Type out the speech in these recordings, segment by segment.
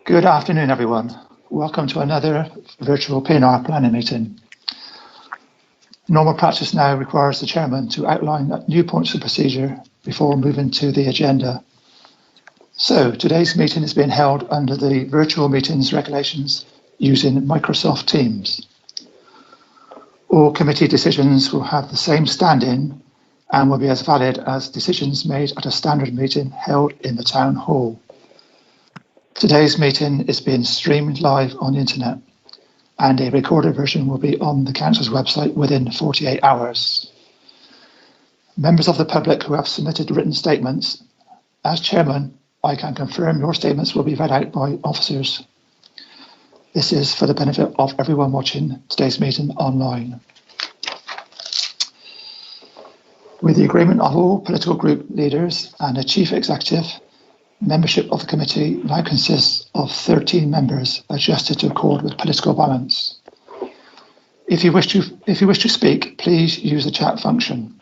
Good afternoon, everyone. Welcome to another virtual PNR planning meeting. Normal practice now requires the chairman to outline new points of procedure before moving to the agenda. So today's meeting is being held under the virtual meetings regulations using Microsoft Teams. All committee decisions will have the same stand-in and will be as valid as decisions made at a standard meeting held in the town hall. Today's meeting is being streamed live on the internet, and a recorded version will be on the council's website within 48 hours. Members of the public who have submitted written statements, as chairman, I can confirm your statements will be read out by officers. This is for the benefit of everyone watching today's meeting online. With the agreement of all political group leaders and the chief executive, membership of the committee now consists of 13 members adjusted to accord with political balance. If you wish to speak, please use the chat function.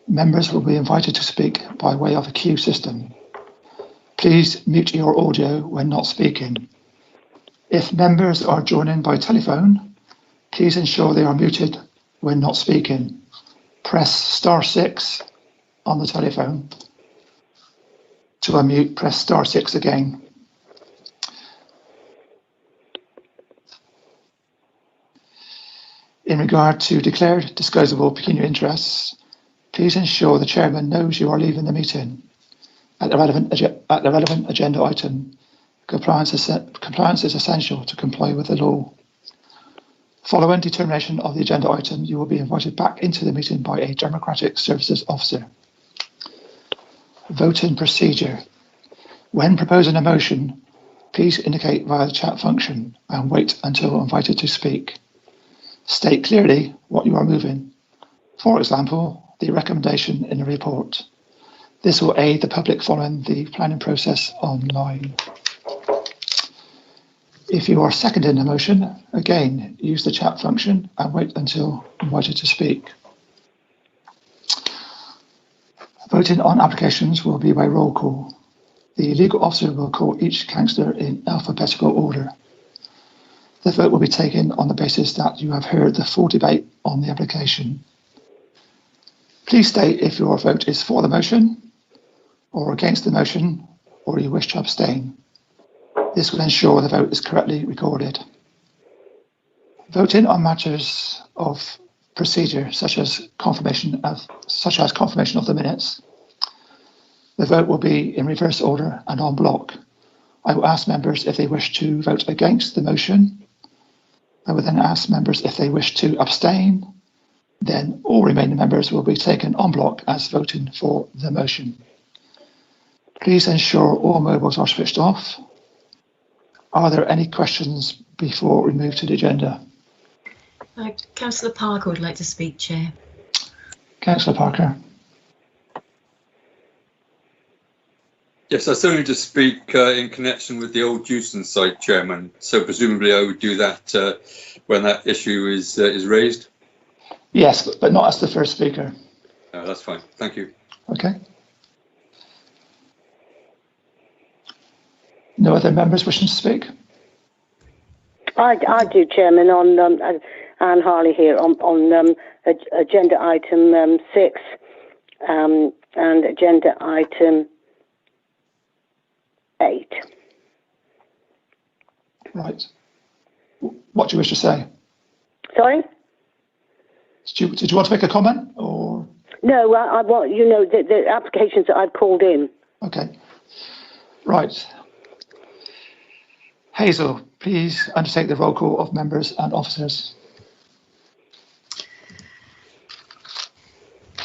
Members will be invited to speak by way of a queue system. Please mute your audio when not speaking. If members are joining by telephone, please ensure they are muted when not speaking. Press *6 on the telephone. To unmute, press *6 again. In regard to declared disclosable pecuniary interests, please ensure the chairman knows you are leaving the meeting. At the relevant agenda item, compliance is essential to comply with the law. Following determination of the agenda item, you will be invited back into the meeting by a Democratic Services officer. Voting procedure. When proposing a motion, please indicate via the chat function and wait until invited to speak. State clearly what you are moving. For example, the recommendation in the report. This will aid the public following the planning process online. If you are seconding the motion, again, use the chat function and wait until invited to speak. Voting on applications will be by roll call. The legal officer will call each councillor in alphabetical order. The vote will be taken on the basis that you have heard the full debate on the application. Please state if your vote is for the motion, or against the motion, or you wish to abstain. This will ensure the vote is correctly recorded. Voting on matters of procedure, such as confirmation of the minutes. The vote will be in reverse order and en bloc. I will ask members if they wish to vote against the motion. I will then ask members if they wish to abstain. Then all remaining members will be taken en bloc as voting for the motion. Please ensure all mobiles are switched off. Are there any questions before we move to the agenda? Councillor Parker would like to speak, Chair. Councillor Parker. Yes, I still need to speak in connection with the old Jewson site, Chairman. So presumably I would do that when that issue is raised. Yes, but not as the first speaker. That's fine. Thank you. Okay. No other members wishing to speak? I do, Chairman, on Anne Harley here on agenda item 6 and agenda item 8. Right. What do you wish to say? Sorry? Did you want to make a comment, or? No, I want, the applications that I've called in. Okay. Right. Hazel, please undertake the roll call of members and officers.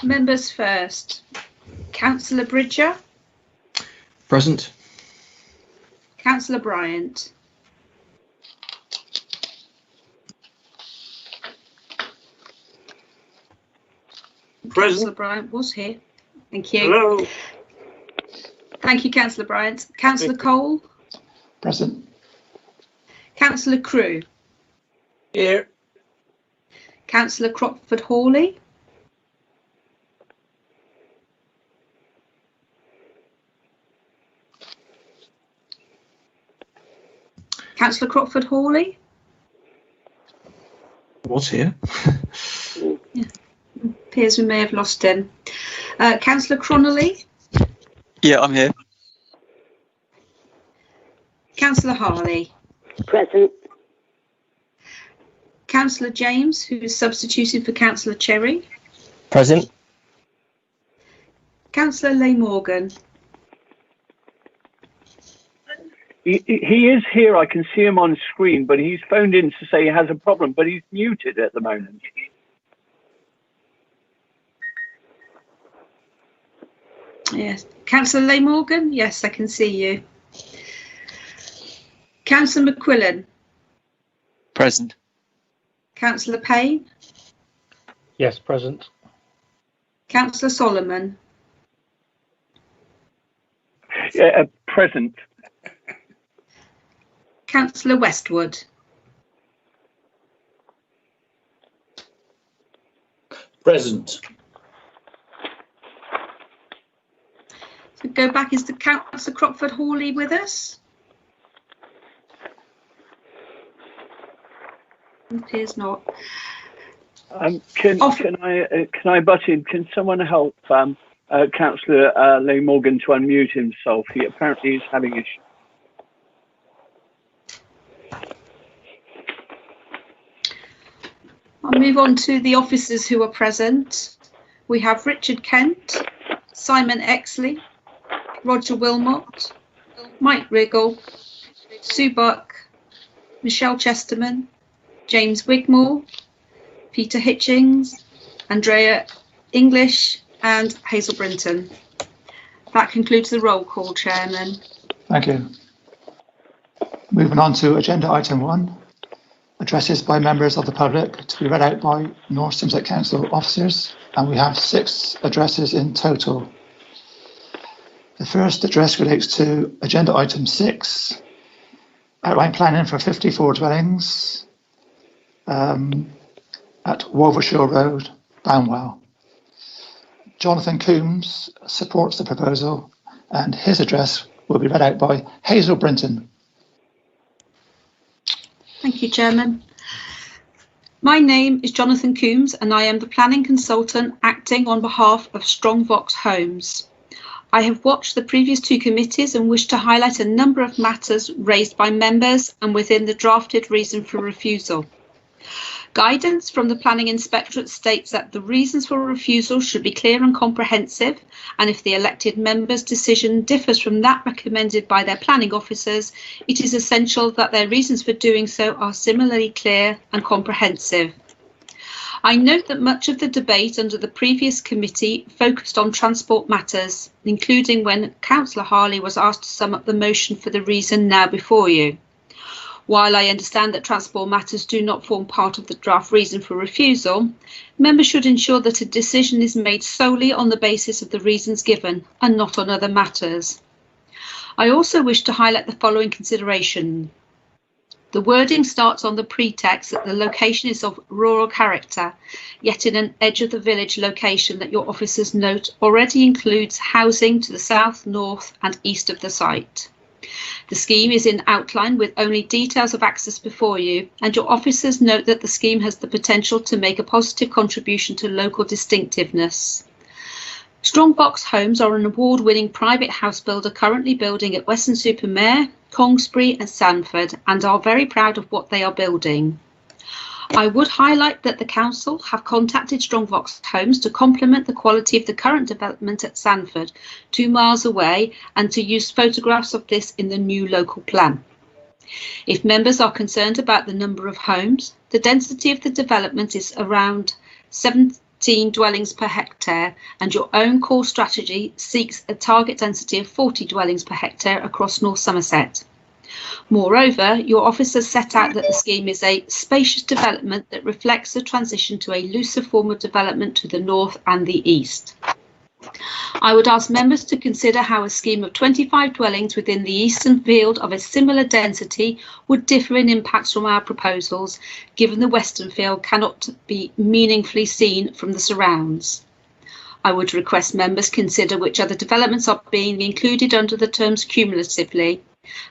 Members first. Councillor Bridger. Present. Councillor Bryant. Present. Councillor Bryant was here. Thank you. Hello. Thank you, Councillor Bryant. Councillor Cole. Present. Councillor Crew. Here. Councillor Crockford Hawley. Councillor Crockford-Hawley? Was here. Appears we may have lost him. Councillor Cronolly? Yeah, I'm here. Councillor Harley? Present. Councillor James, who is substituting for Councillor Cherry? Present. Councillor Leigh Morgan? He is here. I can see him on screen, but he's phoned in to say he has a problem, but he's muted at the moment. Yes. Councillor Leigh Morgan? Yes, I can see you. Councillor McQuillan? Present. Councillor Payne? Yes, present. Councillor Solomon? Present. Councillor Westwood? Present. So go back, is the Councillor Crockford-Hawley with us? Appears not. Can I butt in? Can someone help Councillor Leigh Morgan to unmute himself? He apparently is having issues. I'll move on to the officers who are present. We have Richard Kent, Simon Exley, Roger Wilmot, Mike Riggle, Sue Buck, Michelle Chesterman, James Wigmore, Peter Hitchings, Andrea English and Hazel Brinton. That concludes the roll call, Chairman. Thank you. Moving on to agenda item 1, addresses by members of the public to be read out by North Somerset Council officers, and we have 6 addresses in total. The first address relates to agenda item 6, outline planning for 54 dwellings at Wolvershaw Road, Banwell. Jonathan Coombs supports the proposal, and his address will be read out by Hazel Brinton. Thank you, Chairman. My name is Jonathan Coombs and I am the planning consultant acting on behalf of Strongbox Homes. I have watched the previous 2 committees and wish to highlight a number of matters raised by members and within the drafted reason for refusal. Guidance from the Planning Inspectorate states that the reasons for refusal should be clear and comprehensive, and if the elected member's decision differs from that recommended by their planning officers, it is essential that their reasons for doing so are similarly clear and comprehensive. I note that much of the debate under the previous committee focused on transport matters, including when Councillor Harley was asked to sum up the motion for the reason now before you. While I understand that transport matters do not form part of the draft reason for refusal, members should ensure that a decision is made solely on the basis of the reasons given and not on other matters. I also wish to highlight the following consideration. The wording starts on the pretext that the location is of rural character, yet in an edge of the village location that your officers note already includes housing to the south, north and east of the site. The scheme is in outline with only details of access before you, and your officers note that the scheme has the potential to make a positive contribution to local distinctiveness. Strongbox Homes are an award-winning private house builder currently building at Weston-super-Mare, Congsbury and Sanford, and are very proud of what they are building. I would highlight that the council have contacted Strongbox Homes to complement the quality of the current development at Sanford, 2 miles away, and to use photographs of this in the new local plan. If members are concerned about the number of homes, the density of the development is around 17 dwellings per hectare, and your own core strategy seeks a target density of 40 dwellings per hectare across North Somerset. Moreover, your officers set out that the scheme is a spacious development that reflects the transition to a looser form of development to the north and the east. I would ask members to consider how a scheme of 25 dwellings within the eastern field of a similar density would differ in impacts from our proposals, given the western field cannot be meaningfully seen from the surrounds. I would request members consider which other developments are being included under the terms cumulatively,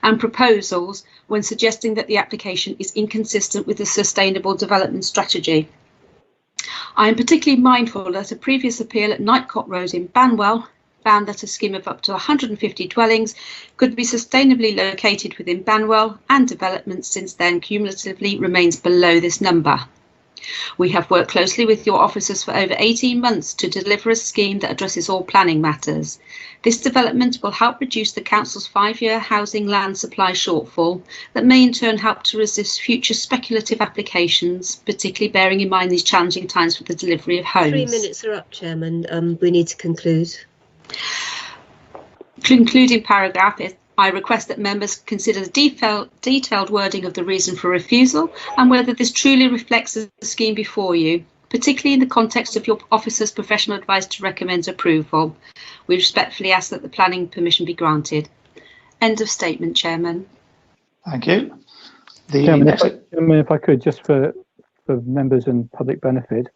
and proposals when suggesting that the application is inconsistent with the Sustainable Development Strategy. I am particularly mindful that a previous appeal at Knightcott Road in Banwell found that a scheme of up to 150 dwellings could be sustainably located within Banwell, and development since then cumulatively remains below this number. We have worked closely with your officers for over 18 months to deliver a scheme that addresses all planning matters. This development will help reduce the Council's 5-year housing land supply shortfall that may in turn help to resist future speculative applications, particularly bearing in mind these challenging times for the delivery of homes. 3 minutes are up, Chairman. We need to conclude. Concluding paragraph is, I request that members consider the detailed wording of the reason for refusal and whether this truly reflects the scheme before you, particularly in the context of your officer's professional advice to recommend approval. We respectfully ask that the planning permission be granted. End of statement, Chairman. Thank you. Chairman, if I could, just for members and public benefit,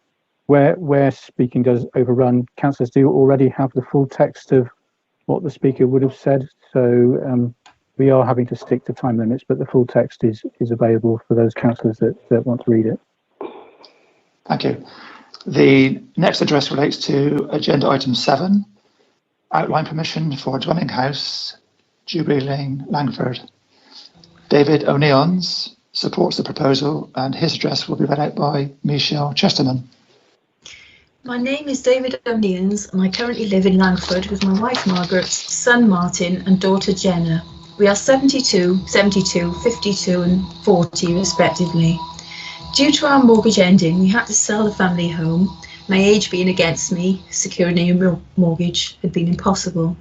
where speaking does overrun, councillors do already have the full text of what the speaker would have said. So we are having to stick to time limits, but the full text is available for those councillors that want to read it. Thank you. The next address relates to agenda item 7, outline permission for dwelling house, Jubilee Lane, Langford. David O'Neons supports the proposal, and his address will be read out by Michelle Chesterman. My name is David O'Neons and I currently live in Langford with my wife Margaret, son Martin and daughter Jenna. We are 72, 72, 52 and 40 respectively. Due to our mortgage ending, we had to sell the family home. My age being against me, securing a new mortgage had been impossible.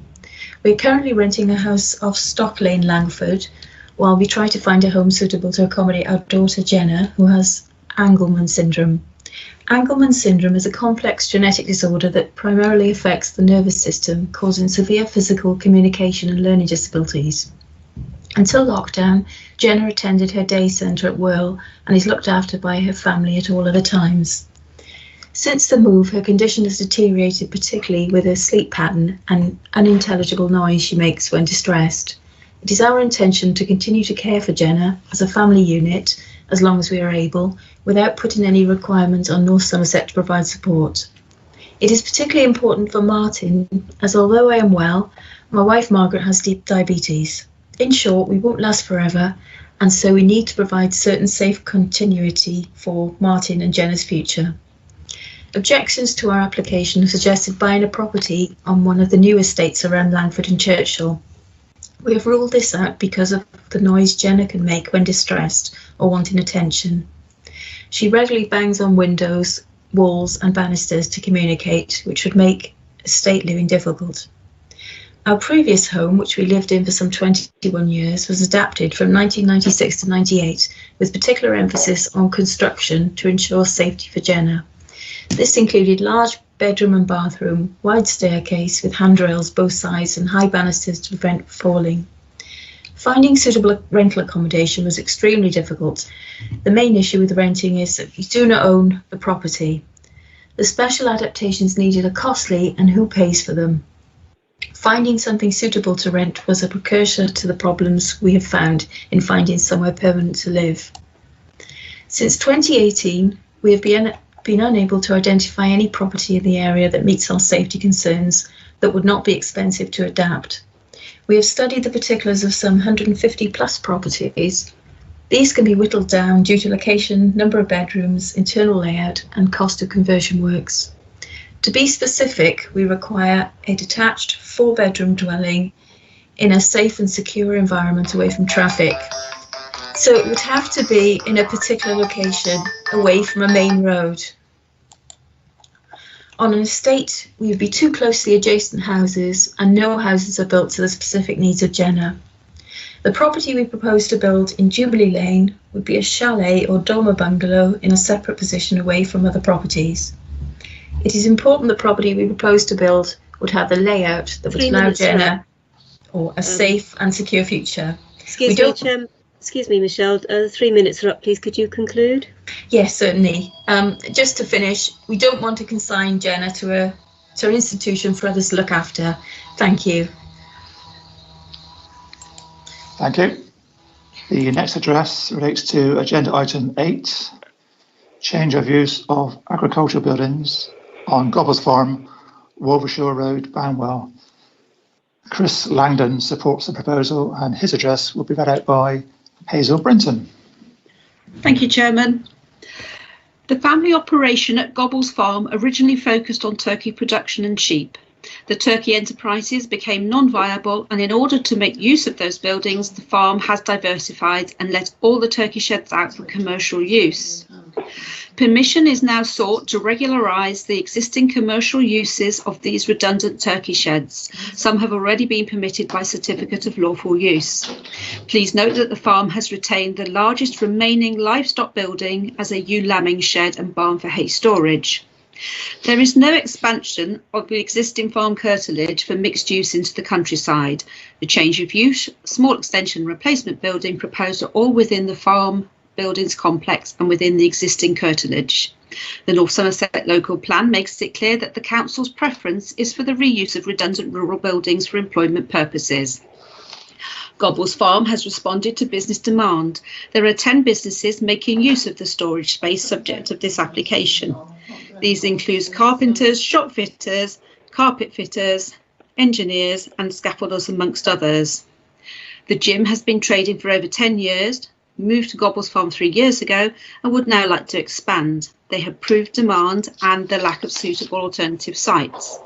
We are currently renting a house off Stock Lane, Langford, while we try to find a home suitable to accommodate our daughter Jenna, who has Angelman syndrome. Angelman syndrome is a complex genetic disorder that primarily affects the nervous system, causing severe physical, communication and learning disabilities. Until lockdown, Jenna attended her day centre at Whirl and is looked after by her family at all other times. Since the move, her condition has deteriorated, particularly with her sleep pattern and unintelligible noise she makes when distressed. It is our intention to continue to care for Jenna as a family unit as long as we are able, without putting any requirements on North Somerset to provide support. It is particularly important for Martin, as although I am well, my wife Margaret has diabetes. In short, we won't last forever, and so we need to provide certain safe continuity for Martin and Jenna's future. Objections to our application have suggested buying a property on one of the new estates around Langford and Churchill. We have ruled this out because of the noise Jenna can make when distressed or wanting attention. She regularly bangs on windows, walls and banisters to communicate, which would make estate living difficult. Our previous home, which we lived in for some 21 years, was adapted from 1996 to 98, with particular emphasis on construction to ensure safety for Jenna. This included large bedroom and bathroom, wide staircase with handrails both sides and high banisters to prevent falling. Finding suitable rental accommodation was extremely difficult. The main issue with renting is that we do not own the property. The special adaptations needed are costly, and who pays for them? Finding something suitable to rent was a precursor to the problems we have found in finding somewhere permanent to live. Since 2018, we have been unable to identify any property in the area that meets our safety concerns that would not be expensive to adapt. We have studied the particulars of some 150 plus properties. These can be whittled down due to location, number of bedrooms, internal layout and cost of conversion works. To be specific, we require a detached 4-bedroom dwelling in a safe and secure environment away from traffic. So it would have to be in a particular location away from a main road. On an estate, we would be too close to the adjacent houses, and no houses are built to the specific needs of Jenna. The property we propose to build in Jubilee Lane would be a chalet or dormer bungalow in a separate position away from other properties. It is important the property we propose to build would have the layout that would allow Jenna a safe and secure future. Excuse me, Michelle, 3 minutes are up, please. Could you conclude? Yes, certainly. Just to finish, we don't want to consign Jenna to an institution for others to look after. Thank you. Thank you. The next address relates to agenda item 8, change of use of agricultural buildings on Gobbles Farm, Wolvershaw Road, Banwell. Chris Langdon supports the proposal and his address will be read out by Hazel Brinton. Thank you, Chairman. The family operation at Gobbles Farm originally focused on turkey production and sheep. The turkey enterprises became non-viable, and in order to make use of those buildings, the farm has diversified and let all the turkey sheds out for commercial use. Permission is now sought to regularise the existing commercial uses of these redundant turkey sheds. Some have already been permitted by certificate of lawful use. Please note that the farm has retained the largest remaining livestock building as a ewe lambing shed and barn for hay storage. There is no expansion of the existing farm curtilage for mixed use into the countryside. The change of use, small extension replacement building proposed are all within the farm buildings complex and within the existing curtilage. The North Somerset local plan makes it clear that the council's preference is for the reuse of redundant rural buildings for employment purposes. Gobbles Farm has responded to business demand. There are 10 businesses making use of the storage space subject of this application. These include carpenters, shop fitters, carpet fitters, engineers and scaffolders amongst others. The gym has been trading for over 10 years, moved to Gobbles Farm 3 years ago and would now like to expand. They have proved demand and the lack of suitable alternative sites.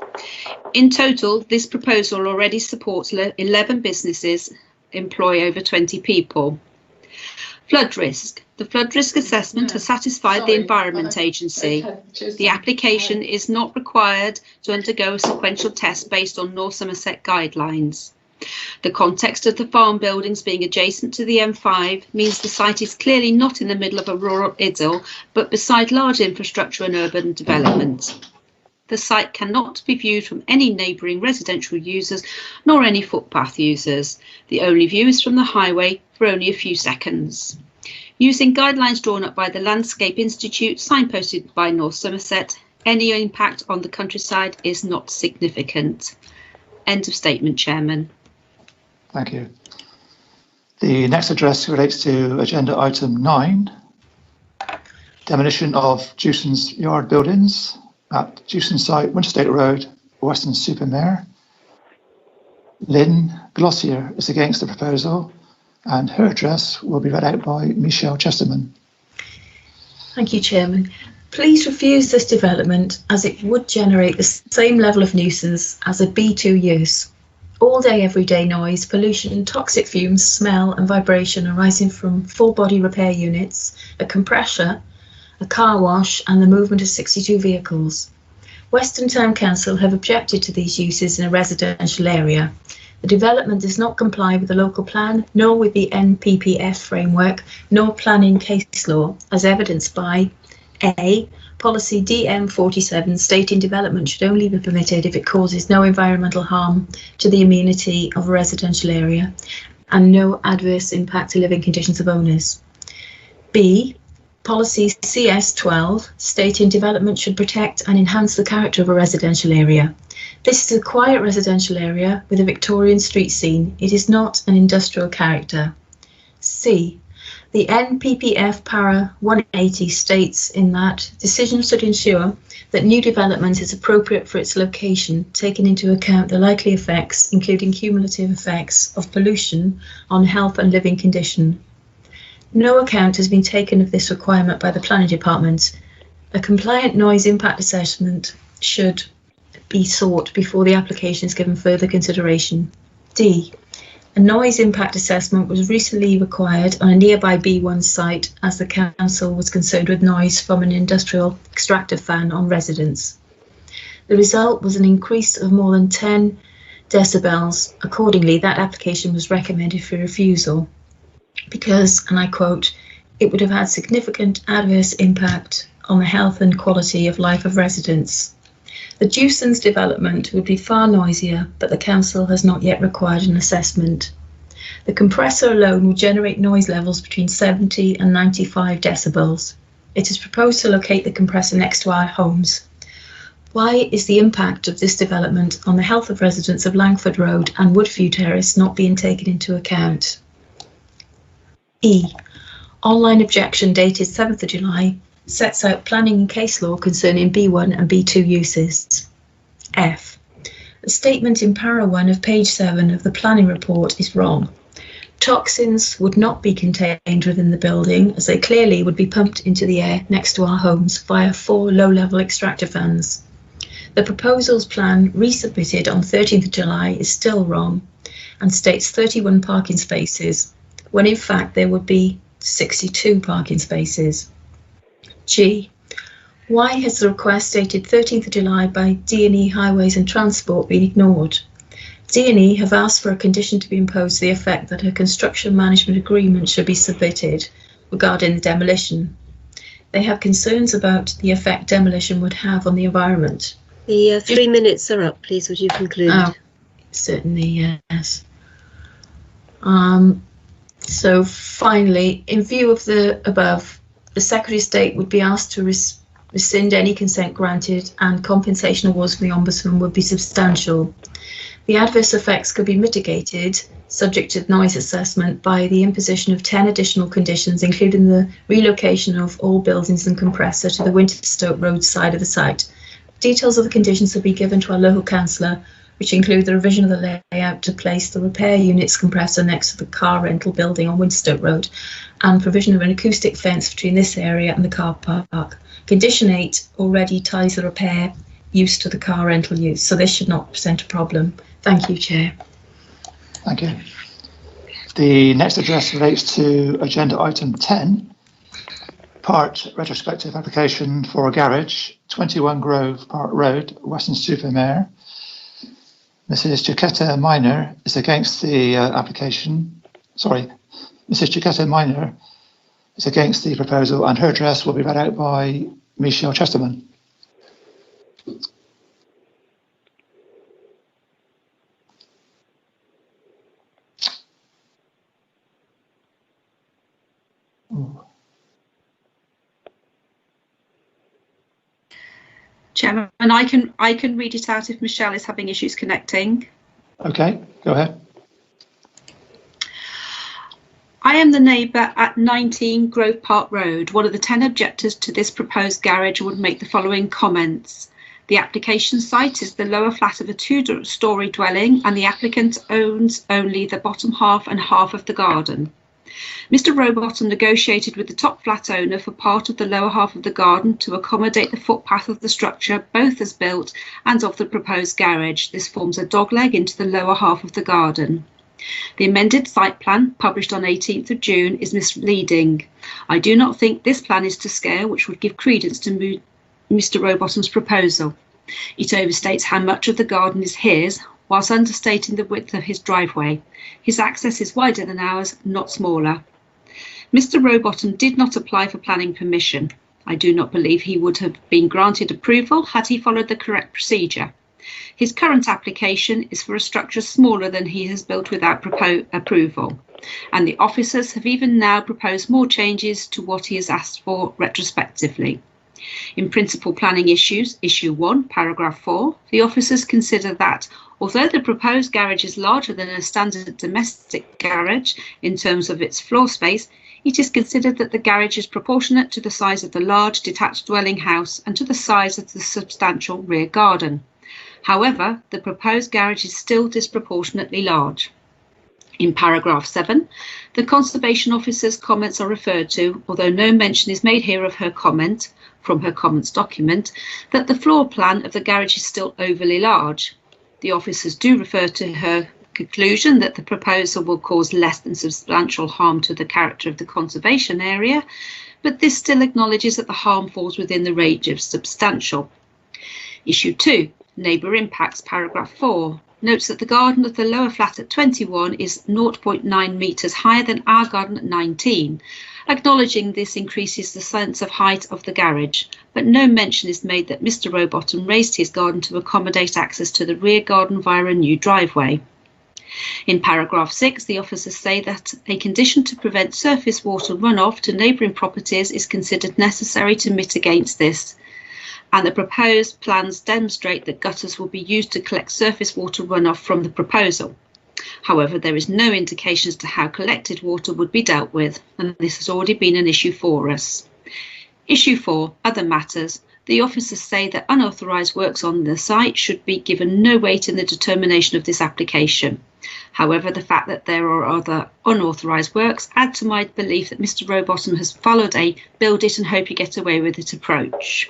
In total, this proposal already supports 11 businesses, employ over 20 people. Flood risk. The flood risk assessment has satisfied the Environment Agency. The application is not required to undergo a sequential test based on North Somerset guidelines. The context of the farm buildings being adjacent to the M5 means the site is clearly not in the middle of a rural idyll, but beside large infrastructure and urban development. The site cannot be viewed from any neighbouring residential users nor any footpath users. The only view is from the highway for only a few seconds. Using guidelines drawn up by the Landscape Institute, signposted by North Somerset, any impact on the countryside is not significant. End of statement, Chairman. Thank you. The next address relates to agenda item 9, demolition of Jewson's yard buildings at Jewson site, Winterstate Road, Western Supermare. Lynn Glossier is against the proposal and her address will be read out by Michelle Chesterman. Thank you, Chairman. Please refuse this development as it would generate the same level of nuisance as a B2 use. All day, everyday noise, pollution, toxic fumes, smell and vibration arising from full body repair units, a compressor, a car wash and the movement of 62 vehicles. Western Town Council have objected to these uses in a residential area. The development does not comply with the local plan, nor with the NPPF framework, nor planning case law, as evidenced by A. Policy DM47 stating development should only be permitted if it causes no environmental harm to the amenity of a residential area and no adverse impact to living conditions of owners. B. Policy CS12 stating development should protect and enhance the character of a residential area. This is a quiet residential area with a Victorian street scene. It is not an industrial character. C. The NPPF para 180 states in that decisions should ensure that new development is appropriate for its location, taking into account the likely effects, including cumulative effects of pollution on health and living condition. No account has been taken of this requirement by the Planning Department. A compliant noise impact assessment should be sought before the application is given further consideration. D. A noise impact assessment was recently required on a nearby B1 site as the council was concerned with noise from an industrial extractor fan on residents. The result was an increase of more than 10 decibels. Accordingly, that application was recommended for refusal because, and I quote, it would have had significant adverse impact on the health and quality of life of residents. The Jewson's development would be far noisier, but the council has not yet required an assessment. The compressor alone would generate noise levels between 70 and 95 decibels. It is proposed to locate the compressor next to our homes. Why is the impact of this development on the health of residents of Langford Road and Woodview Terrace not being taken into account? E. Online objection dated 7th of July sets out planning and case law concerning B1 and B2 uses. F. The statement in para 1 of page 7 of the planning report is wrong. Toxins would not be contained within the building, as they clearly would be pumped into the air next to our homes via 4 low-level extractor fans. The proposal's plan resubmitted on 13th of July is still wrong and states 31 parking spaces, when in fact there would be 62 parking spaces. G. Why has the request dated 13th of July by D&E Highways and Transport been ignored? D&E have asked for a condition to be imposed to the effect that a construction management agreement should be submitted regarding the demolition. They have concerns about the effect demolition would have on the environment. The 3 minutes are up, please. Would you conclude? Oh, certainly, yes. So finally, in view of the above, the Secretary of State would be asked to rescind any consent granted, and compensation awards from the Ombudsman would be substantial. The adverse effects could be mitigated, subject to noise assessment, by the imposition of 10 additional conditions, including the relocation of all buildings and compressor to the Winterstoke Road side of the site. Details of the conditions will be given to our local councillor, which include the revision of the layout to place the repair units compressor next to the car rental building on Winterstoke Road, and provision of an acoustic fence between this area and the car park. Condition 8 already ties the repair use to the car rental use, so this should not present a problem. Thank you, Chair. Thank you. The next address relates to agenda item 10, part retrospective application for a garage, 21 Grove Park Road, Weston-super-Mare. Mrs. Chiquetta Minor is against the application. Sorry, Mrs. Chiquetta Minor is against the proposal, and her address will be read out by Michelle Chesterman. Chairman, I can read it out if Michelle is having issues connecting. Okay, go ahead. I am the neighbour at 19 Grove Park Road. One of the 10 objectors to this proposed garage would make the following comments. The application site is the lower flat of a 2-storey dwelling, and the applicant owns only the bottom half and half of the garden. Mr. Rowbottom negotiated with the top flat owner for part of the lower half of the garden to accommodate the footpath of the structure, both as built and of the proposed garage. This forms a dogleg into the lower half of the garden. The amended site plan, published on 18th of June, is misleading. I do not think this plan is to scale, which would give credence to Mr. Rowbottom's proposal. It overstates how much of the garden is his, whilst understating the width of his driveway. His access is wider than ours, not smaller. Mr. Rowbottom did not apply for planning permission. I do not believe he would have been granted approval had he followed the correct procedure. His current application is for a structure smaller than he has built without approval, and the officers have even now proposed more changes to what he has asked for retrospectively. In principal planning issues, issue 1, paragraph 4, the officers consider that although the proposed garage is larger than a standard domestic garage in terms of its floor space, it is considered that the garage is proportionate to the size of the large detached dwelling house and to the size of the substantial rear garden. However, the proposed garage is still disproportionately large. In paragraph 7, the Conservation Officer's comments are referred to, although no mention is made here of her comment, from her comments document, that the floor plan of the garage is still overly large. The officers do refer to her conclusion that the proposal will cause less than substantial harm to the character of the conservation area, but this still acknowledges that the harm falls within the range of substantial. Issue 2, neighbour impacts, paragraph 4, notes that the garden of the lower flat at 21 is 0.9 metres higher than our garden at 19. Acknowledging this increases the sense of height of the garage, but no mention is made that Mr. Rowbottom raised his garden to accommodate access to the rear garden via a new driveway. In paragraph 6, the officers say that a condition to prevent surface water runoff to neighbouring properties is considered necessary to mitigate this, and the proposed plans demonstrate that gutters will be used to collect surface water runoff from the proposal. However, there is no indication as to how collected water would be dealt with, and this has already been an issue for us. Issue 4, other matters. The officers say that unauthorised works on the site should be given no weight in the determination of this application. However, the fact that there are other unauthorised works add to my belief that Mr Rowbottom has followed a build it and hope you get away with it approach.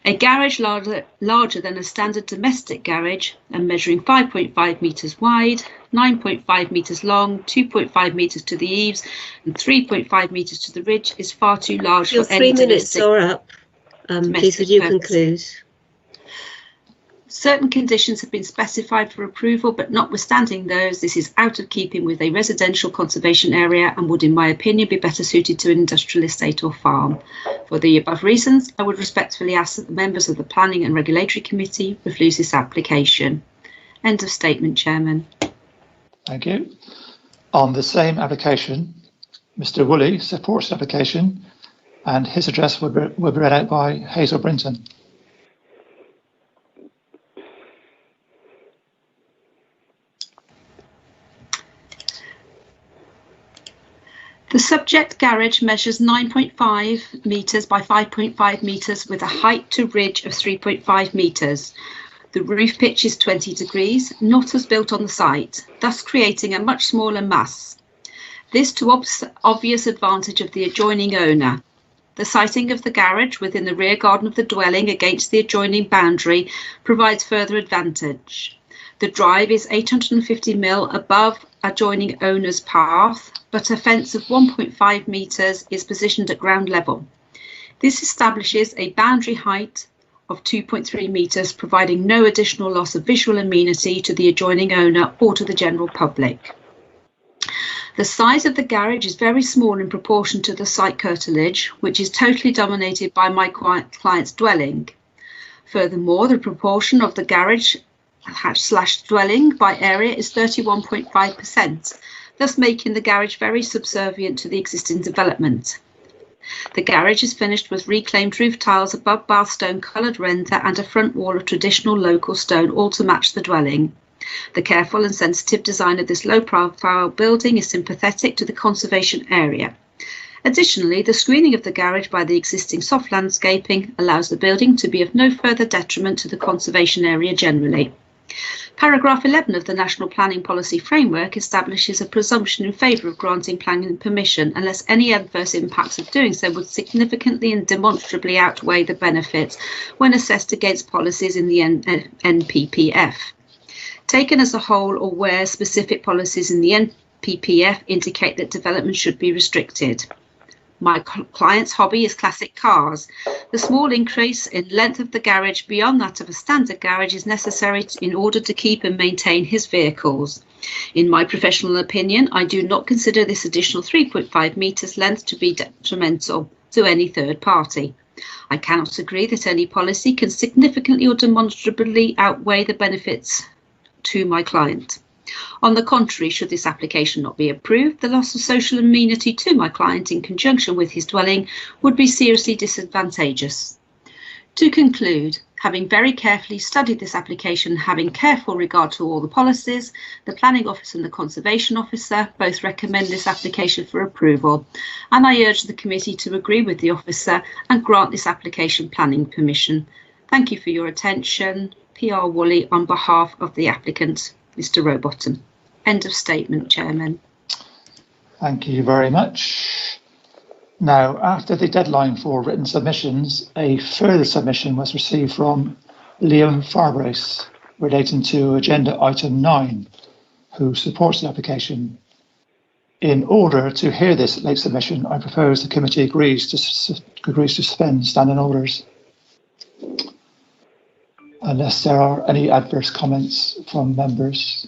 A garage larger than a standard domestic garage and measuring 5.5 metres wide, 9.5 metres long, 2.5 metres to the eaves and 3.5 metres to the ridge is far too large Your for any 3 minutes are up. Please would you conclude? Certain conditions have been specified for approval, but notwithstanding those, this is out of keeping with a residential conservation area and would, in my opinion, be better suited to an industrial estate or farm. For the above reasons, I would respectfully ask that the members of the Planning and Regulatory Committee refuse this application. End of statement, Chairman. Thank you. On the same application, Mr Woolley supports the application and his address will be read out by Hazel Brinton. The subject garage measures 9.5 metres by 5.5 metres with a height to ridge of 3.5 metres. The roof pitch is 20 degrees, not as built on the site, thus creating a much smaller mass. This to obvious advantage of the adjoining owner. The siting of the garage within the rear garden of the dwelling against the adjoining boundary provides further advantage. The drive is 850 mil above adjoining owner's path, but a fence of 1.5 metres is positioned at ground level. This establishes a boundary height of 2.3 metres, providing no additional loss of visual amenity to the adjoining owner or to the general public. The size of the garage is very small in proportion to the site curtilage, which is totally dominated by my client's dwelling. Furthermore, the proportion of the garage / dwelling by area is 31.5%, thus making the garage very subservient to the existing development. The garage is finished with reclaimed roof tiles above bath stone coloured render and a front wall of traditional local stone, all to match the dwelling. The careful and sensitive design of this low-profile building is sympathetic to the conservation area. Additionally, the screening of the garage by the existing soft landscaping allows the building to be of no further detriment to the conservation area generally. Paragraph 11 of the National Planning Policy Framework establishes a presumption in favour of granting planning permission unless any adverse impacts of doing so would significantly and demonstrably outweigh the benefits when assessed against policies in the NPPF. Taken as a whole, or where specific policies in the NPPF indicate that development should be restricted. My client's hobby is classic cars. The small increase in length of the garage beyond that of a standard garage is necessary in order to keep and maintain his vehicles. In my professional opinion, I do not consider this additional 3.5 metres length to be detrimental to any third party. I cannot agree that any policy can significantly or demonstrably outweigh the benefits to my client. On the contrary, should this application not be approved, the loss of social amenity to my client in conjunction with his dwelling would be seriously disadvantageous. To conclude, having very carefully studied this application, having careful regard to all the policies, the Planning Officer and the Conservation Officer both recommend this application for approval, and I urge the committee to agree with the officer and grant this application planning permission. Thank you for your attention. PR Woolley on behalf of the applicant, Mr Rowbottom. End of statement, Chairman. Thank you very much. Now, after the deadline for written submissions, a further submission was received from Liam Farbrace relating to agenda item 9, who supports the application. In order to hear this late submission, I propose the committee agrees to suspend standing orders, unless there are any adverse comments from members.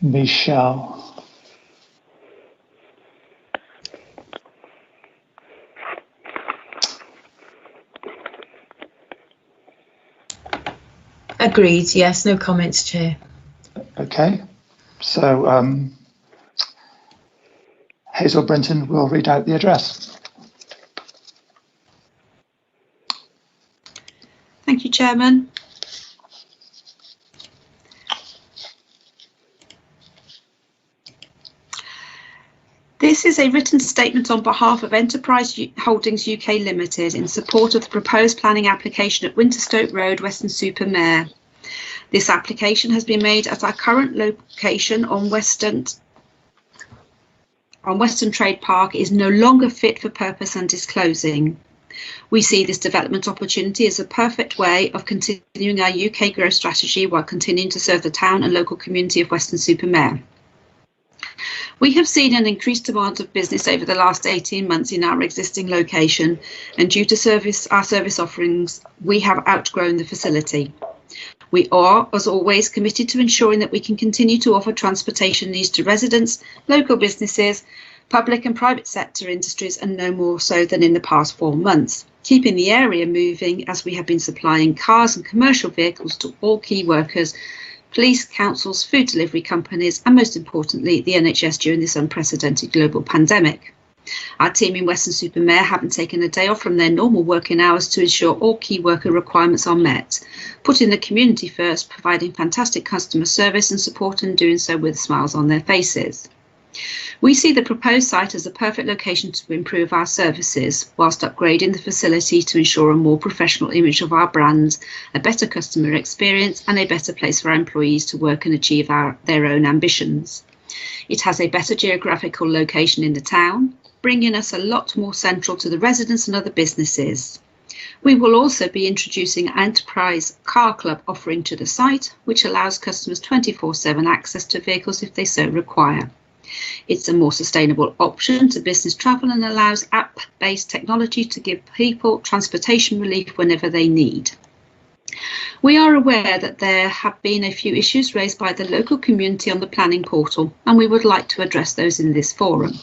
Michelle. Agreed, yes, no comments, Chair. Okay, so Hazel Brinton will read out the address. Thank you, Chairman. This is a written statement on behalf of Enterprise Holdings UK Limited in support of the proposed planning application at Winterstoke Road, Weston-super-Mare. This application has been made at our current location on Western Trade Park is no longer fit for purpose and is closing. We see this development opportunity as a perfect way of continuing our UK growth strategy while continuing to serve the town and local community of Weston-super-Mare. We have seen an increased demand of business over the last 18 months in our existing location, and due to our service offerings, we have outgrown the facility. We are, as always, committed to ensuring that we can continue to offer transportation needs to residents, local businesses, public and private sector industries, and no more so than in the past 4 months, keeping the area moving as we have been supplying cars and commercial vehicles to all key workers, police, councils, food delivery companies, and most importantly, the NHS during this unprecedented global pandemic. Our team in Weston-super-Mare haven't taken a day off from their normal working hours to ensure all key worker requirements are met, putting the community first, providing fantastic customer service and support, and doing so with smiles on their faces. We see the proposed site as a perfect location to improve our services, whilst upgrading the facility to ensure a more professional image of our brand, a better customer experience, and a better place for our employees to work and achieve their own ambitions. It has a better geographical location in the town, bringing us a lot more central to the residents and other businesses. We will also be introducing an Enterprise Car Club offering to the site, which allows customers 24/7 access to vehicles if they so require. It's a more sustainable option to business travel and allows app-based technology to give people transportation relief whenever they need. We are aware that there have been a few issues raised by the local community on the planning portal, and we would like to address those in this forum.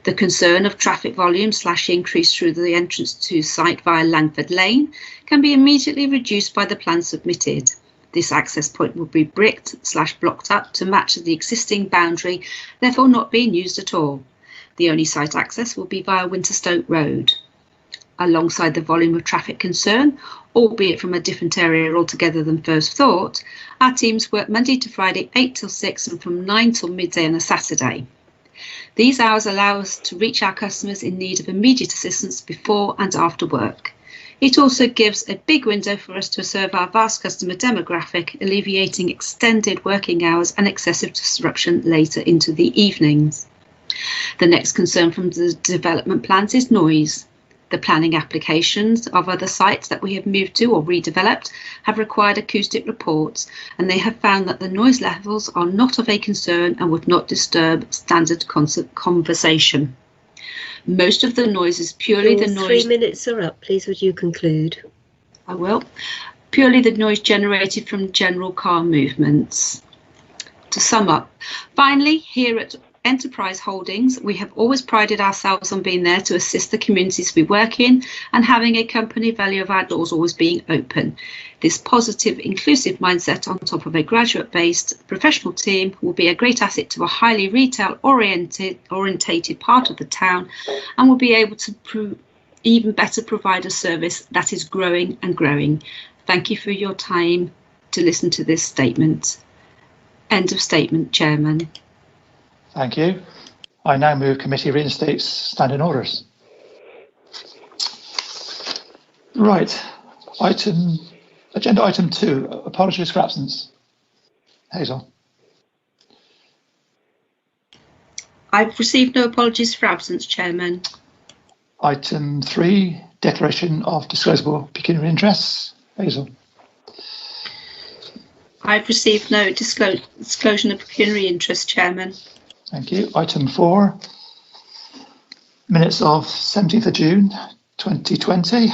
The concern of traffic volume / increase through the entrance to site via Langford Lane can be immediately reduced by the plan submitted. This access point will be bricked / blocked up to match the existing boundary, therefore not being used at all. The only site access will be via Winterstoke Road. Alongside the volume of traffic concern, albeit from a different area altogether than first thought, our teams work Monday to Friday 8 till 6 and from 9 till midday on a Saturday. These hours allow us to reach our customers in need of immediate assistance before and after work. It also gives a big window for us to serve our vast customer demographic, alleviating extended working hours and excessive disruption later into the evenings. The next concern from the development plans is noise. The planning applications of other sites that we have moved to or redeveloped have required acoustic reports, and they have found that the noise levels are not of a concern and would not disturb standard conversation. Most of the noise is purely the noise... 3 minutes are up. Please, would you conclude? I will. Purely the noise generated from general car movements. To sum up, finally, here at Enterprise Holdings, we have always prided ourselves on being there to assist the communities we work in and having a company value of our doors always being open. This positive, inclusive mindset on top of a graduate-based professional team will be a great asset to a highly retail-orientated part of the town and will be able to even better provide a service that is growing and growing. Thank you for your time to listen to this statement. End of statement, Chairman. Thank you. I now move committee reinstates standing orders. Right, agenda item 2, apologies for absence. Hazel. I've received no apologies for absence, Chairman. Item 3, declaration of disclosable pecuniary interests. Hazel. I've received no disclosure of pecuniary interest, Chairman. Thank you. Item 4, minutes of 17th of June 2020.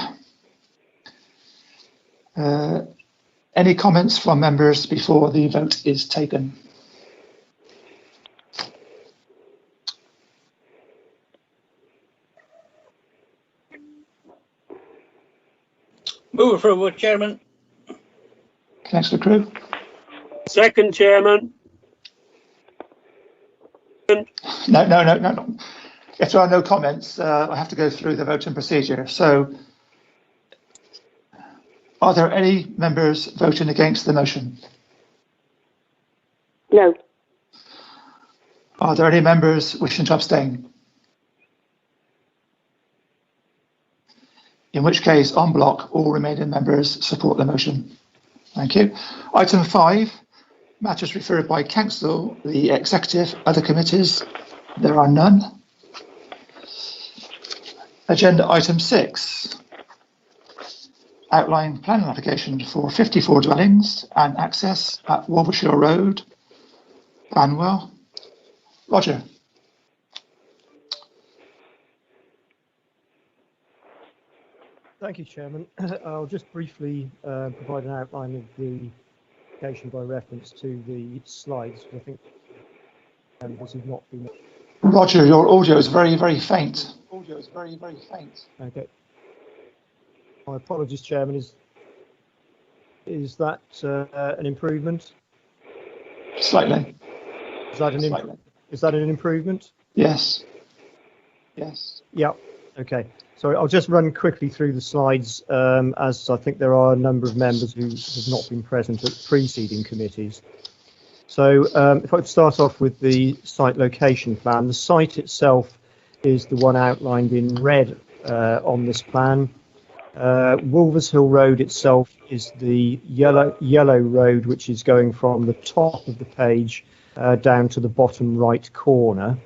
Any comments from members before the vote is taken? Move approval, Chairman. Councillor Crew? Second, Chairman. No. If there are no comments, I have to go through the voting procedure. So, are there any members voting against the motion? No. Are there any members wishing to abstain? in which case, en bloc, all remaining members support the motion. Thank you. Item 5, matters referred by Council, the Executive, other committees. There are none. Agenda item 6, outline planning application for 54 dwellings and access at Wolvershire Road, Banwell. Roger. Thank you, Chairman. I'll just briefly provide an outline of the application by reference to the slides. I think this has not been. Roger, your audio is very, very faint. Okay. My apologies, Chairman. Is that an improvement? Slightly. Is that an improvement? Yes. Yeah. Okay. So I'll just run quickly through the slides, as I think there are a number of members who have not been present at preceding committees. So if I could start off with the site location plan. The site itself is the one outlined in red on this plan. Wolvershill Road itself is the yellow road, which is going from the top of the page down to the bottom right corner.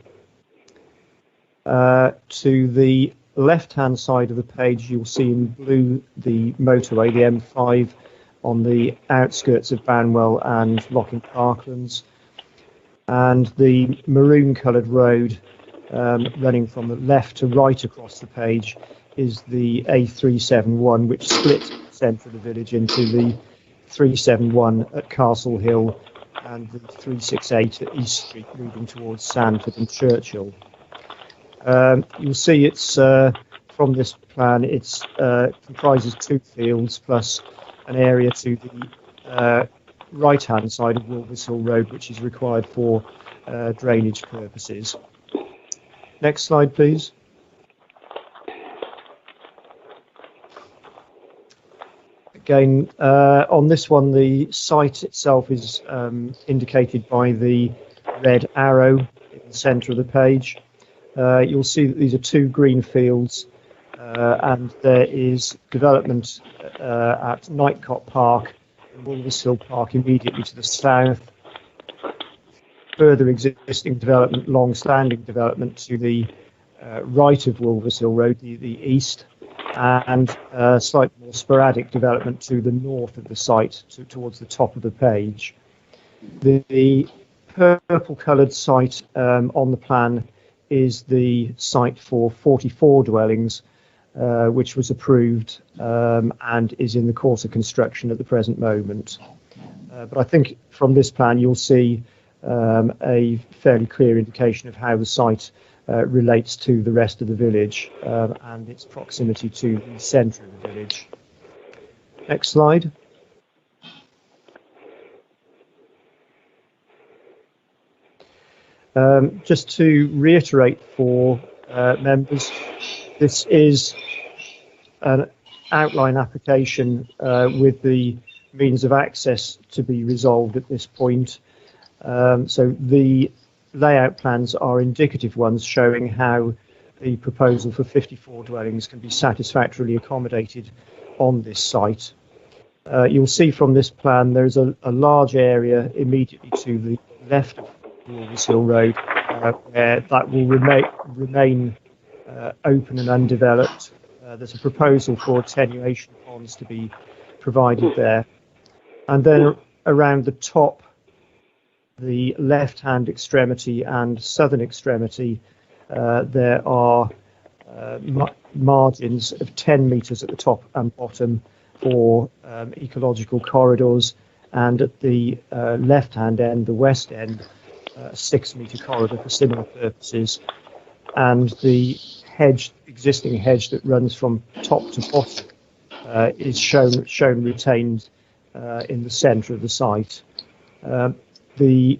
To the left-hand side of the page, you'll see in blue the motorway, the M5, on the outskirts of Banwell and Locking Parklands, and the maroon-coloured road running from the left to right across the page is the A371, which splits the centre of the village into the 371 at Castle Hill and the 368 at East Street, moving towards Sandford and Churchill. You'll see it's from this plan, it comprises 2 fields plus an area to the right-hand side of Wolvershill Road, which is required for drainage purposes. Next slide, please. Again, on this one, the site itself is indicated by the red arrow in the centre of the page. You'll see that these are 2 green fields, and there is development at Nightcott Park and Wolvershill Park immediately to the south. Further existing development, long-standing development to the right of Wolvershill Road, the east, and slightly more sporadic development to the north of the site, towards the top of the page. The purple-coloured site on the plan is the site for 44 dwellings, which was approved and is in the course of construction at the present moment. But I think from this plan you'll see a fairly clear indication of how the site relates to the rest of the village and its proximity to the centre of the village. Next slide. Just to reiterate for members, this is an outline application with the means of access to be resolved at this point. So the layout plans are indicative ones showing how the proposal for 54 dwellings can be satisfactorily accommodated on this site. You'll see from this plan there's a large area immediately to the left of Wolvershill Road where that will remain open and undeveloped. There's a proposal for attenuation ponds to be provided there. And then around the top, the left-hand extremity and southern extremity, there are margins of 10 metres at the top and bottom for ecological corridors, and at the left-hand end, the west end, a 6-metre corridor for similar purposes, and the existing hedge that runs from top to bottom is shown retained in the centre of the site. The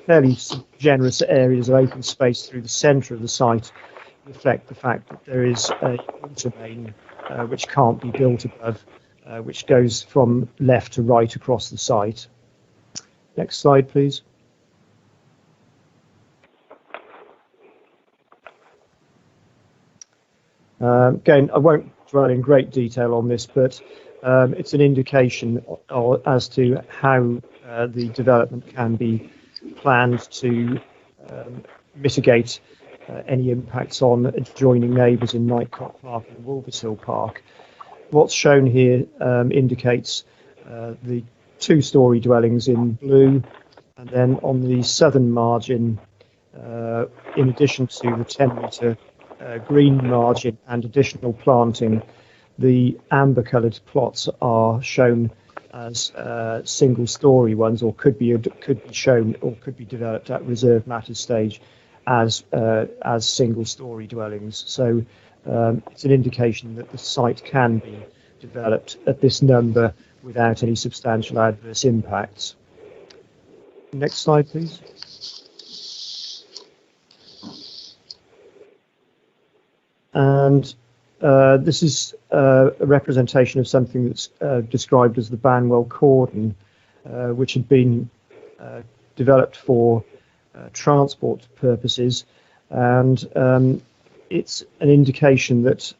fairly generous areas of open space through the centre of the site reflect the fact that there is a water main which can't be built above, which goes from left to right across the site. Next slide, please. Again, I won't dwell in great detail on this, but it's an indication as to how the development can be planned to mitigate any impacts on adjoining neighbours in Knightcock Park and Wolvershill Park. What's shown here indicates the two-storey dwellings in blue, and then on the southern margin, in addition to the 10-metre green margin and additional planting, the amber-coloured plots are shown as single-storey ones, or could be shown or could be developed at reserve matters stage as single-storey dwellings. So it's an indication that the site can be developed at this number without any substantial adverse impacts. Next slide, please. And this is a representation of something that's described as the Banwell cordon, which had been developed for transport purposes, and it's an indication that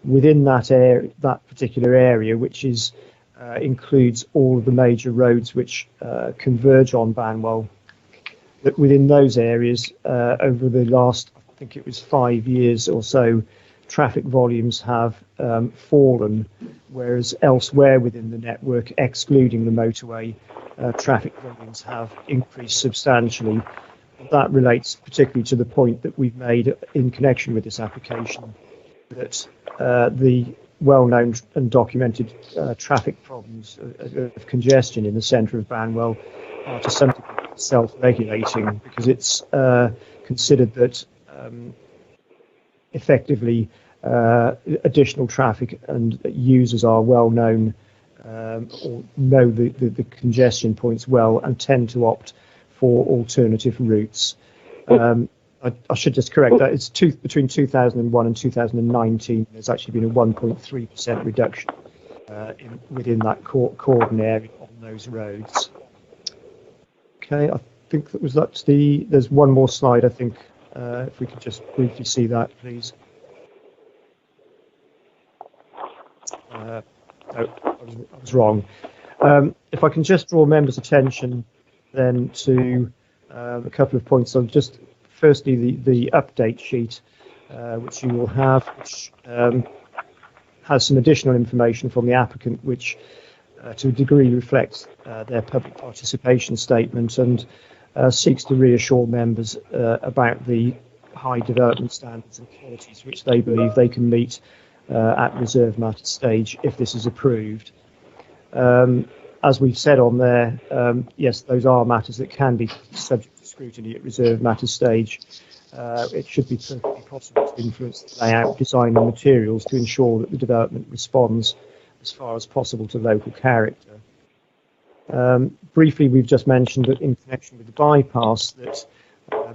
within that particular area, which is includes all of the major roads which converge on Banwell, that within those areas over the last, I think it was 5 years or so, traffic volumes have fallen, whereas elsewhere within the network, excluding the motorway, traffic volumes have increased substantially. That relates particularly to the point that we've made in connection with this application, that the well-known and documented traffic problems of congestion in the centre of Banwell are to some degree self-regulating, because it's considered that effectively additional traffic and users are well known or know the congestion points well and tend to opt for alternative routes. I should just correct that. It's between 2001 and 2019, there's actually been a 1.3% reduction within that cordon area on those roads. Okay, I think there's one more slide, I think, if we could just briefly see that, please. No, I was wrong. If I can just draw members' attention then to a couple of points. So just firstly, the update sheet, which you will have, which has some additional information from the applicant, which to a degree reflects their public participation statement and seeks to reassure members about the high development standards and qualities which they believe they can meet at reserve matter stage if this is approved. As we've said on there, yes, those are matters that can be subject to scrutiny at reserve matter stage. It should be perfectly possible to influence the layout, design and materials to ensure that the development responds as far as possible to local character. Briefly, we've just mentioned that in connection with the bypass, that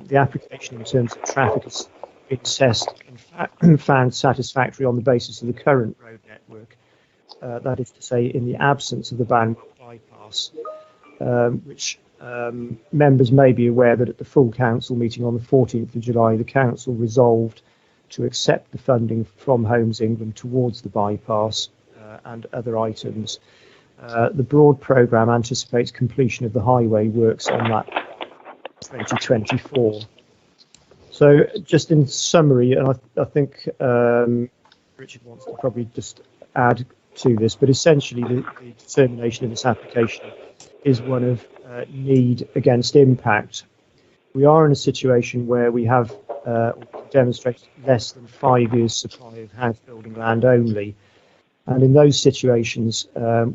the application in terms of traffic has been assessed and found satisfactory on the basis of the current road network. That is to say, in the absence of the Banwell bypass, which members may be aware that at the full council meeting on the 14th of July, the council resolved to accept the funding from Homes England towards the bypass and other items. The broad programme anticipates completion of the highway works on that 2024. So just in summary, and I think Richard wants to probably just add to this, but essentially the determination of this application is one of need against impact. We are in a situation where we have demonstrated less than 5 years supply of house building land only, and in those situations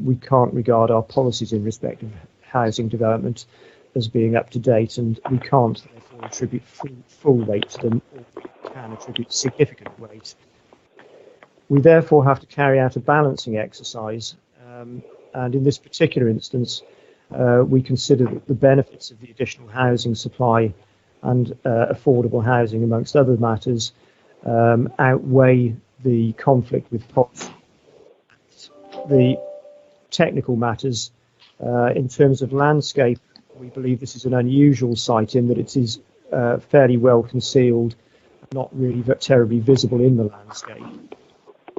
we can't regard our policies in respect of housing development as being up to date, and we can't therefore attribute full weight to them, or we can attribute significant weight. We therefore have to carry out a balancing exercise, and in this particular instance, we consider that the benefits of the additional housing supply and affordable housing, amongst other matters, outweigh the conflict with policy. The technical matters, in terms of landscape, we believe this is an unusual site in that it is fairly well concealed not really terribly visible in the landscape.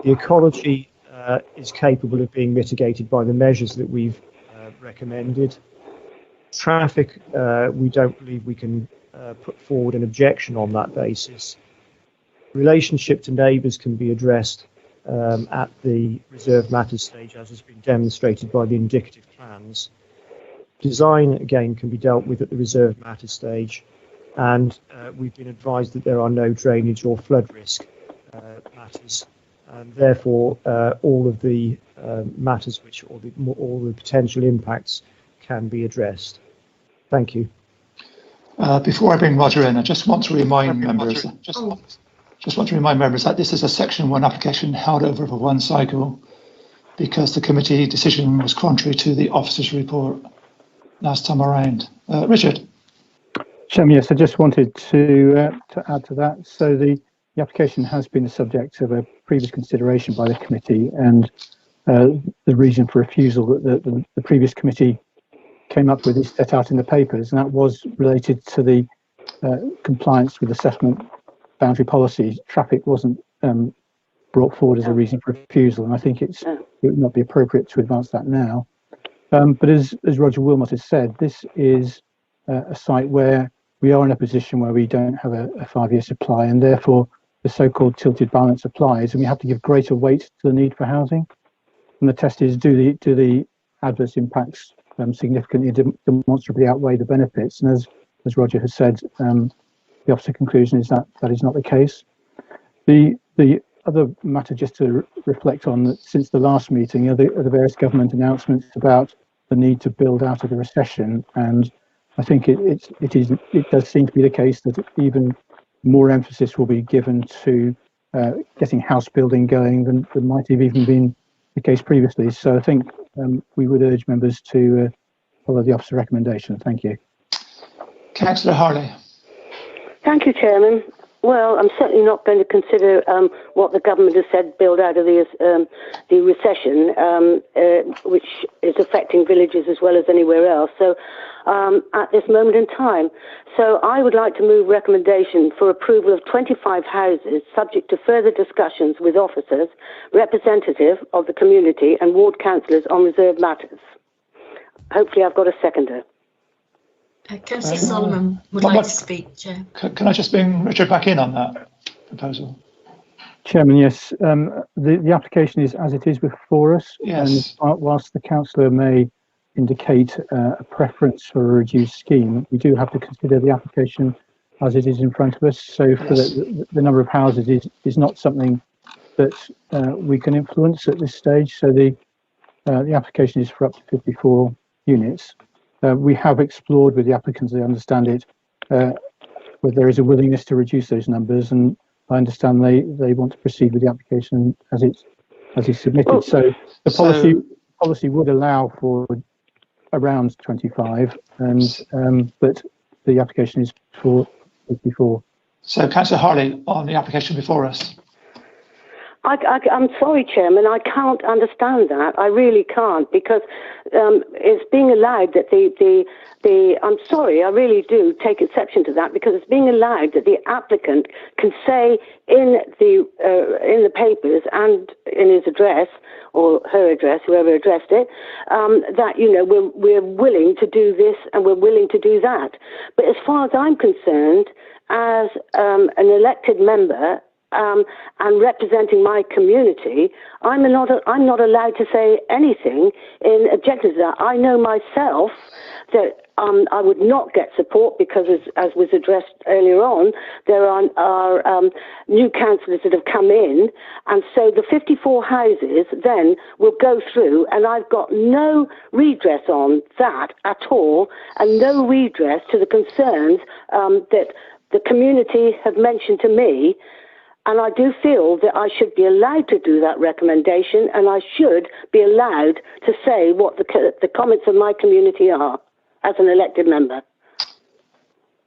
The ecology is capable of being mitigated by the measures that we've recommended. Traffic, we don't believe we can put forward an objection on that basis. Relationship to neighbours can be addressed at the reserved matters stage, as has been demonstrated by the indicative plans. Design, again, can be dealt with at the reserved matters stage, and we've been advised that there are no drainage or flood risk matters, and therefore all of the matters all the potential impacts can be addressed. Thank you. Before I bring Roger in, I just want to remind members. Just want to remind members that this is a Section 1 application held over for one cycle because the committee decision was contrary to the officer's report last time around. Richard. Chairman, yes, I just wanted to add to that. So the application has been the subject of a previous consideration by the committee, and the reason for refusal that the previous committee came up with is set out in the papers, and that was related to the compliance with assessment boundary policies. Traffic wasn't brought forward as a reason for refusal, and I think it would not be appropriate to advance that now. But as Roger Wilmot has said, this is a site where we are in a position where we don't have a 5-year supply, and therefore the so-called tilted balance applies, and we have to give greater weight to the need for housing. And the test is, do the adverse impacts significantly demonstrably outweigh the benefits? And as Roger has said, the opposite conclusion is that is not the case. The other matter just to reflect on, that since the last meeting are the various government announcements about the need to build out of the recession, and I think it does seem to be the case that even more emphasis will be given to getting house building going than might have even been the case previously. So I think we would urge members to follow the officer recommendation. Thank you. Councillor Harley. Thank you, Chairman. Well, I'm certainly not going to consider what the government has said, build out of the recession, which is affecting villages as well as anywhere else. So at this moment in time. So I would like to move recommendation for approval of 25 houses subject to further discussions with officers, representative of the community and ward councillors on reserved matters. Hopefully I've got a seconder. Councillor Solomon would like to speak, Chair. Can I just bring Richard back in on that proposal? Chairman, yes. The application is as it is before us. Yes. And whilst the councillor may indicate a preference for a reduced scheme, we do have to consider the application as it is in front of us. So for the number of houses is not something that we can influence at this stage. So the application is for up to 54 units. We have explored with the applicants, I understand it, whether there is a willingness to reduce those numbers, and I understand they want to proceed with the application as it's submitted. So the policy would allow for around 25, and but the application is for 54. So, Councillor Harley, on the application before us. I'm sorry, Chairman, I can't understand that. I really can't, because it's being allowed that I'm sorry, I really do take exception to that, because it's being allowed that the applicant can say in the papers and in his address, or her address, whoever addressed it, that, you know, we're willing to do this and we're willing to do that. But as far as I'm concerned, as an elected member, and representing my community, I'm not allowed to say anything in objection to that. I know myself that I would not get support because, as was addressed earlier on, there are new councillors that have come in, and so the 54 houses then will go through, and I've got no redress on that at all, and no redress to the concerns that the community have mentioned to me. And I do feel that I should be allowed to do that recommendation, and I should be allowed to say what the comments of my community are as an elected member.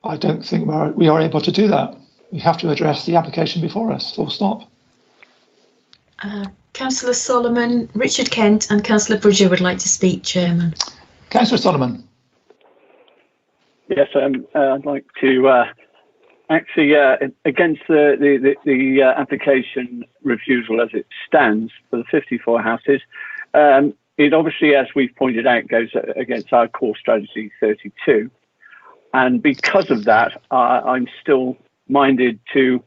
I don't think we are able to do that. We have to address the application before us, full stop. Councillor Solomon, Richard Kent and Councillor Bridger would like to speak, Chairman. Councillor Solomon. Yes, I'd like to Actually, against the application refusal as it stands for the 54 houses, it obviously, as we've pointed out, goes against our core strategy 32. And because of that, I'm still minded to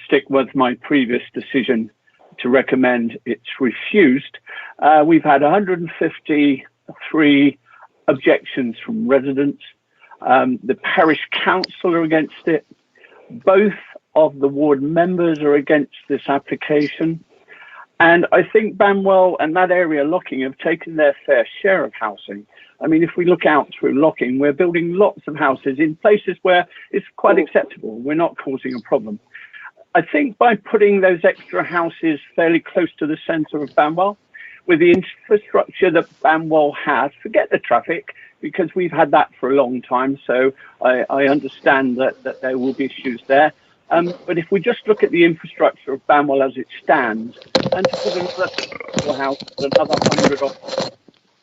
stick with my previous decision to recommend it's refused. We've had 153 objections from residents. The parish council are against it. Both of the ward members are against this application. And I think Banwell and that area Locking have taken their fair share of housing. I mean, if we look out through Locking, we're building lots of houses in places where it's quite acceptable. We're not causing a problem. I think by putting those extra houses fairly close to the centre of Banwell, with the infrastructure that Banwell has, forget the traffic, because we've had that for a long time. So I understand that there will be issues there. But if we just look at the infrastructure of Banwell as it stands, and to put another house, another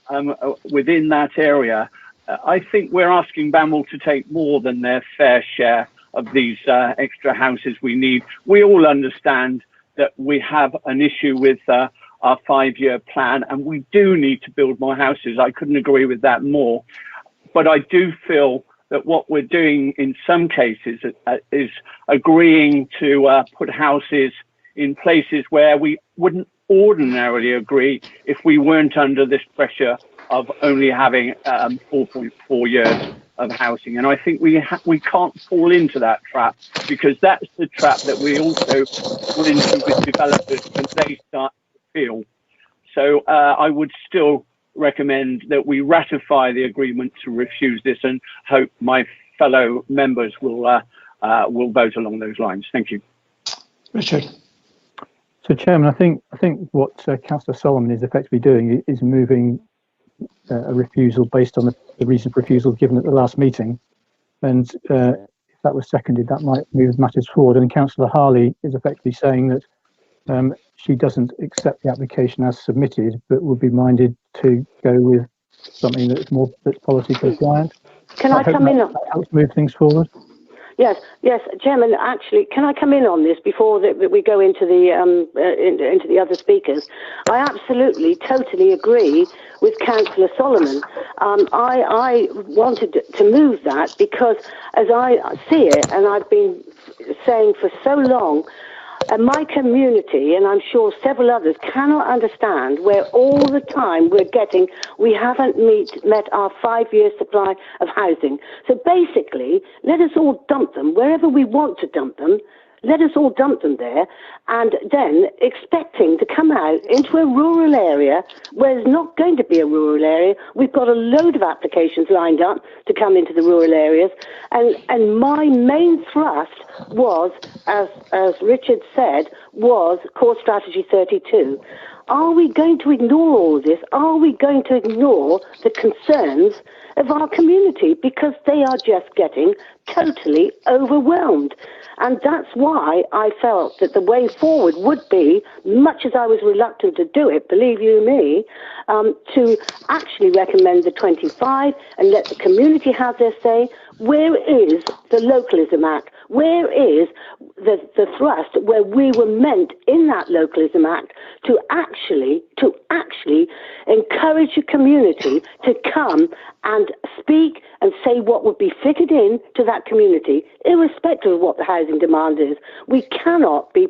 100 within that area, I think we're asking Banwell to take more than their fair share of these extra houses we need. We all understand that we have an issue with our 5-year plan, and we do need to build more houses. I couldn't agree with that more. But I do feel that what we're doing in some cases is agreeing to put houses in places where we wouldn't ordinarily agree if we weren't under this pressure of only having 4.4 years of housing. And I think we can't fall into that trap, because that's the trap that we also fall into with developers when they start to feel. So I would still recommend that we ratify the agreement to refuse this, and hope my fellow members will vote along those lines. Thank you. Richard. So, Chairman, I think what Councillor Solomon is effectively doing is moving a refusal based on the reason for refusal given at the last meeting, and if that was seconded, that might move matters forward. And Councillor Harley is effectively saying that she doesn't accept the application as submitted, but would be minded to go with something that's policy compliant. Can I come in? That helps move things forward. Yes, Chairman. Actually, can I come in on this before we go into the other speakers? I absolutely, totally agree with Councillor Solomon. I wanted to move that because, as I see it, and I've been saying for so long, my community, and I'm sure several others, cannot understand where all the time we haven't met our 5-year supply of housing. So basically, let us all dump them wherever we want to dump them. Let us all dump them there, and then expecting to come out into a rural area where there's not going to be a rural area. We've got a load of applications lined up to come into the rural areas, and my main thrust was, as Richard said, was core strategy 32. Are we going to ignore all this? Are we going to ignore the concerns of our community, because they are just getting totally overwhelmed? And that's why I felt that the way forward would be, much as I was reluctant to do it, believe you me, to actually recommend the 25 and let the community have their say. Where is the Localism Act? Where is the thrust where we were meant in that Localism Act to actually encourage the community to come and speak and say what would be fitted in to that community, irrespective of what the housing demand is? We cannot be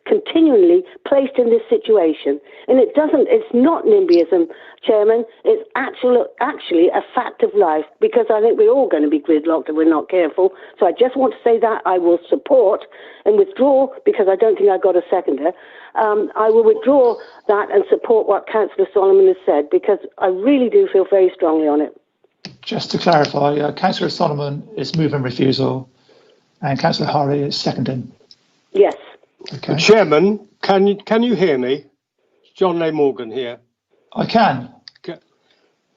continually placed in this situation. And it's not NIMBYism, Chairman. It's actually a fact of life, because I think we're all going to be gridlocked if we're not careful. So I just want to say that I will support and withdraw, because I don't think I got a seconder. I will withdraw that and support what Councillor Solomon has said, because I really do feel very strongly on it. Just to clarify, Councillor Solomon is moving refusal, and Councillor Harley is seconding. Yes. Okay. Chairman, can you hear me? John Leigh Morgan here. I can.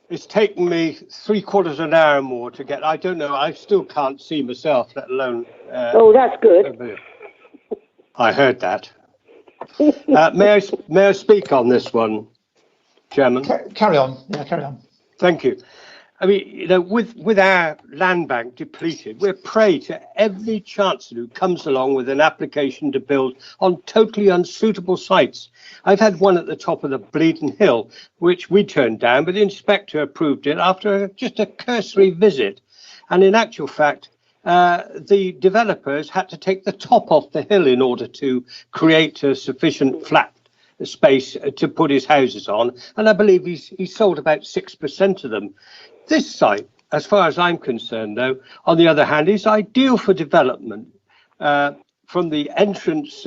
It's taken me 3/4 of an hour more to get. I don't know. I still can't see myself, let alone. Oh, that's good. I heard that. May I speak on this one, Chairman? Carry on. Yeah, carry on. Thank you. I mean, you know, with our land bank depleted, we're prey to every chancellor who comes along with an application to build on totally unsuitable sites. I've had one at the top of the Bleeding Hill, which we turned down, but the inspector approved it after just a cursory visit. And in actual fact, the developers had to take the top off the hill in order to create a sufficient flat space to put his houses on. And I believe he sold about 6% of them. This site, as far as I'm concerned, though, on the other hand, is ideal for development. From the entrance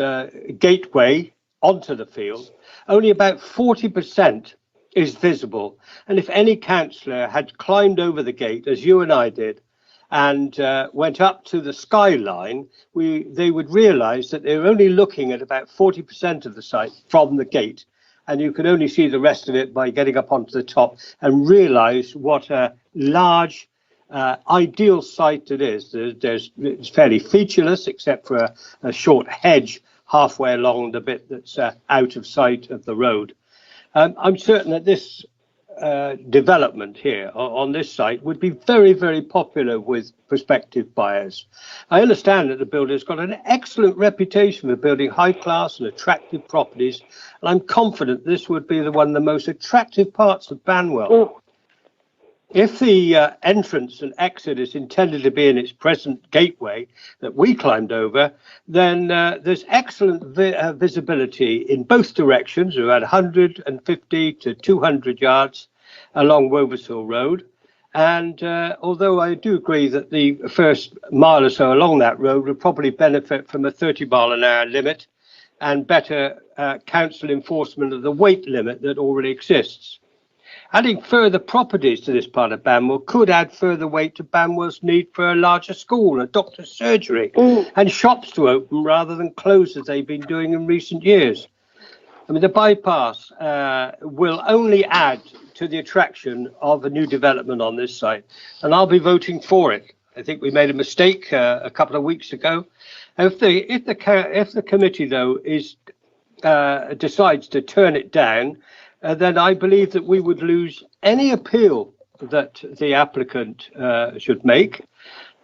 gateway onto the field, only about 40% is visible. And if any councillor had climbed over the gate, as you and I did, and went up to the skyline, they would realise that they were only looking at about 40% of the site from the gate. And you can only see the rest of it by getting up onto the top and realise what a large, ideal site it is. It's fairly featureless, except for a short hedge halfway along the bit that's out of sight of the road. I'm certain that this development here on this site would be very, very popular with prospective buyers. I understand that the builder's got an excellent reputation for building high class and attractive properties, and I'm confident this would be one of the most attractive parts of Banwell. If the entrance and exit is intended to be in its present gateway that we climbed over, then there's excellent visibility in both directions, around 150 to 200 yards along Wovershill Road. And although I do agree that the first mile or so along that road would probably benefit from a 30-mile-an-hour limit and better council enforcement of the weight limit that already exists. Adding further properties to this part of Banwell could add further weight to Banwell's need for a larger school, a doctor's surgery, and shops to open rather than close as they've been doing in recent years. I mean, the bypass will only add to the attraction of a new development on this site, and I'll be voting for it. I think we made a mistake a couple of weeks ago. If the committee, though, decides to turn it down, then I believe that we would lose any appeal that the applicant should make.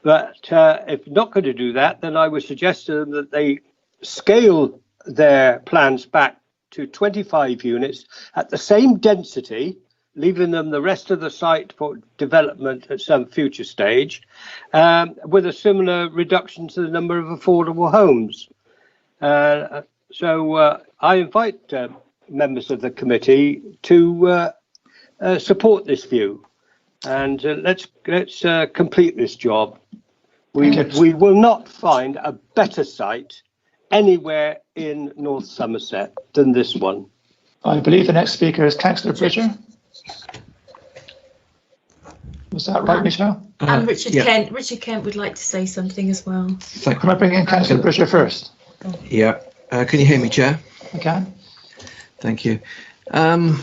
But if not going to do that, then I would suggest to them that they scale their plans back to 25 units at the same density, leaving them the rest of the site for development at some future stage, with a similar reduction to the number of affordable homes. So I invite members of the committee to support this view, and let's complete this job. We will not find a better site anywhere in North Somerset than this one. I believe the next speaker is Councillor Bridger. Was that right, Michelle? And Richard yeah. Kent. Richard Kent would like to say something as well. Can I bring in Councillor Bridger first? Yeah. Can you hear me, Chair? I can. Thank you. The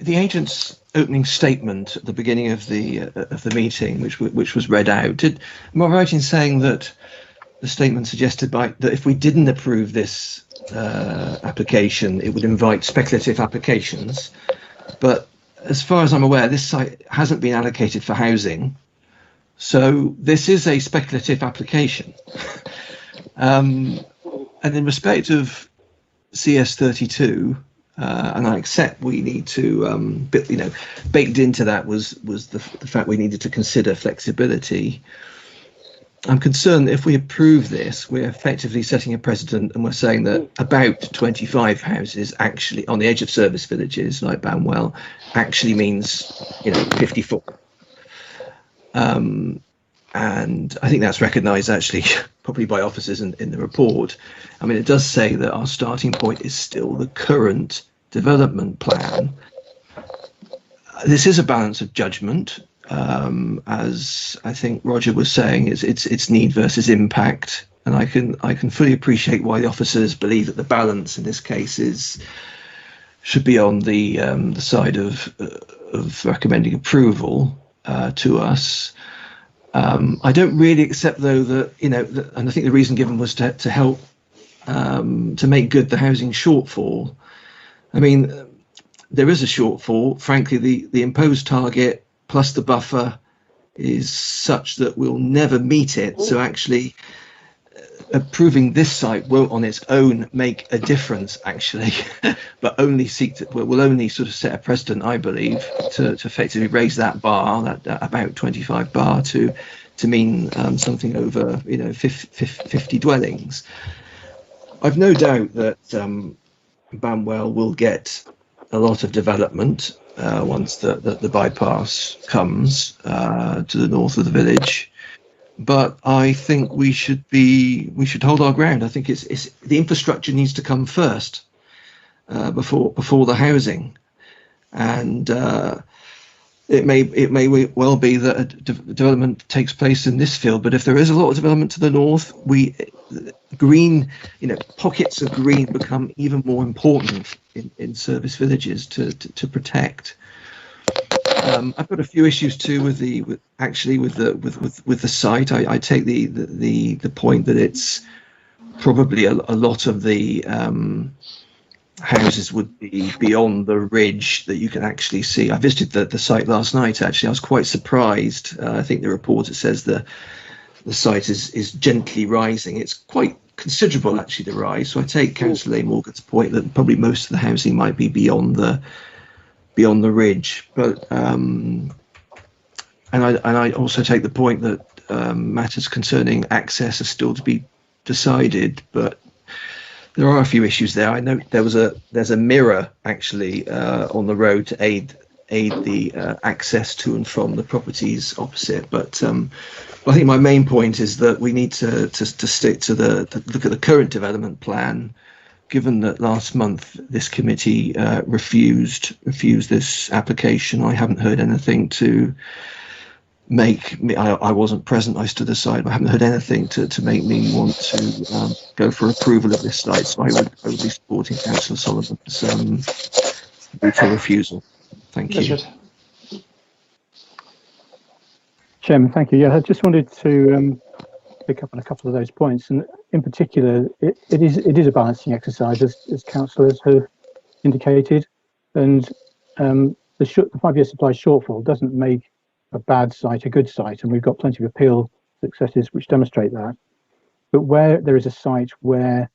agent's opening statement at the beginning of the meeting, which was read out, am I right in saying that the statement suggested that if we didn't approve this application, it would invite speculative applications? But as far as I'm aware, this site hasn't been allocated for housing, so this is a speculative application. And in respect of CS32, and I accept we need to, baked into that was the fact we needed to consider flexibility. I'm concerned that if we approve this, we're effectively setting a precedent, and we're saying that about 25 houses actually on the edge of service villages like Banwell actually means 54. And I think that's recognised actually probably by officers in the report. I mean, it does say that our starting point is still the current development plan. This is a balance of judgment, as I think Roger was saying. It's need versus impact, and I can fully appreciate why the officers believe that the balance in this case should be on the side of recommending approval to us. I don't really accept, though, that and I think the reason given was to help to make good the housing shortfall. I mean, there is a shortfall. Frankly, the imposed target plus the buffer is such that we'll never meet it. So actually, approving this site won't on its own make a difference, actually, but only will only sort of set a precedent, I believe, to effectively raise that bar, that about 25 bar, to mean something over 50 dwellings. I've no doubt that Banwell will get a lot of development once the bypass comes to the north of the village. But I think we should hold our ground. I think it's the infrastructure needs to come first before the housing, and it may well be that a development takes place in this field. But if there is a lot of development to the north, pockets of green become even more important in service villages to protect. I've got a few issues too with the site. I take the point that it's probably a lot of the houses would be beyond the ridge that you can actually see. I visited the site last night. Actually, I was quite surprised. I think the report says the site is gently rising. It's quite considerable actually, the rise. So I take Councillor A. Morgan's point that probably most of the housing might be beyond the ridge, but and I also take the point that matters concerning access are still to be decided, but there are a few issues there. I know there's a mirror actually on the road to aid the access to and from the properties opposite, but I think my main point is that we need to stick to look at the current development plan. Given that last month this committee refused this application, I haven't heard anything to make me. I wasn't present. I stood aside. But I haven't heard anything to make me want to go for approval of this site. So I would be supporting Councillor Solomon's veto refusal. Thank you. Chairman, thank you. Yeah, I just wanted to pick up on a couple of those points, and in particular, it is a balancing exercise, as councillors have indicated, and the 5-year supply shortfall doesn't make a bad site a good site, and we've got plenty of appeal successes which demonstrate that. But where there is a site where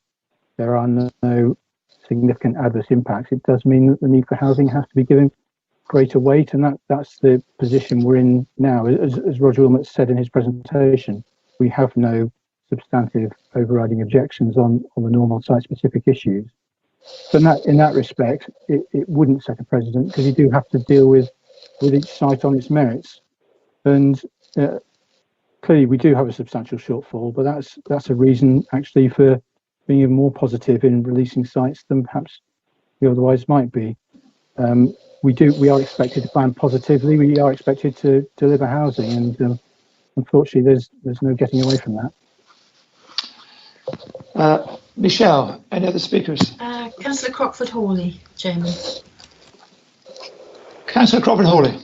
there are no significant adverse impacts, it does mean that the need for housing has to be given greater weight, and that's the position we're in now. As Roger Wilmot said in his presentation, we have no substantive overriding objections on the normal site-specific issues. So in that respect, it wouldn't set a precedent, because you do have to deal with each site on its merits. And clearly, we do have a substantial shortfall, but that's a reason actually for being even more positive in releasing sites than perhaps we otherwise might be. We are expected to plan positively. We are expected to deliver housing, and unfortunately, there's no getting away from that. Michelle, any other speakers? Councillor Crockford-Hawley, Chairman. Councillor Crockford-Hawley.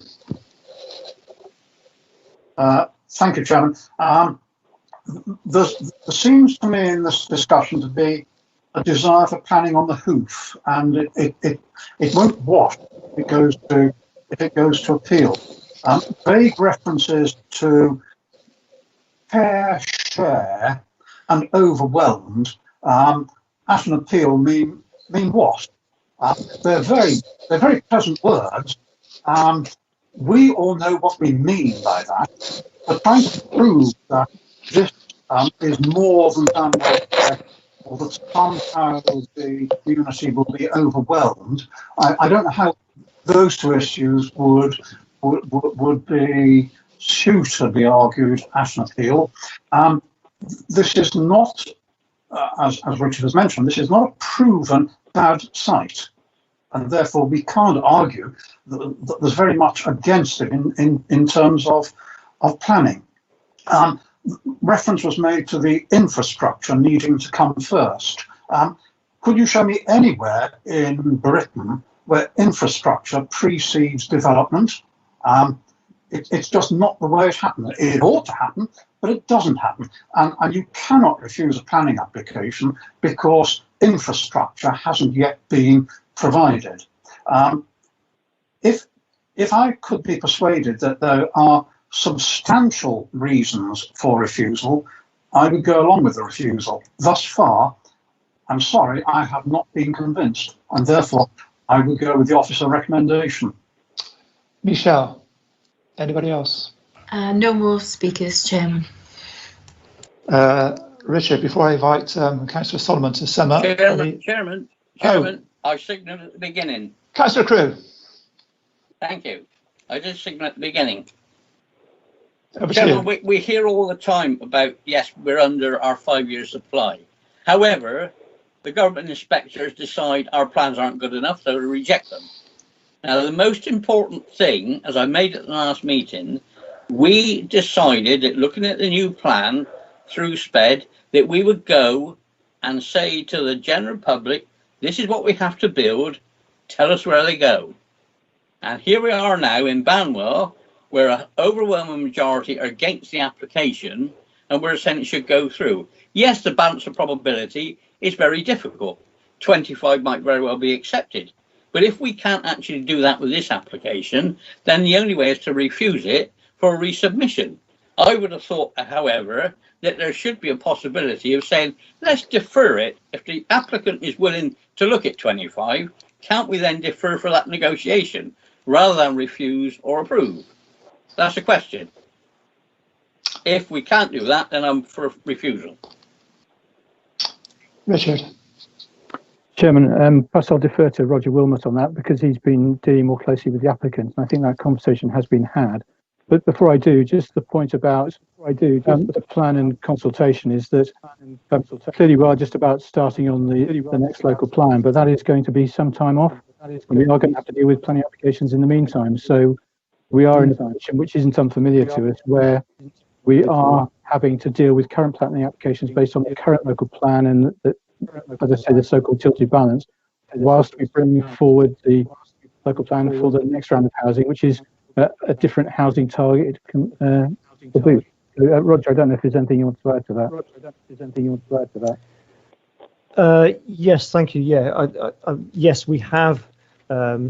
Thank you, Chairman. There seems to me in this discussion to be a desire for planning on the hoof, and it won't wash if it goes to appeal. Vague references to fair share and overwhelmed at an appeal mean what? They're very pleasant words. We all know what we mean by that. But trying to prove that this is more than done by, or that somehow the community will be overwhelmed, I don't know how those two issues would be suitably argued at an appeal. This is not, as Richard has mentioned, this is not a proven bad site, and therefore we can't argue that there's very much against it in terms of planning. Reference was made to the infrastructure needing to come first. Could you show me anywhere in Britain where infrastructure precedes development? It's just not the way it happens. It ought to happen, but it doesn't happen. And you cannot refuse a planning application because infrastructure hasn't yet been provided. if I could be persuaded that there are substantial reasons for refusal, I would go along with the refusal. Thus far, I'm sorry, I have not been convinced, and therefore I would go with the officer recommendation. Michelle, anybody else? No more speakers, Chairman. Richard, before I invite Councillor Solomon to sum up. Chairman, I signalled at the beginning. Councillor Crew. Thank you. I did signal at the beginning. Over Chairman, we hear all the time about, yes, we're under our 5-year supply. However, the government inspectors decide our plans aren't good enough, so we reject them. Now, the most important thing, as I made at the last meeting, we decided that looking at the new plan through SPED, that we would go and say to the general public, this is what we have to build, tell us where they go. And here we are now in Banwell, where an overwhelming majority are against the application, and we're saying it should go through. Yes, the balance of probability is very difficult. 25 might very well be accepted. But if we can't actually do that with this application, then the only way is to refuse it for a resubmission. I would have thought, however, that there should be a possibility of saying, let's defer it. If the applicant is willing to look at 25, can't we then defer for that negotiation rather than refuse or approve? That's the question. If we can't do that, then I'm for refusal. Richard. Chairman, perhaps I'll defer to Roger Wilmot on that because he's been dealing more closely with the applicants, and I think that conversation has been had. But before I do, just the point about the plan and consultation is that clearly we are just about starting on the next local plan, but that is going to be some time off. And we are going to have to deal with planning applications in the meantime. So we are in a position which isn't unfamiliar to us, where we are having to deal with current planning applications based on the current local plan and, as I say, the so-called tilted balance, whilst we bring forward the local plan for the next round of housing, which is a different housing target to boot. Roger, I don't know if there's anything you want to add to that. Yes, thank you. Yeah, yes, we have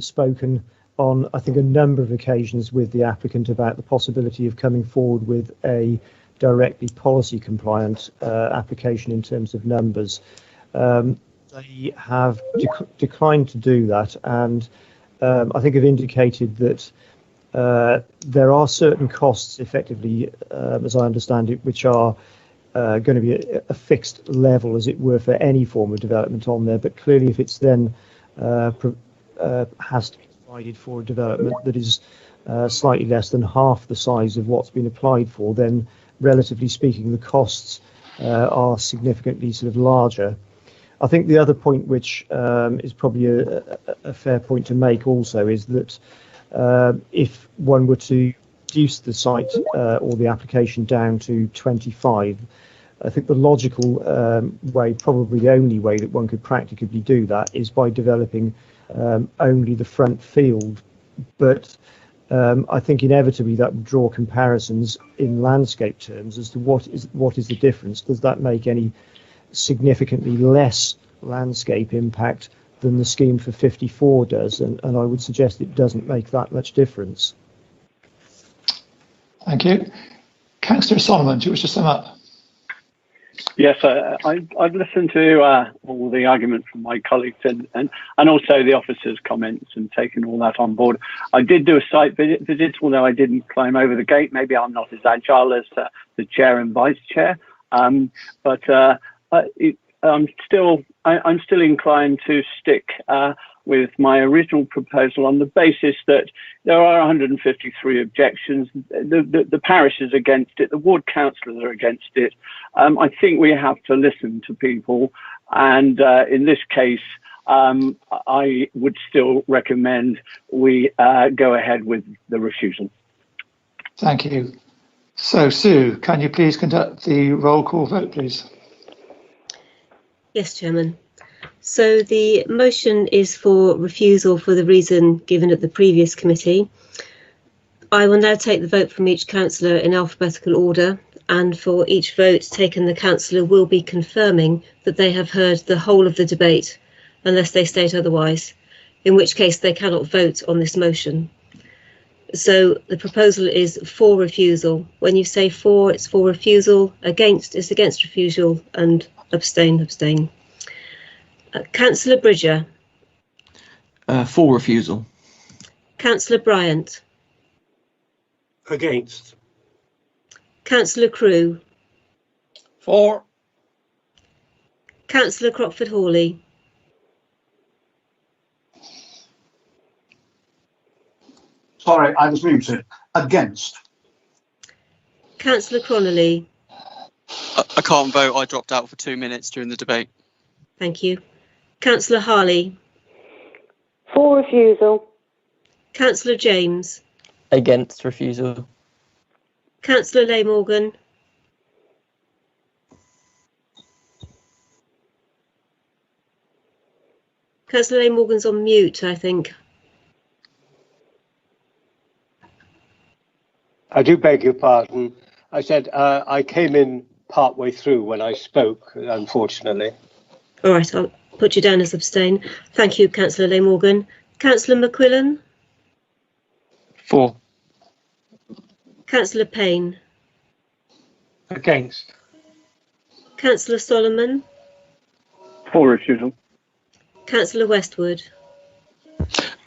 spoken on, I think, a number of occasions with the applicant about the possibility of coming forward with a directly policy compliant application in terms of numbers. They have declined to do that, and I think have indicated that there are certain costs, effectively, as I understand it, which are going to be a fixed level, as it were, for any form of development on there. But clearly, if it's then has to be provided for a development that is slightly less than half the size of what's been applied for, then relatively speaking, the costs are significantly sort of larger. I think the other point, which is probably a fair point to make also, is that if one were to reduce the site or the application down to 25, I think the logical way, probably the only way that one could practically do that, is by developing only the front field. But I think inevitably that would draw comparisons in landscape terms as to what is the difference. Does that make any significantly less landscape impact than the scheme for 54 does? And I would suggest it doesn't make that much difference. Thank you. Councillor Solomon, do you wish to sum up? Yes, I've listened to all the argument from my colleagues and also the officers' comments and taken all that on board. I did do a site visit, although I didn't climb over the gate. Maybe I'm not as agile as the chair and vice chair, but I'm still inclined to stick with my original proposal on the basis that there are 153 objections. The parish is against it. The ward councillors are against it. I think we have to listen to people. And in this case, I would still recommend we go ahead with the refusal. Thank you. So, Sue, can you please conduct the roll call vote, please? Yes, Chairman. So the motion is for refusal for the reason given at the previous committee. I will now take the vote from each councillor in alphabetical order, and for each vote taken, the councillor will be confirming that they have heard the whole of the debate, unless they state otherwise. in which case they cannot vote on this motion. So the proposal is for refusal. When you say for, it's for refusal. Against is against refusal, and abstain, abstain. Councillor Bridger. For refusal. Councillor Bryant. Against. Councillor Crewe. For. Councillor Crockford-Hawley. Sorry, I was muted. Against. Councillor Cronolly. I can't vote. I dropped out for 2 minutes during the debate. Thank you. Councillor Harley. For refusal. Councillor James. Against refusal. Councillor Leigh Morgan. Councillor Leigh Morgan's on mute, I think. I do beg your pardon. I said I came in partway through when I spoke, unfortunately. All right, I'll put you down as abstain. Thank you, Councillor Leigh Morgan. Councillor McQuillan. For. Councillor Payne. Against. Councillor Solomon. For refusal. Councillor Westwood.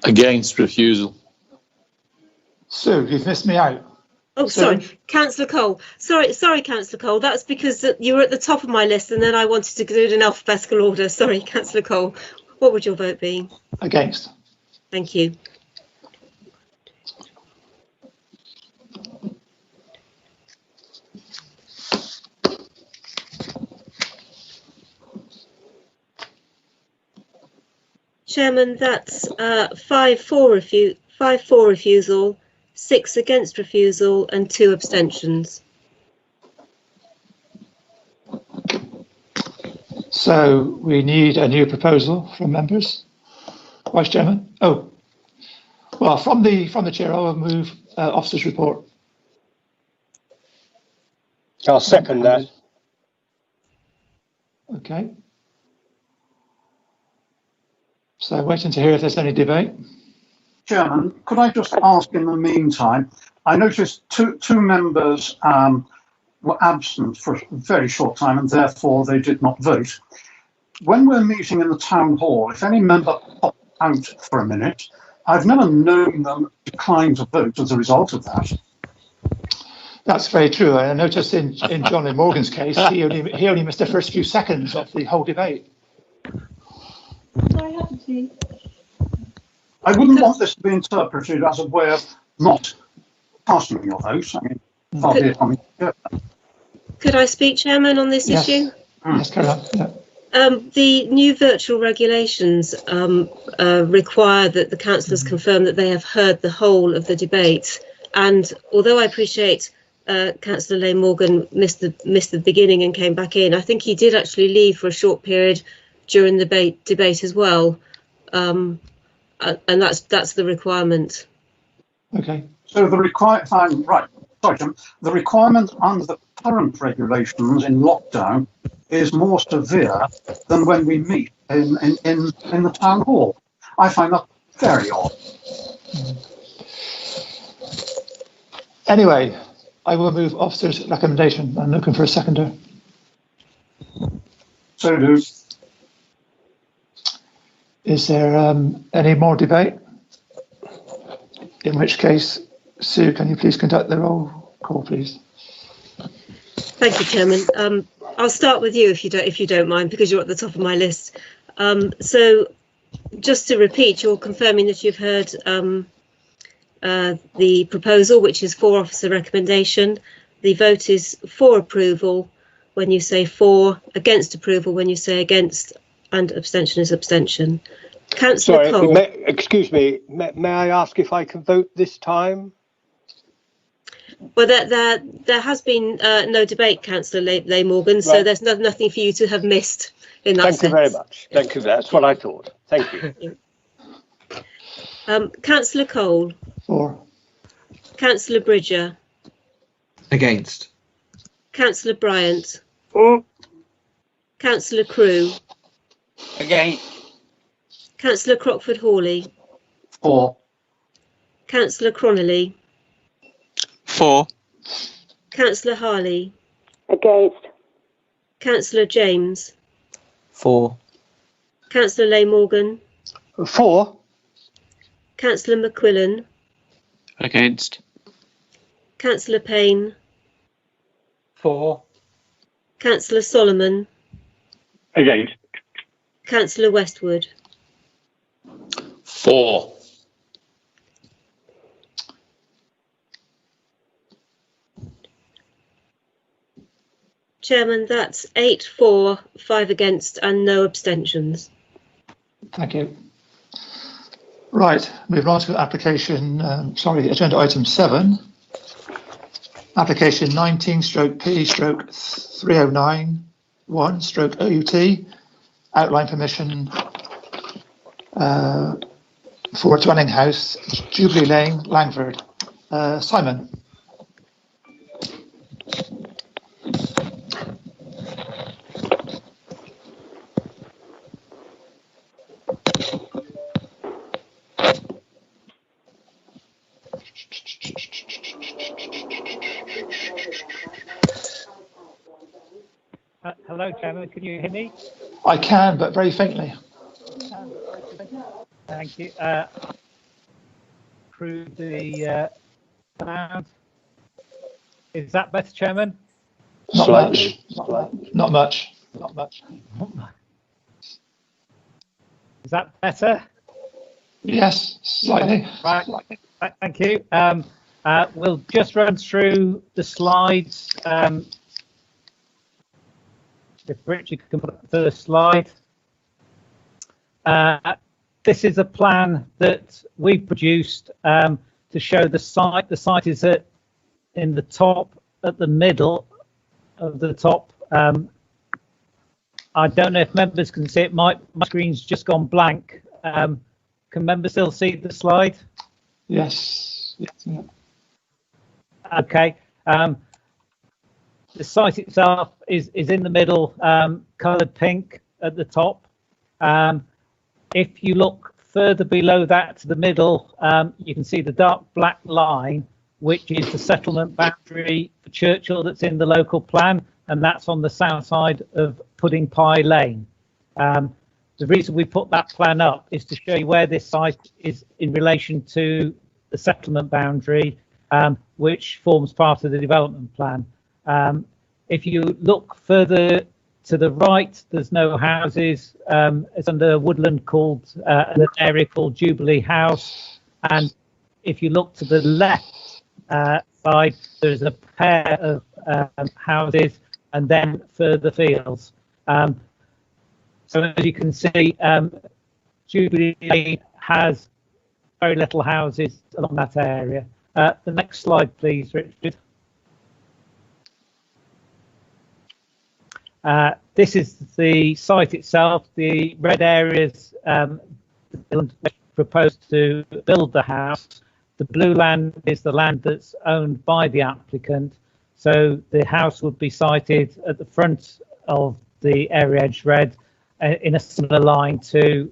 Against refusal. Sue, you've missed me out. Oh, sorry, Councillor Cole. Sorry, Councillor Cole. That's because you were at the top of my list, and then I wanted to do it in alphabetical order. Sorry, Councillor Cole. What would your vote be? Against. Thank you. Chairman, that's 5 for refusal, 6 against refusal, and 2 abstentions. So we need a new proposal from members. Vice Chairman. Oh, well, from the chair, I will move officer's report. I'll second that. Okay. So waiting to hear if there's any debate. Chairman, could I just ask in the meantime, I noticed two members were absent for a very short time and therefore they did not vote. When we're meeting in the town hall, if any member pops out for a minute, I've never known them decline to vote as a result of that. That's very true. I noticed in John Lee Morgan's case, he only missed the first few seconds of the whole debate. I wouldn't want this to be interpreted as a way of not casting your vote. I mean, far be it from me. Could I speak, Chairman, on this issue? Yes, carry on. Yeah. The new virtual regulations require that the councillors confirm that they have heard the whole of the debate. And although I appreciate Councillor Leigh Morgan missed the beginning and came back in, I think he did actually leave for a short period during the debate as well. And that's the requirement. Okay. So the requirement under the current regulations in lockdown is more severe than when we meet in the town hall. I find that very odd. Anyway, I will move officer's recommendation. I'm looking for a seconder. So do. Is there any more debate? In which case, Sue, can you please conduct the roll call, please? Thank you, Chairman. I'll start with you if you don't mind, because you're at the top of my list. So, just to repeat, you're confirming that you've heard the proposal, which is for officer recommendation. The vote is for approval when you say for, against approval when you say against, and abstention is abstention. Councillor Cole. Excuse me, may I ask if I can vote this time? Well, there has been no debate, Councillor Leigh Morgan, so there's nothing for you to have missed in that sense. Thank you very much. Thank you. That's what I thought. Thank you. Councillor Cole. For. Councillor Bridger. Against. Councillor Bryant. For. Councillor Crewe. Against. Councillor Crockford-Hawley. For. Councillor Cronolly. For. Councillor Harley. Against. Councillor James. For. Councillor Leigh Morgan. For. Councillor McQuillan. Against. Councillor Payne. For. Councillor Solomon. Against. Councillor Westwood. For. Chairman, that's 8 for, 5 against and no abstentions. Thank you. Right, moving on to application, agenda item 7. Application 19/P/3091/OUT, outline permission for dwelling house, Jubilee Lane, Langford. Simon. Hello, Chairman. Can you hear me? I can, but very faintly. Thank you. Approve the sound. Is that better, Chairman? Not much. Not much. Is that better? Yes, slightly. Right. Thank you. We'll just run through the slides. If Richard can put up the first slide. This is a plan that we produced to show the site. The site is in the top, at the middle of the top. I don't know if members can see it. My screen's just gone blank. Can members still see the slide? Yes. Yeah. Okay. The site itself is in the middle, coloured pink at the top. If you look further below that to the middle, you can see the dark black line, which is the settlement boundary for Churchill that's in the local plan, and that's on the south side of Pudding Pie Lane. The reason we put that plan up is to show you where this site is in relation to the settlement boundary, which forms part of the development plan. If you look further to the right, there's no houses. It's under a woodland called an area called Jubilee House. And if you look to the left side, there's a pair of houses and then further fields. So as you can see, Jubilee has very little houses along that area. The next slide, please, Richard. This is the site itself. The red areas proposed to build the house. The blue land is the land that's owned by the applicant. So the house would be sited at the front of the area edge red in a similar line to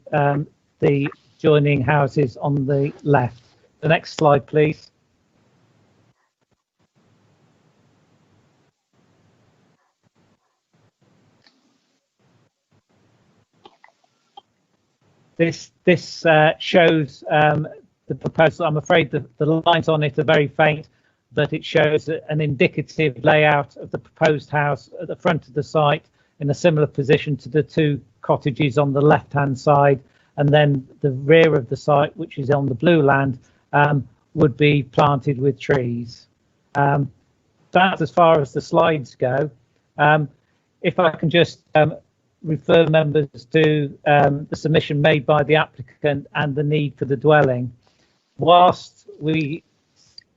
the joining houses on the left. The next slide, please. This shows the proposal. I'm afraid the lines on it are very faint, but it shows an indicative layout of the proposed house at the front of the site in a similar position to the two cottages on the left-hand side, and then the rear of the site, which is on the blue land, would be planted with trees. That's as far as the slides go. If I can just refer members to the submission made by the applicant and the need for the dwelling. Whilst we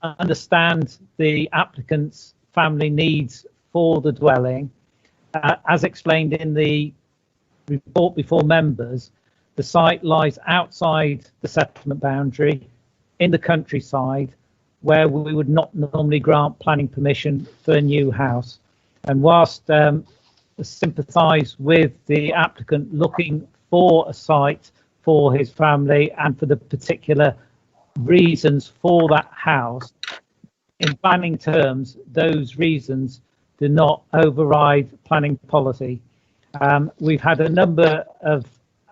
understand the applicant's family needs for the dwelling, as explained in the report before members, the site lies outside the settlement boundary in the countryside, where we would not normally grant planning permission for a new house. And whilst sympathise with the applicant looking for a site for his family and for the particular reasons for that house. In planning terms, those reasons do not override planning policy. We've had a number of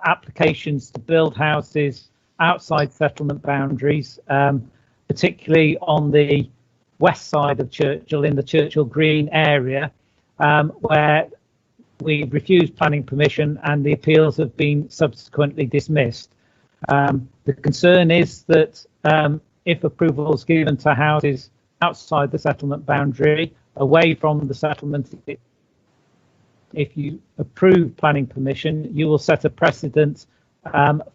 applications to build houses outside settlement boundaries, particularly on the west side of Churchill, in the Churchill Green area, where we refused planning permission and the appeals have been subsequently dismissed. The concern is that if approval is given to houses outside the settlement boundary, away from the settlement, if you approve planning permission, you will set a precedent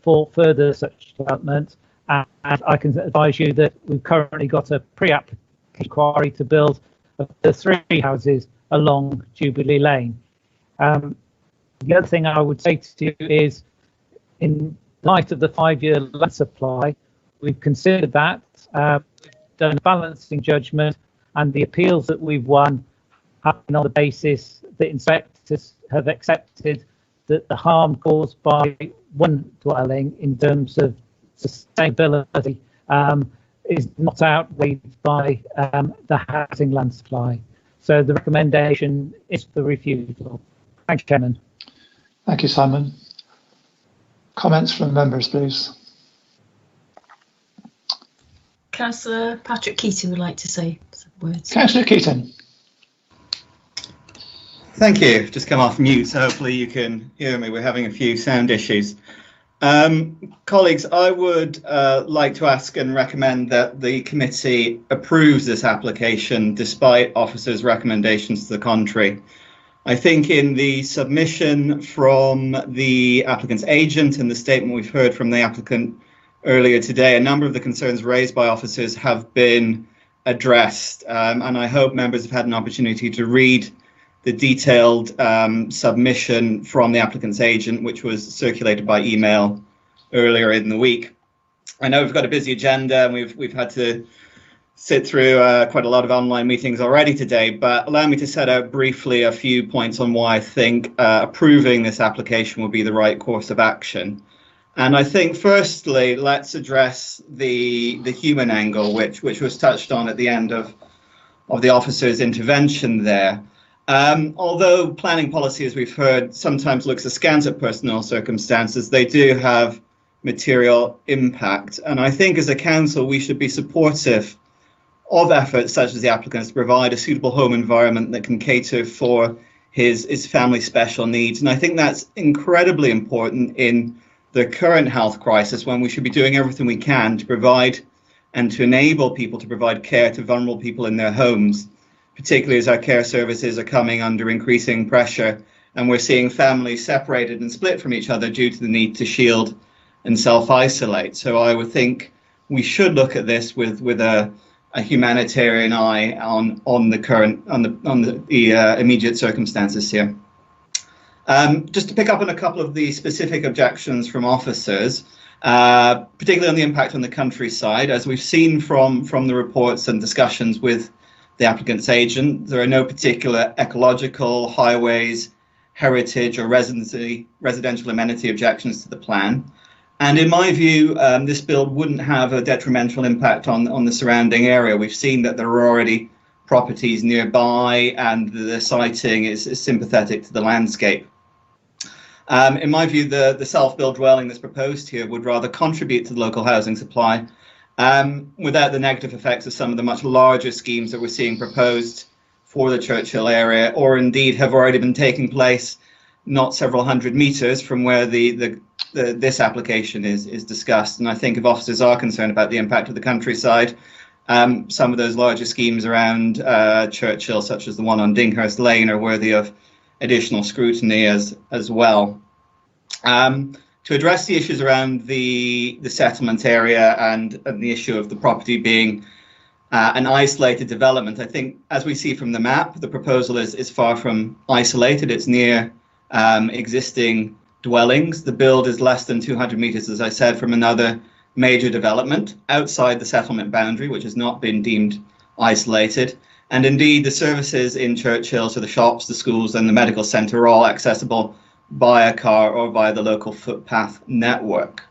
for further such development. And I can advise you that we've currently got a pre-application inquiry to build the 3 houses along Jubilee Lane. The other thing I would say to you is, in light of the 5-year land supply, we've considered that, done a balancing judgment, and the appeals that we've won have been on the basis that inspectors have accepted that the harm caused by one dwelling in terms of sustainability is not outweighed by the housing land supply. So the recommendation is for refusal. Thank you, Chairman. Thank you, Simon. Comments from members, please. Councillor Patrick Keating would like to say some words. Councillor Keating. Thank you. Just come off mute, so hopefully you can hear me. We're having a few sound issues. Colleagues, I would like to ask and recommend that the committee approves this application despite officers' recommendations to the contrary. I think in the submission from the applicant's agent and the statement we've heard from the applicant earlier today, a number of the concerns raised by officers have been addressed, and I hope members have had an opportunity to read the detailed submission from the applicant's agent, which was circulated by email earlier in the week. I know we've got a busy agenda and we've had to sit through quite a lot of online meetings already today, but allow me to set out briefly a few points on why I think approving this application will be the right course of action. And I think, firstly, let's address the human angle, which was touched on at the end of the officer's intervention there. Although planning policy, as we've heard, sometimes looks askance at personal circumstances, they do have material impact. And I think as a council, we should be supportive of efforts such as the applicant's to provide a suitable home environment that can cater for his family's special needs. And I think that's incredibly important in the current health crisis, when we should be doing everything we can to provide and to enable people to provide care to vulnerable people in their homes, particularly as our care services are coming under increasing pressure and we're seeing families separated and split from each other due to the need to shield and self-isolate. So I would think we should look at this with a humanitarian eye on the immediate circumstances here. Just to pick up on a couple of the specific objections from officers, particularly on the impact on the countryside, as we've seen from the reports and discussions with the applicant's agent, there are no particular ecological, highways, heritage or residential amenity objections to the plan. And in my view, this build wouldn't have a detrimental impact on the surrounding area. We've seen that there are already properties nearby and the siting is sympathetic to the landscape. In my view, the self-built dwelling that's proposed here would rather contribute to the local housing supply without the negative effects of some of the much larger schemes that we're seeing proposed for the Churchill area, or indeed have already been taking place not several hundred meters from where this application is discussed. And I think if officers are concerned about the impact of the countryside, some of those larger schemes around Churchill, such as the one on Dinghurst Lane, are worthy of additional scrutiny as well. To address the issues around the settlement area and the issue of the property being an isolated development, I think, as we see from the map, the proposal is far from isolated. It's near existing dwellings. The build is less than 200 meters, as I said, from another major development outside the settlement boundary, which has not been deemed isolated. And indeed, the services in Churchill, so the shops, the schools and the medical centre, are all accessible by a car or via the local footpath network.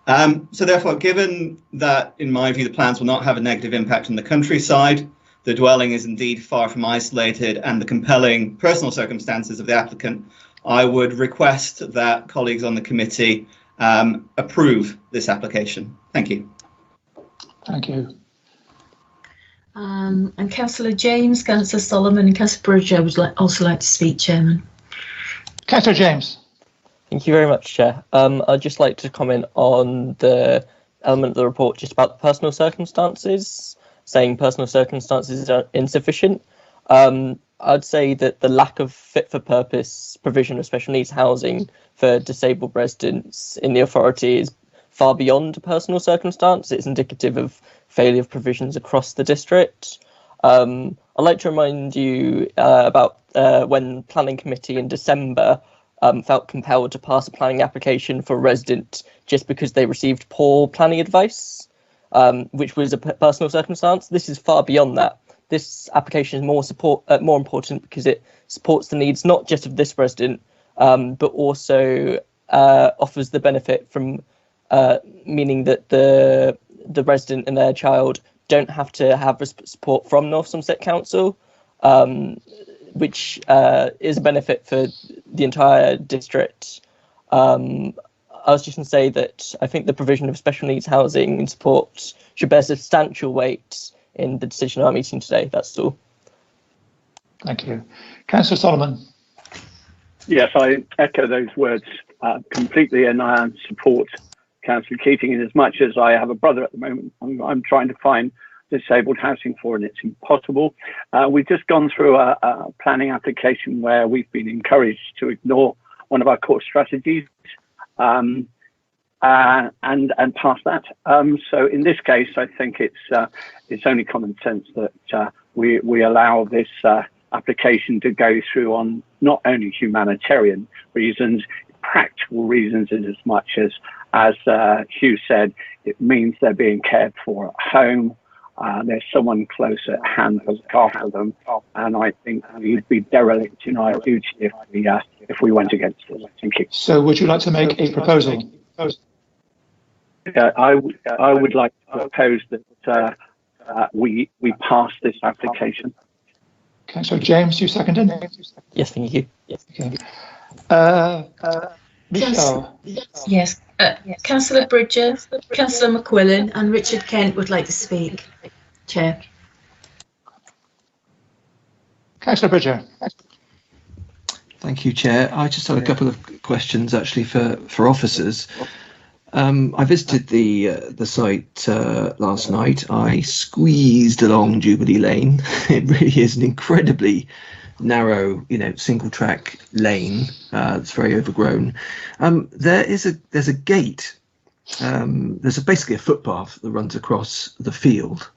So therefore, given that, in my view, the plans will not have a negative impact on the countryside, the dwelling is indeed far from isolated, and the compelling personal circumstances of the applicant, I would request that colleagues on the committee approve this application. Thank you. Thank you. And Councillor James, Councillor Solomon and Councillor Bridger would also like to speak, Chairman. Councillor James. Thank you very much, Chair. I'd just like to comment on the element of the report just about the personal circumstances, saying personal circumstances are insufficient. I'd say that the lack of fit-for-purpose provision of special needs housing for disabled residents in the authority is far beyond a personal circumstance. It's indicative of failure of provisions across the district. I'd like to remind you about when Planning Committee in December felt compelled to pass a planning application for a resident just because they received poor planning advice, which was a personal circumstance. This is far beyond that. This application is more important because it supports the needs not just of this resident, but also offers the benefit from meaning that the resident and their child don't have to have support from North Somerset Council, which is a benefit for the entire district. I was just going to say that I think the provision of special needs housing and support should bear substantial weight in the decision of our meeting today. That's all. Thank you. Councillor Solomon. Yes, I echo those words completely, and I support Councillor Keating in as much as I have a brother at the moment. I'm trying to find disabled housing for, and it's impossible. We've just gone through a planning application where we've been encouraged to ignore one of our core strategies and pass that. So in this case, I think it's only common sense that we allow this application to go through on not only humanitarian reasons, practical reasons, in as much as Hugh said, it means they're being cared for at home. There's someone close at hand to look after them, and I think we'd be derelict in our duty if we went against it. Thank you. So, would you like to make a proposal? I would like to propose that we pass this application. Councillor James, you seconded? Yes, thank you. Yes. Okay. Michelle. Yes. Councillor Bridger, Councillor McQuillan and Richard Kent would like to speak. Chair. Councillor Bridger. Thank you, Chair. I just have a couple of questions actually for officers. I visited the site last night. I squeezed along Jubilee Lane. It really is an incredibly narrow, single track lane. It's very overgrown. There's a gate. There's basically a footpath that runs across the field.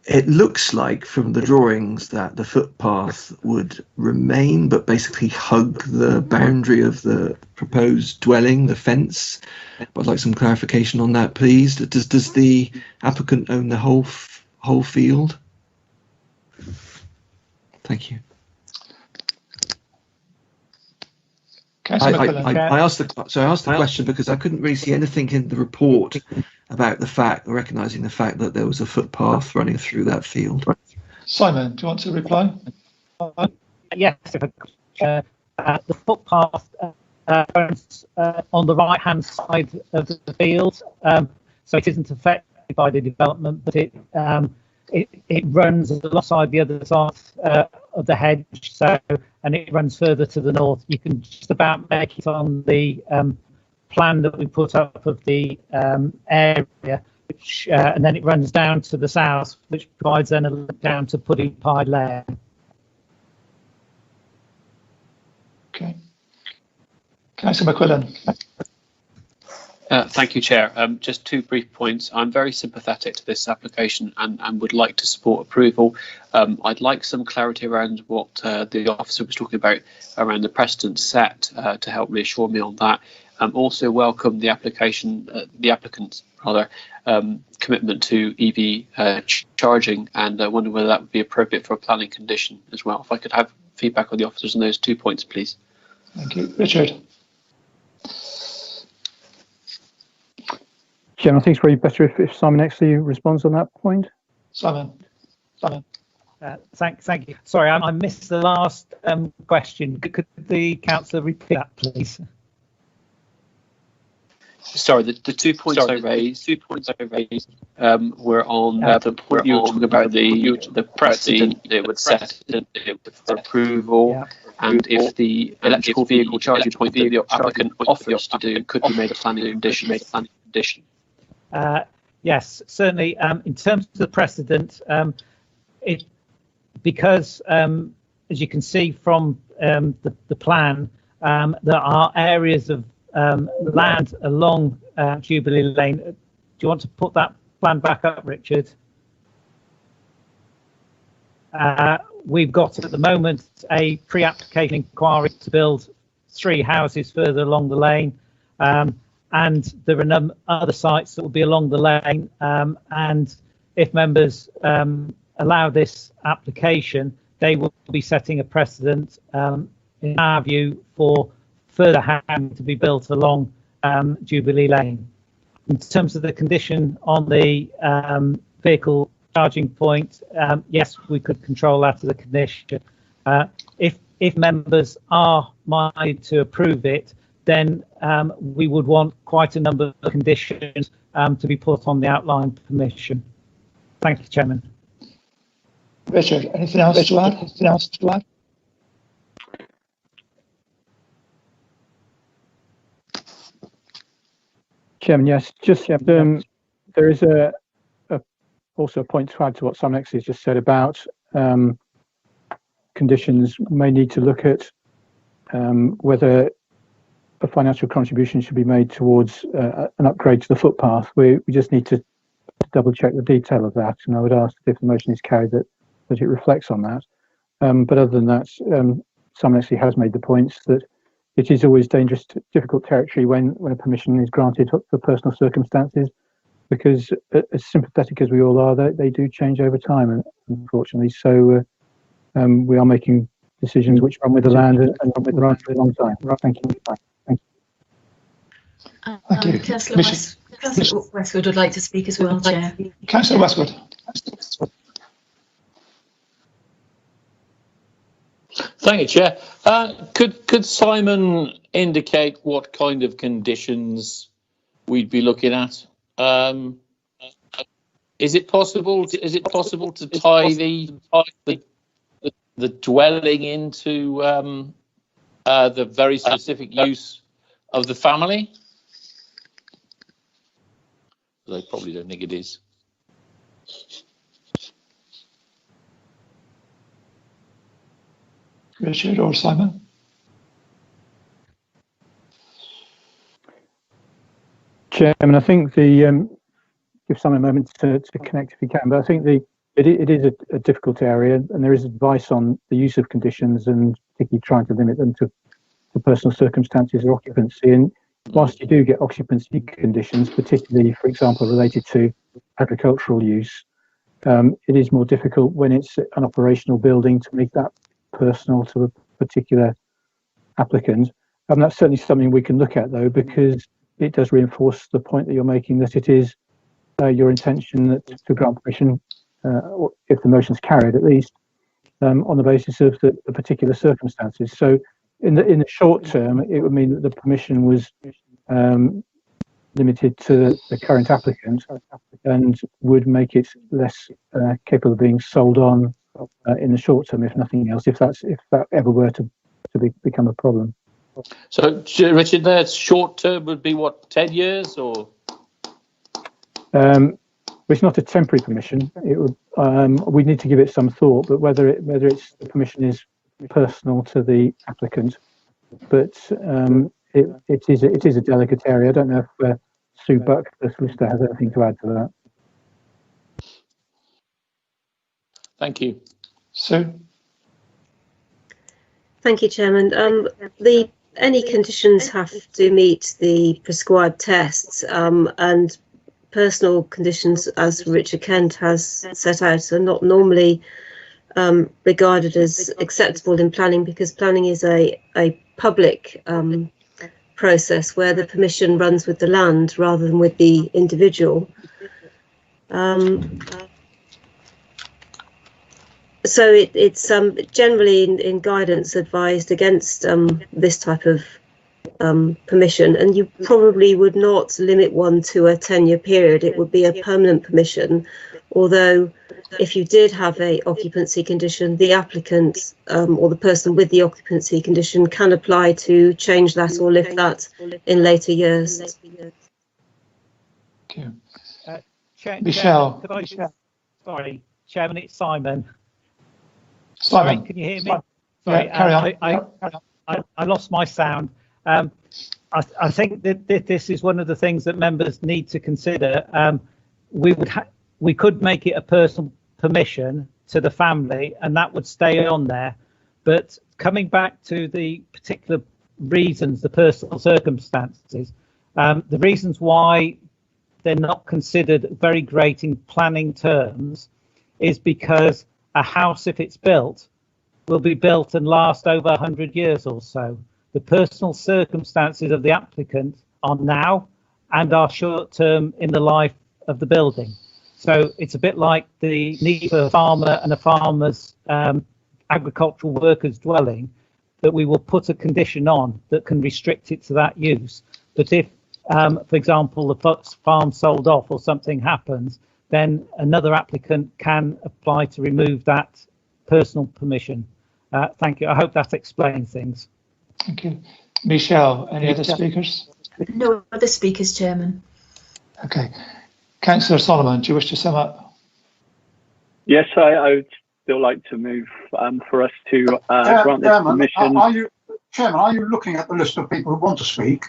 It looks like from the drawings that the footpath would remain, but basically hug the boundary of the proposed dwelling, the fence. I'd like some clarification on that, please. Does the applicant own the whole field? Thank you. I asked the question because I couldn't really see anything in the report about recognising the fact that there was a footpath running through that field. Simon, do you want to reply? Yes. The footpath runs on the right-hand side of the field, so it isn't affected by the development, but it runs alongside the other side of the hedge, and it runs further to the north. You can just about make it on the plan that we put up of the area, which and then it runs down to the south, which provides then a link down to Pudding Pie Lane. Okay. Councillor McQuillan. Thank you, Chair. Just two brief points. I'm very sympathetic to this application and would like to support approval. I'd like some clarity around what the officer was talking about around the precedent set to help reassure me on that. Also welcome the applicant's commitment to EV charging, and I wonder whether that would be appropriate for a planning condition as well. If I could have feedback on the officers on those 2 points, please. Thank you. Richard. Chairman, I think it's probably better if Simon actually responds on that point. Simon. Thank you. Sorry, I missed the last question. Could the councillor repeat that, please? Sorry, the 2 points I raised were on the point you were talking about the precedent that would set for approval, and if the electrical vehicle charging point that the applicant offers to do could be made a planning condition. Yes, certainly. In terms of the precedent, because as you can see from the plan, there are areas of land along Jubilee Lane. Do you want to put that plan back up, Richard? We've got at the moment a pre-application inquiry to build 3 houses further along the lane, and there are other sites that will be along the lane, and if members allow this application, they will be setting a precedent, in our view, for further housing to be built along Jubilee Lane. In terms of the condition on the vehicle charging point, yes, we could control that as a condition. If members are minded to approve it, then we would want quite a number of conditions to be put on the outline permission. Thank you, Chairman. Richard, anything else to add? Chairman, yes, just there is also a point to add to what Simon has just said about conditions. May need to look at whether a financial contribution should be made towards an upgrade to the footpath. We just need to double check the detail of that, and I would ask if the motion is carried that it reflects on that. But other than that, Simon actually has made the points that it is always dangerous, difficult territory when a permission is granted for personal circumstances, because as sympathetic as we all are, they do change over time, unfortunately. So we are making decisions which run with the land and run with the right for a long time. Thank you. Thank you. Councillor Westwood would like to speak as well, Chair. Councillor Westwood. Thank you, Chair. Could Simon indicate what kind of conditions we'd be looking at? Is it possible to tie the dwelling into the very specific use of the family? I probably don't think it is. Richard or Simon? Chairman, I think give Simon a moment to connect if he can, but I think it is a difficult area, and there is advice on the use of conditions and particularly trying to limit them to personal circumstances or occupancy. And whilst you do get occupancy conditions, particularly, for example, related to agricultural use, it is more difficult when it's an operational building to make that personal to a particular applicant. And that's certainly something we can look at, though, because it does reinforce the point that you're making, that it is your intention to grant permission, or if the motion's carried at least, on the basis of the particular circumstances. So in the short term, it would mean that the permission was limited to the current applicant and would make it less capable of being sold on in the short term, if nothing else, if that ever were to become a problem. So, Richard, there short term would be what, 10 years or? It's not a temporary permission. It would. We need to give it some thought, but whether it's the permission is personal to the applicant, but it is a delicate area. I don't know if Sue Buck, the solicitor, has anything to add to that. Thank you. Sue? Thank you, Chairman. Any conditions have to meet the prescribed tests, and personal conditions, as Richard Kent has set out, are not normally regarded as acceptable in planning, because planning is a public process where the permission runs with the land rather than with the individual. So it's generally in guidance advised against this type of permission, and you probably would not limit one to a 10-year period. It would be a permanent permission, although if you did have a occupancy condition, the applicant or the person with the occupancy condition can apply to change that or lift that in later years. Thank you. Michelle. Sorry, Chairman, it's Simon. Simon. Sorry, can you hear me? Sorry, Yeah, carry on. I lost my sound. I think that this is one of the things that members need to consider. We could make it a personal permission to the family, and that would stay on there. But coming back to the particular reasons, the personal circumstances, the reasons why they're not considered very great in planning terms is because a house, if it's built, will be built and last over 100 years or so. The personal circumstances of the applicant are now and are short term in the life of the building. So it's a bit like the need for a farmer and a farmer's agricultural worker's dwelling, that we will put a condition on that can restrict it to that use. But if, for example, the farm sold off or something happens, then another applicant can apply to remove that personal permission. Thank you. I hope that explains things. Thank you. Michelle, any other speakers? No other speakers, Chairman. Okay. Councillor Solomon, do you wish to sum up? Yes, I would still like to move for us to grant this permission. Chairman, are you looking at the list of people who want to speak?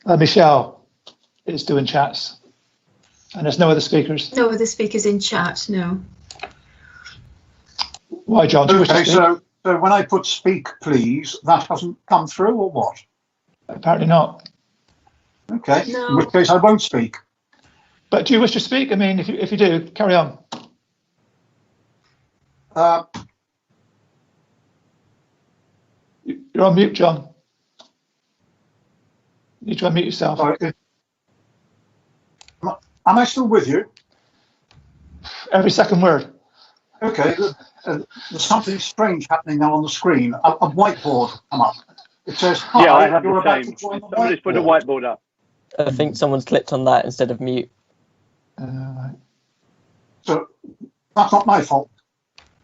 Michelle is doing chats. And there's no other speakers? No other speakers in chat, no. Why, John? Okay, so when I put speak, please, that hasn't come through, or what? Apparently not. Okay, no. In which case I won't speak. But do you wish to speak? I mean, if you do, carry on. You're on mute, John. You need to unmute yourself. Sorry. Am I still with you? Every second word. Okay, there's something strange happening now on the screen. A whiteboard come up. It says, hi, yeah, I have you're the about same. to join the Somebody's put a whiteboard up. I think someone's clicked on that instead of mute. So that's not my fault.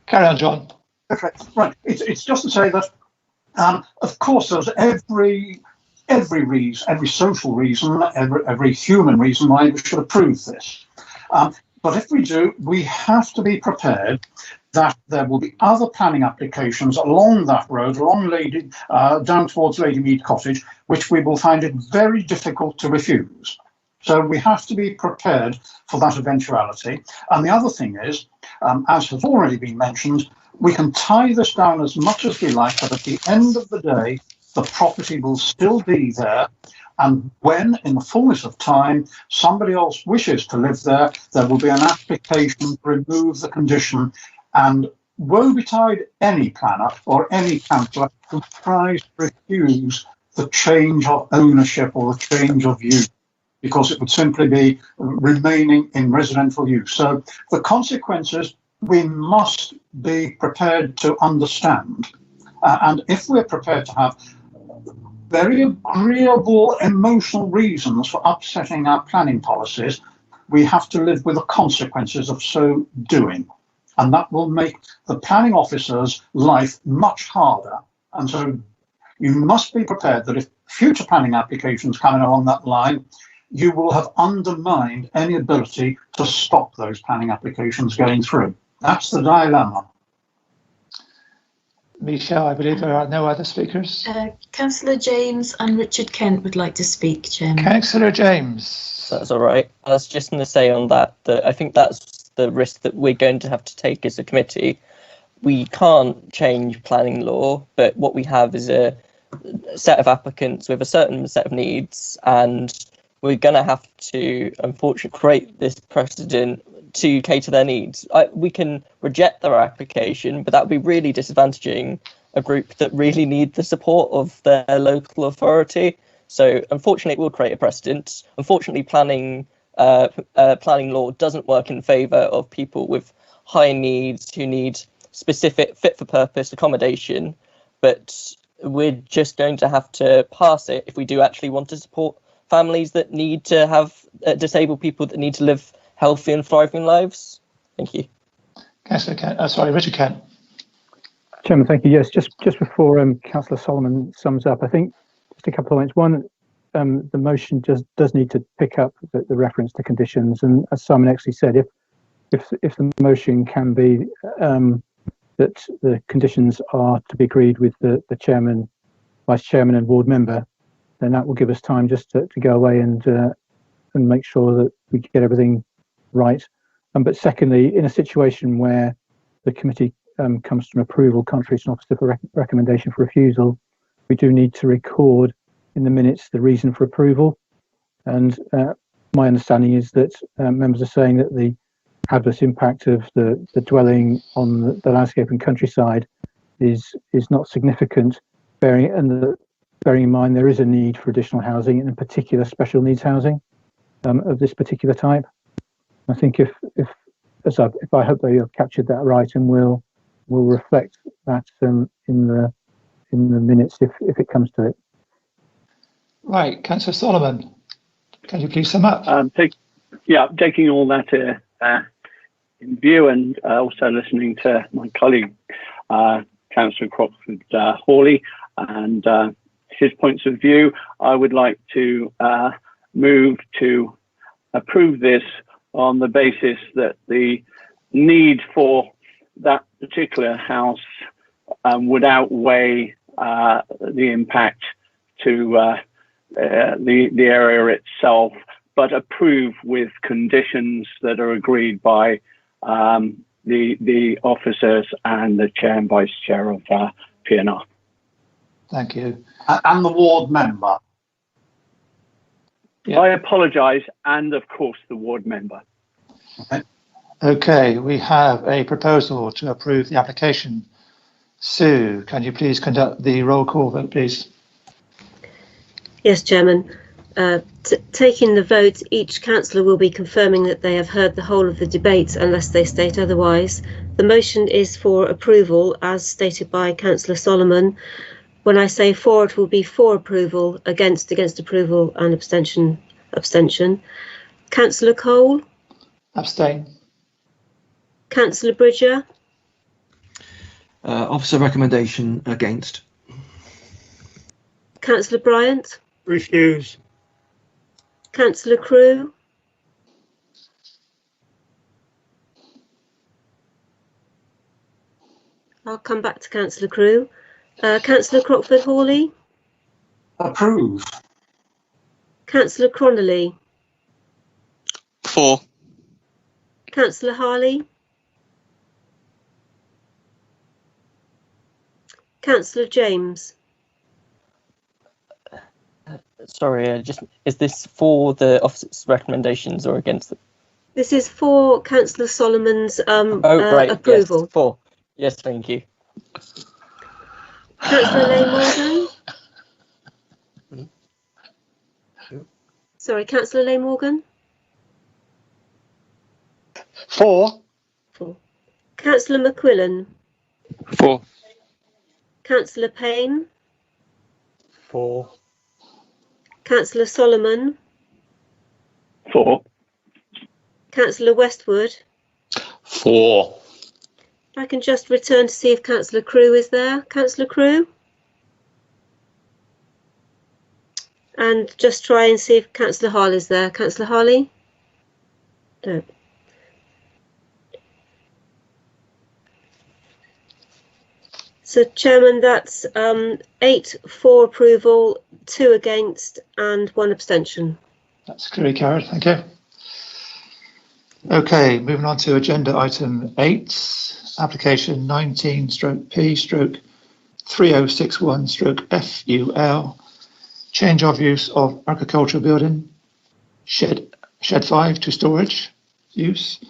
Carry on, John. Okay, right. It's just to say that, of course, there's every reason, every social reason, every human reason why we should approve this. But if we do, we have to be prepared that there will be other planning applications along that road, down towards Ladymead Cottage, which we will find it very difficult to refuse. So we have to be prepared for that eventuality. And the other thing is, as has already been mentioned, we can tie this down as much as we like, but at the end of the day, the property will still be there. And when, in the fullness of time, somebody else wishes to live there, there will be an application to remove the condition. And woe betide any planner or any councillor who tries to refuse the change of ownership or the change of use, because it would simply be remaining in residential use. So the consequences we must be prepared to understand. And if we're prepared to have very agreeable emotional reasons for upsetting our planning policies, we have to live with the consequences of so doing. And that will make the planning officer's life much harder. And so you must be prepared that if future planning applications coming along that line, you will have undermined any ability to stop those planning applications going through. That's the dilemma. Michelle, I believe there are no other speakers. Councillor James and Richard Kent would like to speak, Chairman. Councillor James. That's all right. I was just going to say on that I think that's the risk that we're going to have to take as a committee. We can't change planning law, but what we have is a set of applicants with a certain set of needs, and we're going to have to, unfortunately, create this precedent to cater their needs. We can reject their application, but that would be really disadvantaging a group that really need the support of their local authority. So unfortunately, it will create a precedent. Unfortunately, planning law doesn't work in favour of people with high needs who need specific fit for purpose accommodation. But we're just going to have to pass it if we do actually want to support families that need to have disabled people that need to live healthy and thriving lives. Thank you. Councillor Kent, Richard Kent. Chairman, thank you. Yes, just before Councillor Solomon sums up, I think just a couple of points. One, the motion just does need to pick up the reference to conditions, and as Simon actually said, if the motion can be that the conditions are to be agreed with the chairman, vice chairman, and ward member, then that will give us time just to go away and make sure that we get everything right. But secondly, in a situation where the committee comes to an approval, can't reach an officer for recommendation for refusal, we do need to record in the minutes the reason for approval. And my understanding is that members are saying that the adverse impact of the dwelling on the landscape and countryside is not significant, bearing in mind there is a need for additional housing, and in particular special needs housing of this particular type. I think if I hope that you have captured that right, and we'll reflect that in the minutes if it comes to it. Right, Councillor Solomon, can you please sum up? Taking all that in view, and also listening to my colleague, Councillor Croxford-Hawley, and his points of view, I would like to move to approve this on the basis that the need for that particular house would outweigh the impact to the area itself, but approve with conditions that are agreed by the officers and the chair and vice chair of PNR. Thank you. And the ward member. Yeah. I apologise, and of course the ward member. Okay, we have a proposal to approve the application. Sue, can you please conduct the roll call vote, please? Yes, Chairman. Taking the vote, each councillor will be confirming that they have heard the whole of the debate unless they state otherwise. The motion is for approval, as stated by Councillor Solomon. When I say for, it will be for approval, against approval, and abstention. Councillor Cole? Abstain. Councillor Bridger? Officer recommendation against. Councillor Bryant? Refuse. Councillor Crew? I'll come back to Councillor Crew. Councillor Croxford-Hawley? Approve. Councillor Cronolly? For. Councillor Harley? Councillor James? Sorry, is this for the officer's recommendations or against them? This is for Councillor Solomon's right, approval. Yes, for. Yes, thank you. Councillor Lane Morgan? Sorry, Councillor Lane Morgan? For. Councillor McQuillan? For. Councillor Payne? For. Councillor Solomon? For. Councillor Westwood? For. If I can just return to see if Councillor Crew is there. Councillor Crew? And just try and see if Councillor Harley is there. Councillor Harley? No. So, Chairman, that's 8 for approval, 2 against, and 1 abstention. That's clearly carried. Thank you. Okay, moving on to agenda item 8, application 19/P/3061/FUL, change of use of agricultural building, shed 5 to storage use,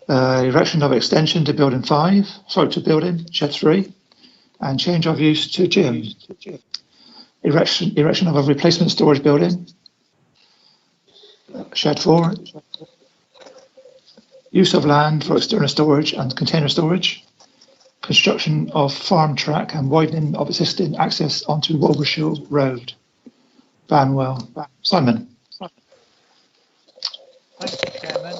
erection of extension to building shed 3, and change of use to gym. Erection of a replacement storage building. Shed 4. Use of land for external storage and container storage. Construction of farm track and widening of existing access onto Wolvers Hill Road. Banwell. Simon. Thank you, Chairman.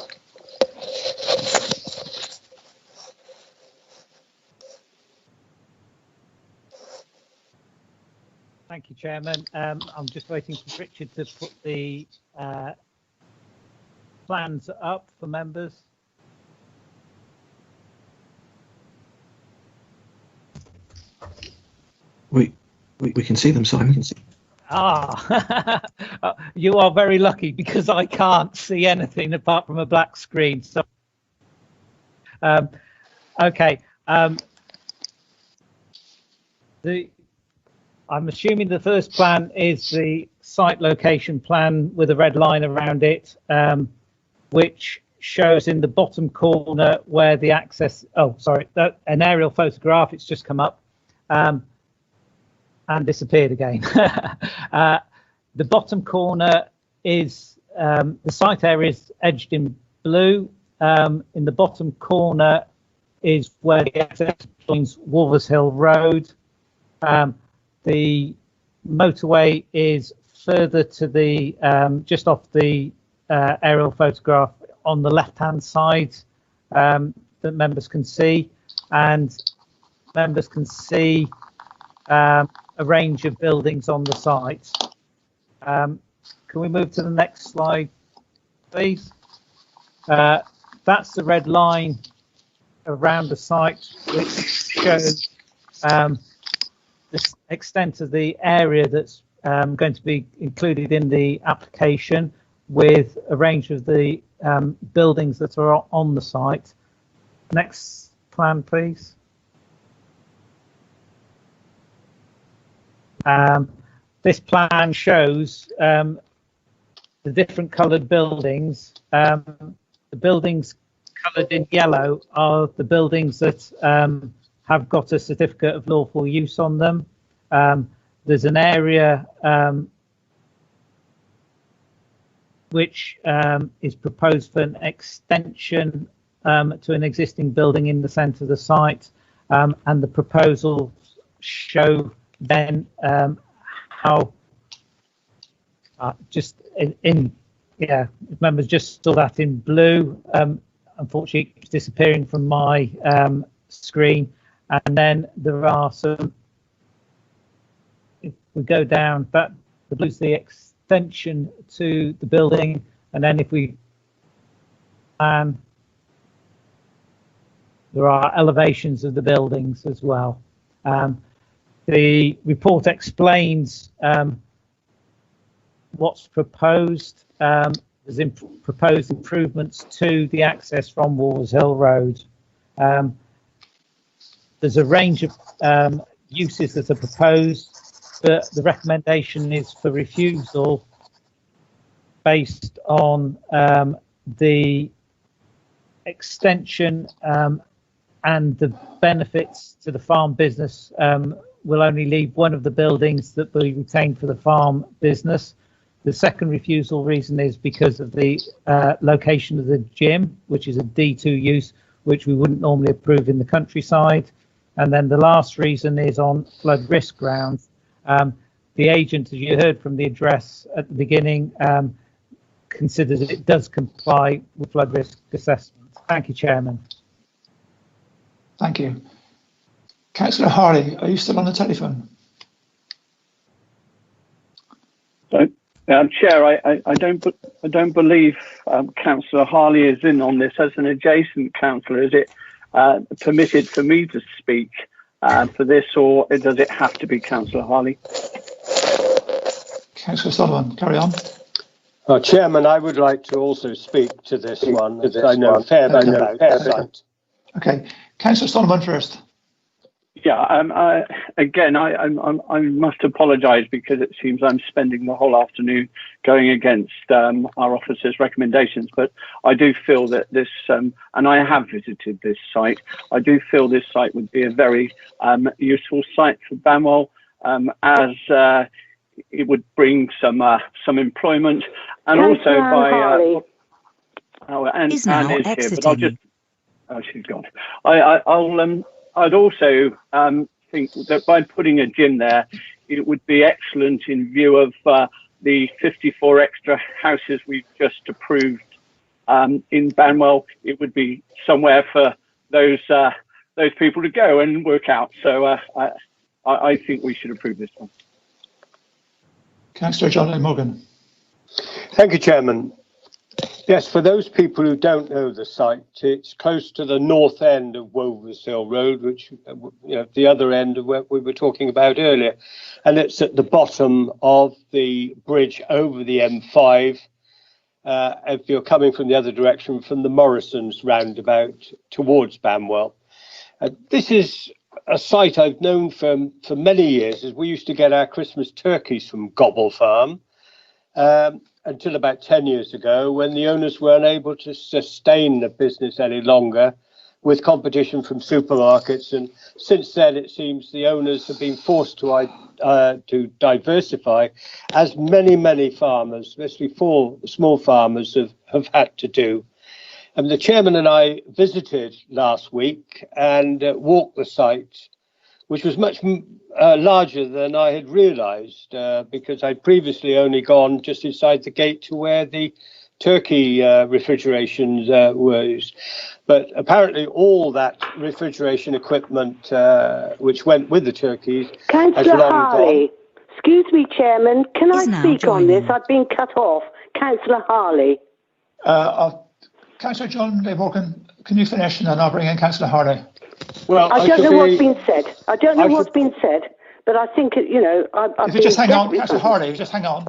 Thank you, Chairman. I'm just waiting for Richard to put the plans up for members. We can see them, Simon. Ah, you are very lucky because I can't see anything apart from a black screen. So, okay. I'm assuming the first plan is the site location plan with a red line around it, which shows in the bottom corner where the access. Oh, sorry, an aerial photograph. It's just come up. And disappeared again. The bottom corner is the site area is edged in blue. In the bottom corner is where the access joins Wolvers Hill Road. The motorway is further to the just off the aerial photograph on the left-hand side that members can see, and members can see a range of buildings on the site. Can we move to the next slide, please? That's the red line around the site, which shows the extent of the area that's going to be included in the application, with a range of the buildings that are on the site. Next plan, please. This plan shows the different coloured buildings. The buildings coloured in yellow are the buildings that have got a certificate of lawful use on them. There's an area which is proposed for an extension to an existing building in the centre of the site, and the proposals show then how just members just saw that in blue. Unfortunately, it's disappearing from my screen, and then there are some. If we go down, that the blue's the extension to the building, and then if we there are elevations of the buildings as well. The report explains what's proposed. There's proposed improvements to the access from Wolvers Hill Road. There's a range of uses that are proposed, but the recommendation is for refusal based on the extension and the benefits to the farm business. Will only leave one of the buildings that will be retained for the farm business. The second refusal reason is because of the location of the gym, which is a D2 use, which we wouldn't normally approve in the countryside. And then the last reason is on flood risk grounds. The agent, as you heard from the address at the beginning, considers that it does comply with flood risk assessment. Thank you, Chairman. Thank you. Councillor Harley, are you still on the telephone? Chair, I don't believe Councillor Harley is in on this. As an adjacent councillor, is it permitted for me to speak for this, or does it have to be Councillor Harley? Councillor Sullivan, carry on. Chairman, I would like to also speak to this one. I know fair bit about site. Okay, Councillor Sullivan first. Yeah, I must apologise because it seems I'm spending the whole afternoon going against our officer's recommendations. But I do feel that this, and I have visited this site, I do feel this site would be a very useful site for Banwell, as it would bring some employment, and also by. Anne is here, but I'll just. Oh, she's gone. I'd also think that by putting a gym there, it would be excellent in view of the 54 extra houses we've just approved in Banwell. It would be somewhere for those people to go and work out. So I think we should approve this one. Councillor John A. Morgan. Thank you, Chairman. Yes, for those people who don't know the site, it's close to the north end of Wolvershill Road, which, the other end of what we were talking about earlier. And it's at the bottom of the bridge over the M5, if you're coming from the other direction, from the Morrisons roundabout towards Banwell. This is a site I've known for many years, as we used to get our Christmas turkeys from Gobble Farm. Until about 10 years ago, when the owners were unable to sustain the business any longer with competition from supermarkets. And since then, it seems the owners have been forced to diversify, as many farmers, especially small farmers, have had to do. And the chairman and I visited last week and walked the site, which was much larger than I had realised, because I'd previously only gone just inside the gate to where the turkey refrigeration were used. But apparently all that refrigeration equipment which went with the turkeys has long Harley, gone. Excuse me, Chairman, can I now speak on joining. this? I've been cut off. Councillor Harley. Councillor John A. Morgan, can you finish and then I'll bring in Councillor Harley. Well, I don't know what's been said. I don't know what's been said, but I think, I've if you just hang on, Councillor Harley, just hang on,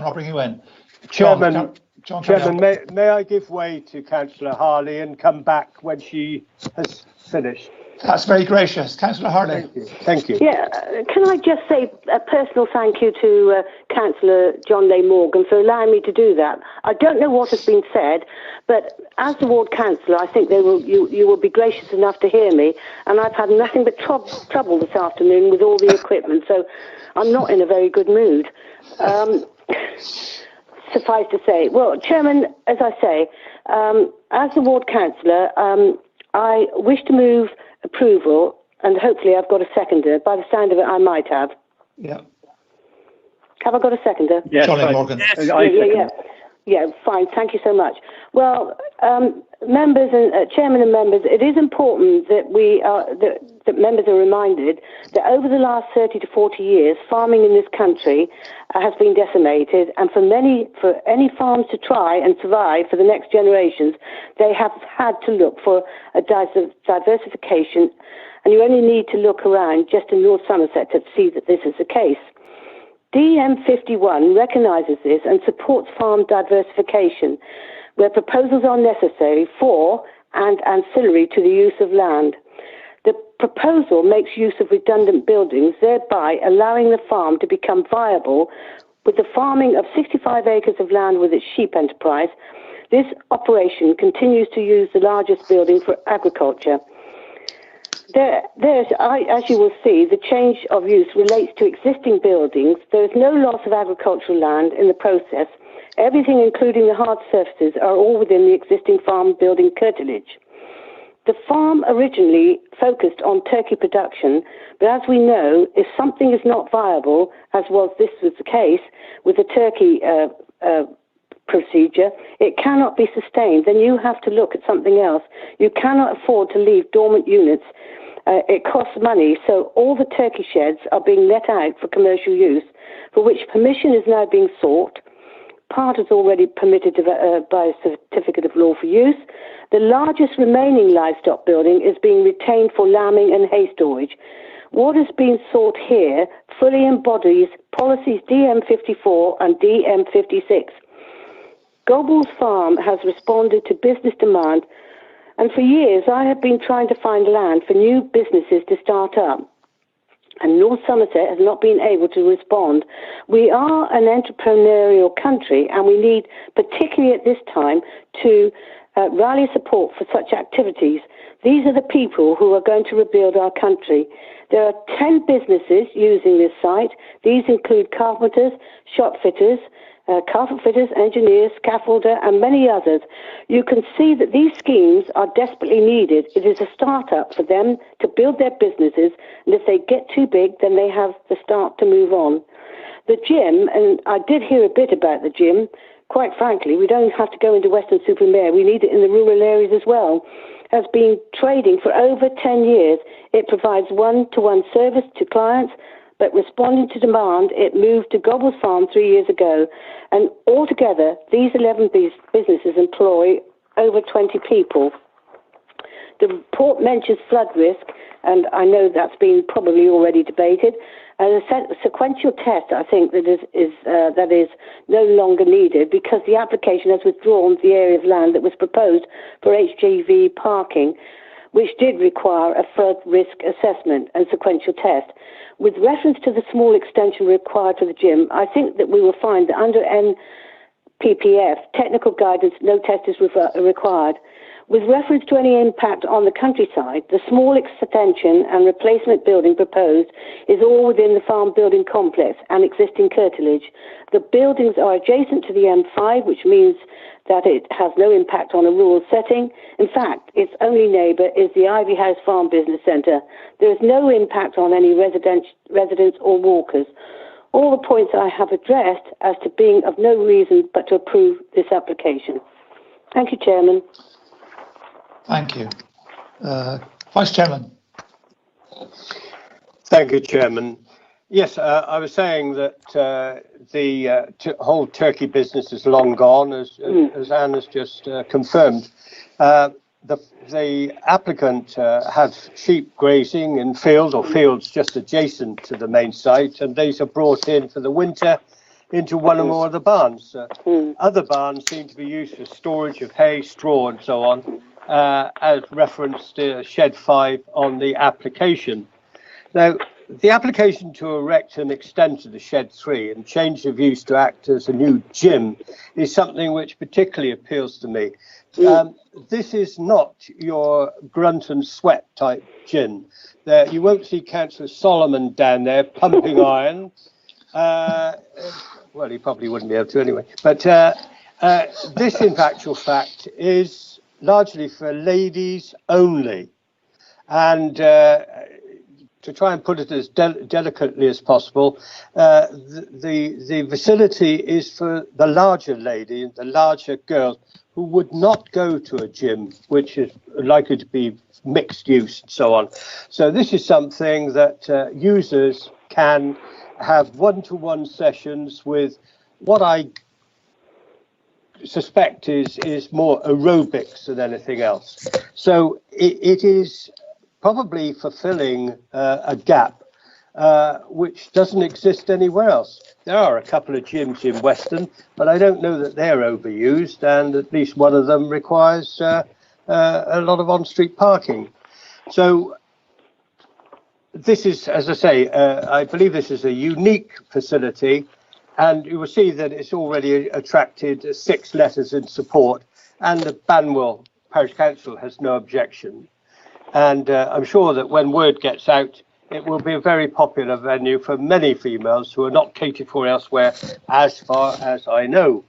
I'll bring you in. Chairman, John, may I give way to Councillor Harley and come back when she has finished? That's very gracious. Councillor Harley. Thank you. Yeah, can I just say a personal thank you to Councillor John A. Morgan for allowing me to do that. I don't know what has been said, but as the ward councillor, I think you will be gracious enough to hear me, and I've had nothing but trouble this afternoon with all the equipment, so I'm not in a very good mood. Suffice to say, well, Chairman, as I say, as the ward councillor, I wish to move approval, and hopefully I've got a seconder. By the sound of it, I might have. Yeah. Have I got a seconder? Yes, John Morgan. Yes, Yeah, fine. Thank you so much. Well, members and chairman and members, it is important that that members are reminded that over the last 30 to 40 years, farming in this country has been decimated, and for any farms to try and survive for the next generations, they have had to look for a diversification, and you only need to look around just in North Somerset to see that this is the case. DM51 recognises this and supports farm diversification, where proposals are necessary for and ancillary to the use of land. The proposal makes use of redundant buildings, thereby allowing the farm to become viable. With the farming of 65 acres of land with its sheep enterprise, this operation continues to use the largest building for agriculture. As you will see, the change of use relates to existing buildings. There is no loss of agricultural land in the process. Everything, including the hard surfaces, are all within the existing farm building curtilage. The farm originally focused on turkey production, but as we know, if something is not viable, as this was the case with the turkey procedure, it cannot be sustained. Then you have to look at something else. You cannot afford to leave dormant units. It costs money, so all the turkey sheds are being let out for commercial use, for which permission is now being sought. Part is already permitted by a certificate of law for use. The largest remaining livestock building is being retained for lambing and hay storage. What is being sought here fully embodies policies DM54 and DM56. Gobble's Farm has responded to business demand And for years, I have been trying to find land for new businesses to start up. And North Somerset has not been able to respond. We are an entrepreneurial country, and we need, particularly at this time, to rally support for such activities. These are the people who are going to rebuild our country. There are 10 businesses using this site. These include carpenters, shop fitters, carpet fitters, engineers, scaffolder, and many others. You can see that these schemes are desperately needed. It is a start-up for them to build their businesses, and if they get too big, then they have the start to move on. The gym, and I did hear a bit about the gym. Quite frankly, we don't have to go into Weston-super-Mare. We need it in the rural areas as well. Has been trading for over 10 years. It provides one-to-one service to clients, but responding to demand, it moved to Gobbles Farm 3 years ago. And altogether, these 11 businesses employ over 20 people. The report mentions flood risk, and I know that's been probably already debated. And a sequential test, I think, that is no longer needed because the application has withdrawn the area of land that was proposed for HGV parking, which did require a flood risk assessment and sequential test. With reference to the small extension required for the gym, I think that we will find that under NPPF, technical guidance, no test is required. With reference to any impact on the countryside, the small extension and replacement building proposed is all within the farm building complex and existing curtilage. The buildings are adjacent to the M5, which means that it has no impact on a rural setting. In fact, its only neighbour is the Ivy House Farm Business Centre. There is no impact on any residents or walkers. All the points I have addressed as to being of no reason but to approve this application. Thank you, Chairman. Thank you. Vice Chairman. Thank you, Chairman. Yes, I was saying that the whole turkey business is long gone, as Anne has just confirmed. The applicant has sheep grazing in fields or fields just adjacent to the main site, and these are brought in for the winter into one or more of the barns. Other barns seem to be used for storage of hay, straw, and so on, as referenced to Shed 5 on the application. Now, the application to erect and extend to the Shed 3 and change of use to act as a new gym is something which particularly appeals to me. This is not your grunt and sweat type gym. You won't see Councillor Solomon down there pumping iron. Well, he probably wouldn't be able to anyway. But this, in actual fact, is largely for ladies only. And to try and put it as delicately as possible, the facility is for the larger lady, the larger girl, who would not go to a gym, which is likely to be mixed use and so on. So this is something that users can have one-to-one sessions with what I suspect is more aerobics than anything else. So it is probably fulfilling a gap which doesn't exist anywhere else. There are a couple of gyms in Weston, but I don't know that they're overused, and at least one of them requires a lot of on-street parking. So this is, as I say, I believe this is a unique facility, and you will see that it's already attracted 6 letters in support, and the Banwell Parish Council has no objection. And I'm sure that when word gets out, it will be a very popular venue for many females who are not catered for elsewhere, as far as I know.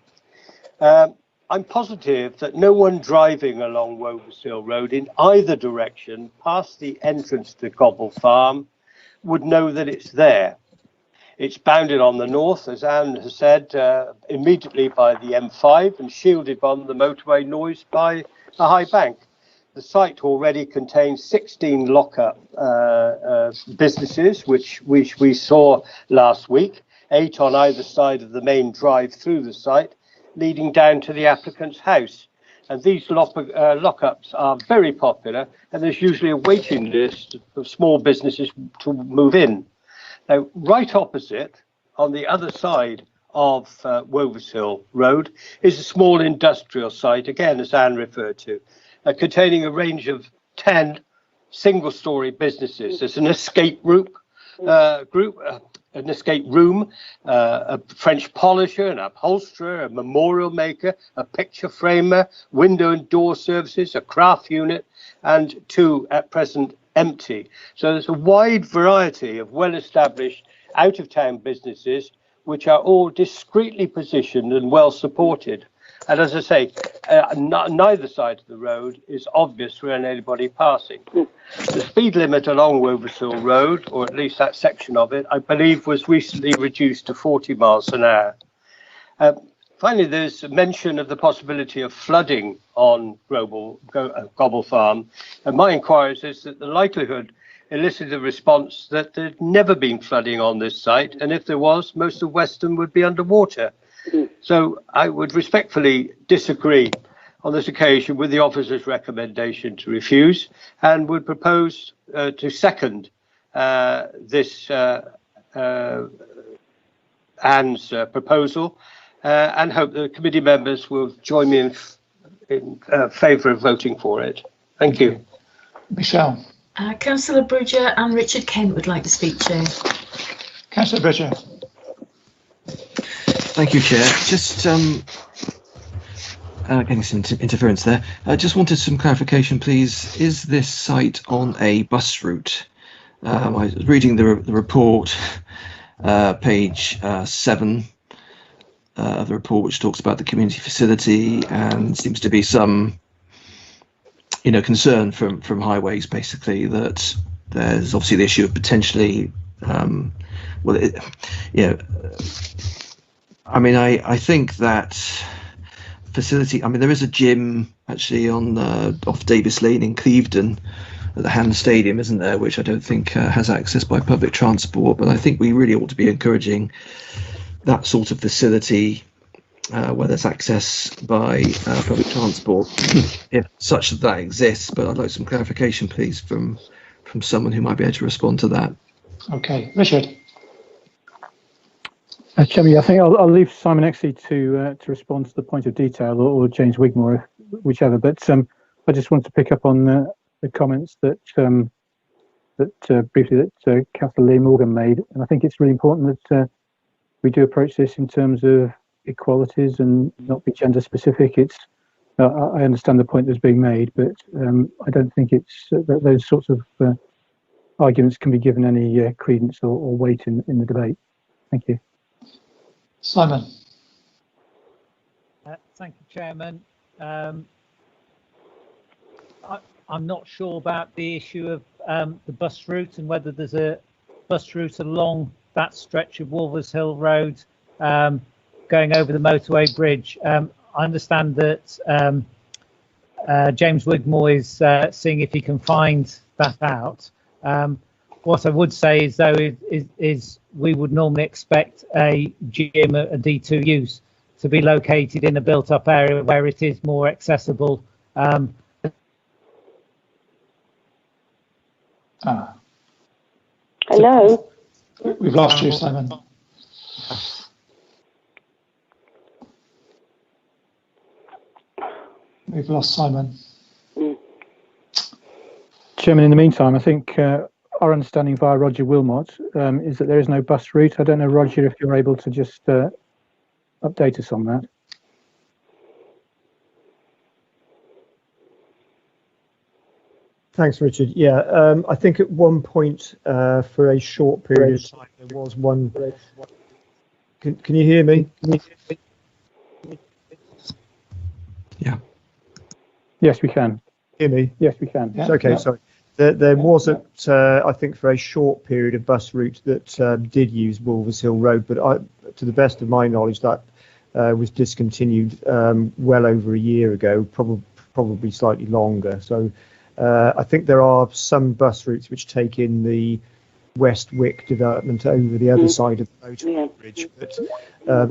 I'm positive that no one driving along Wovershill Road in either direction past the entrance to Gobble Farm would know that it's there. It's bounded on the north, as Anne has said, immediately by the M5 and shielded from the motorway noise by a high bank. The site already contains 16 lock-up businesses, which we saw last week, 8 on either side of the main drive through the site, leading down to the applicant's house. And these lock-ups are very popular, and there's usually a waiting list of small businesses to move in. Now, right opposite, on the other side of Wovershill Road, is a small industrial site, again, as Anne referred to. containing a range of 10 single-story businesses. There's an escape room, a French polisher, an upholsterer, a memorial maker, a picture framer, window and door services, a craft unit, and 2 at present empty. So there's a wide variety of well-established out-of-town businesses which are all discreetly positioned and well supported. And as I say, neither side of the road is obvious for anybody passing. The speed limit along Wovershill Road, or at least that section of it, I believe was recently reduced to 40 miles an hour. Finally, there's mention of the possibility of flooding on Gobble Farm. And my inquiries is that the likelihood elicited a response that there'd never been flooding on this site, and if there was, most of Weston would be underwater. So I would respectfully disagree on this occasion with the officer's recommendation to refuse, and would propose to second this Anne's proposal, and hope the committee members will join me in favour of voting for it. Thank you. Michelle. Councillor Bridger and Richard Kent would like to speak, Chair. Councillor Bridger. Thank you, Chair. Just getting some interference there. I just wanted some clarification, please. Is this site on a bus route? I was reading the report, page 7 of the report, which talks about the community facility, and seems to be some, concern from highways, basically, that there's obviously the issue of potentially, I think that facility, there is a gym actually on off Davis Lane in Clevedon at the Hand Stadium, isn't there, which I don't think has access by public transport, but I think we really ought to be encouraging that sort of facility where there's access by public transport, if such that exists. But I'd like some clarification, please, from someone who might be able to respond to that. Okay, Richard. Chairman, I think I'll leave Simon Exley to respond to the point of detail, or James Wigmore, whichever. But I just wanted to pick up on the comments that briefly that Councillor Lee Morgan made, and I think it's really important that we do approach this in terms of equalities and not be gender specific. I understand the point that's being made, but I don't think it's that those sorts of arguments can be given any credence or weight in the debate. Thank you. Simon. Thank you, Chairman. I'm not sure about the issue of the bus route and whether there's a bus route along that stretch of Wolvershill Road going over the motorway bridge. I understand that James Wigmore is seeing if he can find that out. What I would say is, though, is we would normally expect a gym, a D2 use, to be located in a built-up area where it is more accessible. Hello? We've lost you, Simon. We've lost Simon. Chairman, in the meantime, I think our understanding via Roger Wilmot is that there is no bus route. I don't know, Roger, if you're able to just update us on that. Thanks, Richard. Yeah, I think at one point for a short period of time there was one. Can you hear me? Yeah. Yes, we can. Hear me? Yes, we can. Yeah, okay, yeah. Sorry. There wasn't, I think, for a short period of bus route that did use Wolvershill Road, but to the best of my knowledge, that was discontinued well over a year ago, probably slightly longer. So I think there are some bus routes which take in the West Wick development over the other side of the motorway bridge, but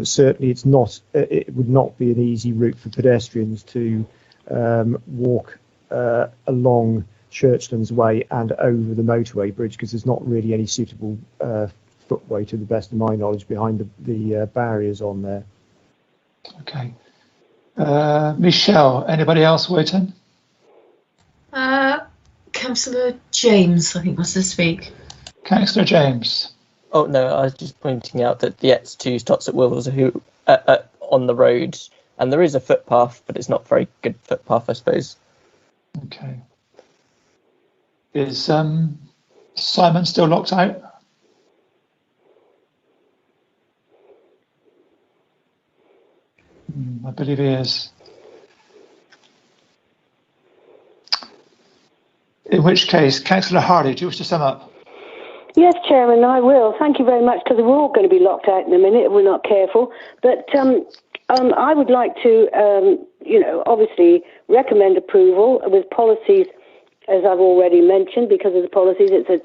certainly it would not be an easy route for pedestrians to walk along Churchlands Way and over the motorway bridge, because there's not really any suitable footway, to the best of my knowledge, behind the barriers on there. Okay. Michelle, anybody else waiting? Councillor James, I think, wants to speak. Councillor James. Oh no, I was just pointing out that the X2 stops at Wills on the road, and there is a footpath, but it's not a very good footpath, I suppose. Okay. Is Simon still locked out? I believe he is. In which case, Councillor Harley, do you wish to sum up? Yes, Chairman, I will. Thank you very much, because we're all going to be locked out in a minute if we're not careful. But I would like to, obviously recommend approval with policies, as I've already mentioned, because of the policies. It's a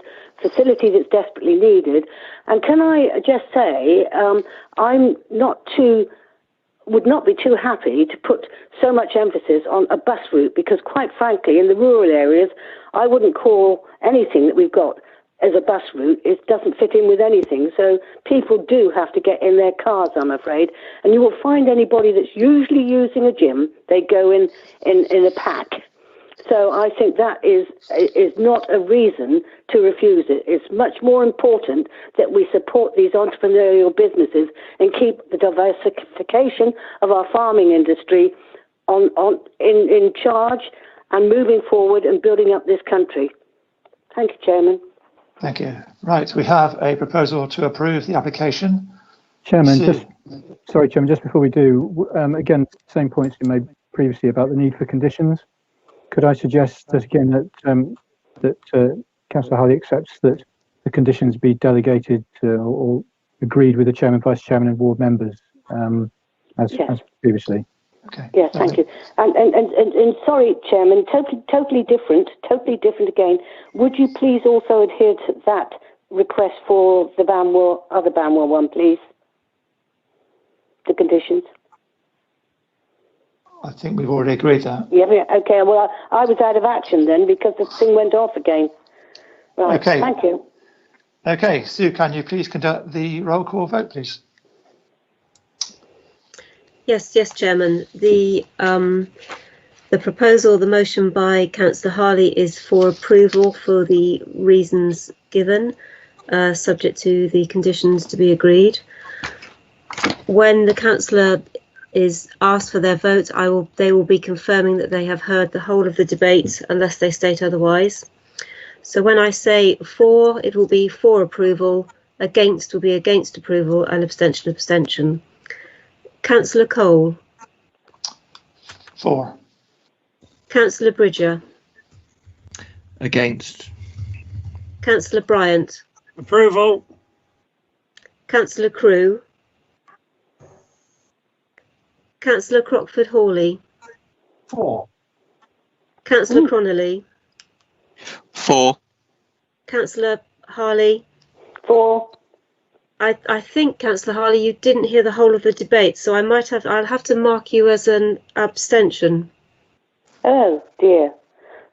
facility that's desperately needed. And can I just say, would not be too happy to put so much emphasis on a bus route, because quite frankly, in the rural areas, I wouldn't call anything that we've got as a bus route. It doesn't fit in with anything. So people do have to get in their cars, I'm afraid. And you will find anybody that's usually using a gym, they go in a pack. So I think that is not a reason to refuse it. It's much more important that we support these entrepreneurial businesses and keep the diversification of our farming industry in charge and moving forward and building up this country. Thank you, Chairman. Thank you. Right, we have a proposal to approve the application. Chairman, Chairman, just before we do, again, same points you made previously about the need for conditions. Could I suggest that again that Councillor Harley accepts that the conditions be delegated to or agreed with the Chairman, Vice Chairman and Ward members as previously? Okay. Yes, thank you. And sorry, Chairman, totally different again. Would you please also adhere to that request for the other Banwell one, please? The conditions. I think we've already agreed that. Yeah, okay. Well, I was out of action then because the thing went off again. Right, okay. Thank you. Okay, Sue, can you please conduct the roll call vote, please? Yes, Chairman. The proposal, the motion by Councillor Harley is for approval for the reasons given, subject to the conditions to be agreed. When the councillor is asked for their vote, they will be confirming that they have heard the whole of the debate unless they state otherwise. So when I say for, it will be for approval, against will be against approval, and abstention. Councillor Cole. For. Councillor Bridger. Against. Councillor Bryant. Approval. Councillor Crewe. Councillor Crockford-Hawley. For. Councillor Cronelly. For. Councillor Harley. For. I think, Councillor Harley, you didn't hear the whole of the debate, so I'll have to mark you as an abstention. Oh dear,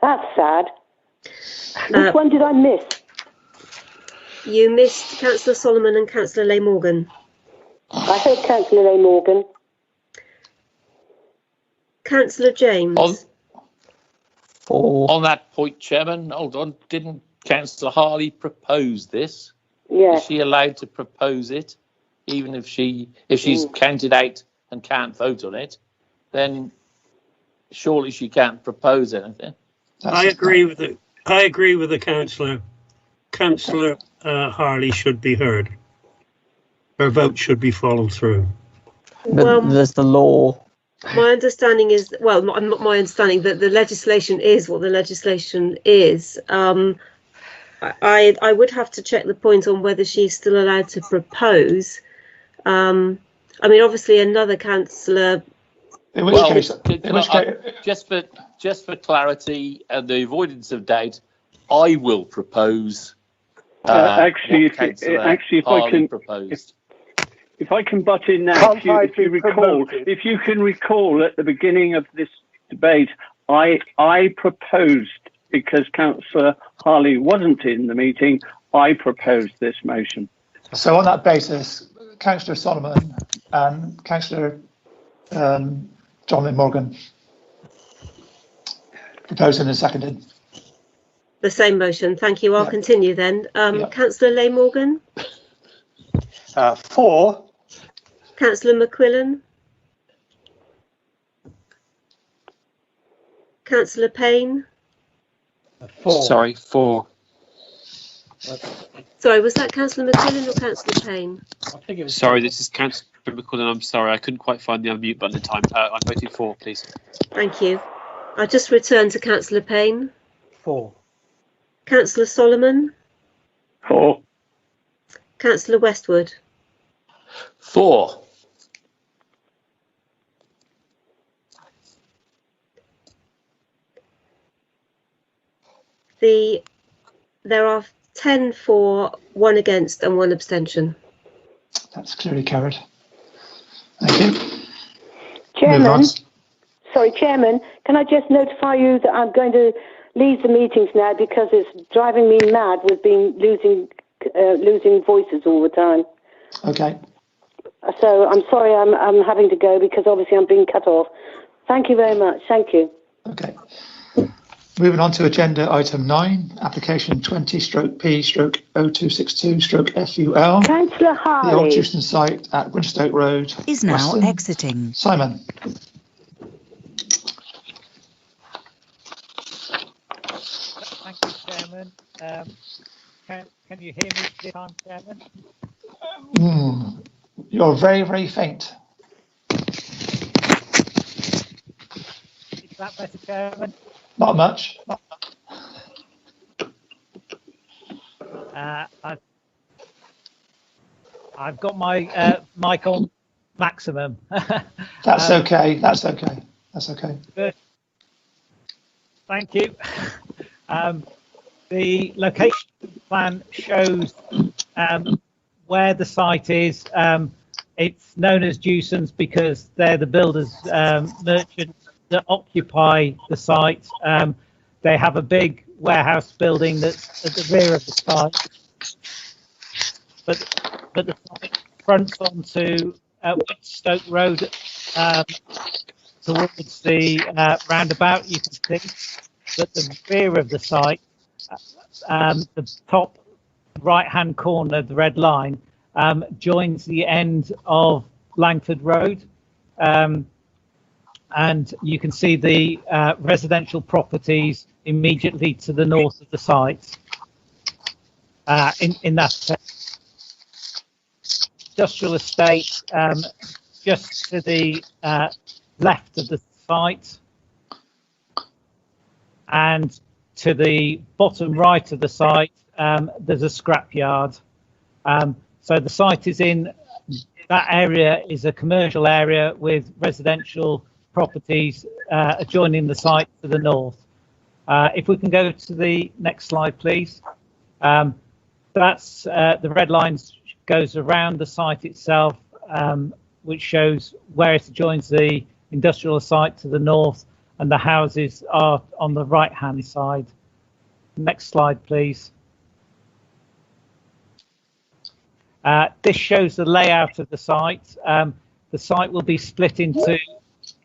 that's sad. Which one did I miss? You missed Councillor Solomon and Councillor Leigh Morgan. I heard Councillor Leigh Morgan. Councillor James. On that point, Chairman, hold on, didn't Councillor Harley propose this? Yes. Is she allowed to propose it, even if she's counted out and can't vote on it? Then surely she can't propose anything. I agree with the councillor. Councillor Harley should be heard. Her vote should be followed through. But there's the law. My understanding is, well, not my understanding, that the legislation is what the legislation is. I would have to check the point on whether she's still allowed to propose. I mean, obviously, another councillor. Just for clarity and the avoidance of doubt, I will propose. If I can butt in now, if you can recall at the beginning of this debate, I proposed, because Councillor Harley wasn't in the meeting, I proposed this motion. So on that basis, Councillor Solomon and Councillor John Morgan. Proposed and seconded. The same motion. Thank you. I'll continue then. Councillor Leigh Morgan. For. Councillor McQuillan. Councillor Payne. Sorry, 4. Sorry, was that Councillor McQuillan or Councillor Payne? Sorry, this is Councillor McQuillan. I'm sorry, I couldn't quite find the unmute button in time. I'm voting 4, please. Thank you. I'll just return to Councillor Payne. 4. Councillor Solomon. 4. Councillor Westwood. 4. There are 10 for, 1 against and 1 abstention. That's clearly carried. Thank you. Chairman, Chairman, can I just notify you that I'm going to leave the meetings now because it's driving me mad with losing voices all the time. Okay. So I'm sorry I'm having to go because obviously I'm being cut off. Thank you very much. Thank you. Okay. Moving on to agenda item 9, application 20/P/0262/FUL. Councillor Harley. The old Jewston site at Winstoke Road. Is now Weston. exiting. Simon. Thank you, Chairman. Can you hear me this time, Chairman? You're very, very faint. Is that better, Chairman? Not much. I've got my mic on maximum. That's okay. That's okay. That's okay. Good. Thank you. The location plan shows where the site is. It's known as Jewson's because they're the builders, merchants that occupy the site. They have a big warehouse building that's at the rear of the site, but the site fronts onto Stoke Road towards the roundabout. You can see that the rear of the site, the top right-hand corner, the red line, joins the end of Langford Road. And you can see the residential properties immediately to the north of the site. In that industrial estate, just to the left of the site, and to the bottom right of the site, there's a scrapyard. So the site is in that area is a commercial area with residential properties adjoining the site to the north. If we can go to the next slide, please. That's the red line goes around the site itself, which shows where it joins the industrial site to the north, and the houses are on the right hand side. Next slide, please. This shows the layout of the site. The site will be split into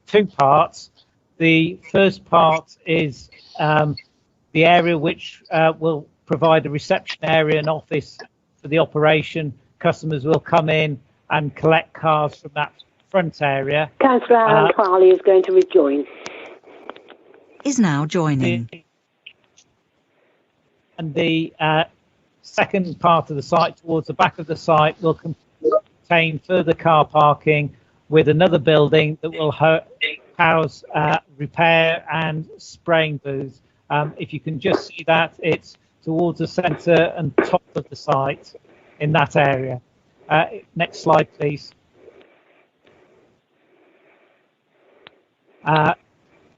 2 parts. The first part is the area which will provide a reception area and office for the operation. Customers will come in and collect cars from that front area. Councillor Alan Twally is going to rejoin. Is now joining. And the second part of the site towards the back of the site will contain further car parking with another building that will house repair and spraying booths. If you can just see that, it's towards the centre and top of the site in that area. Next slide, please.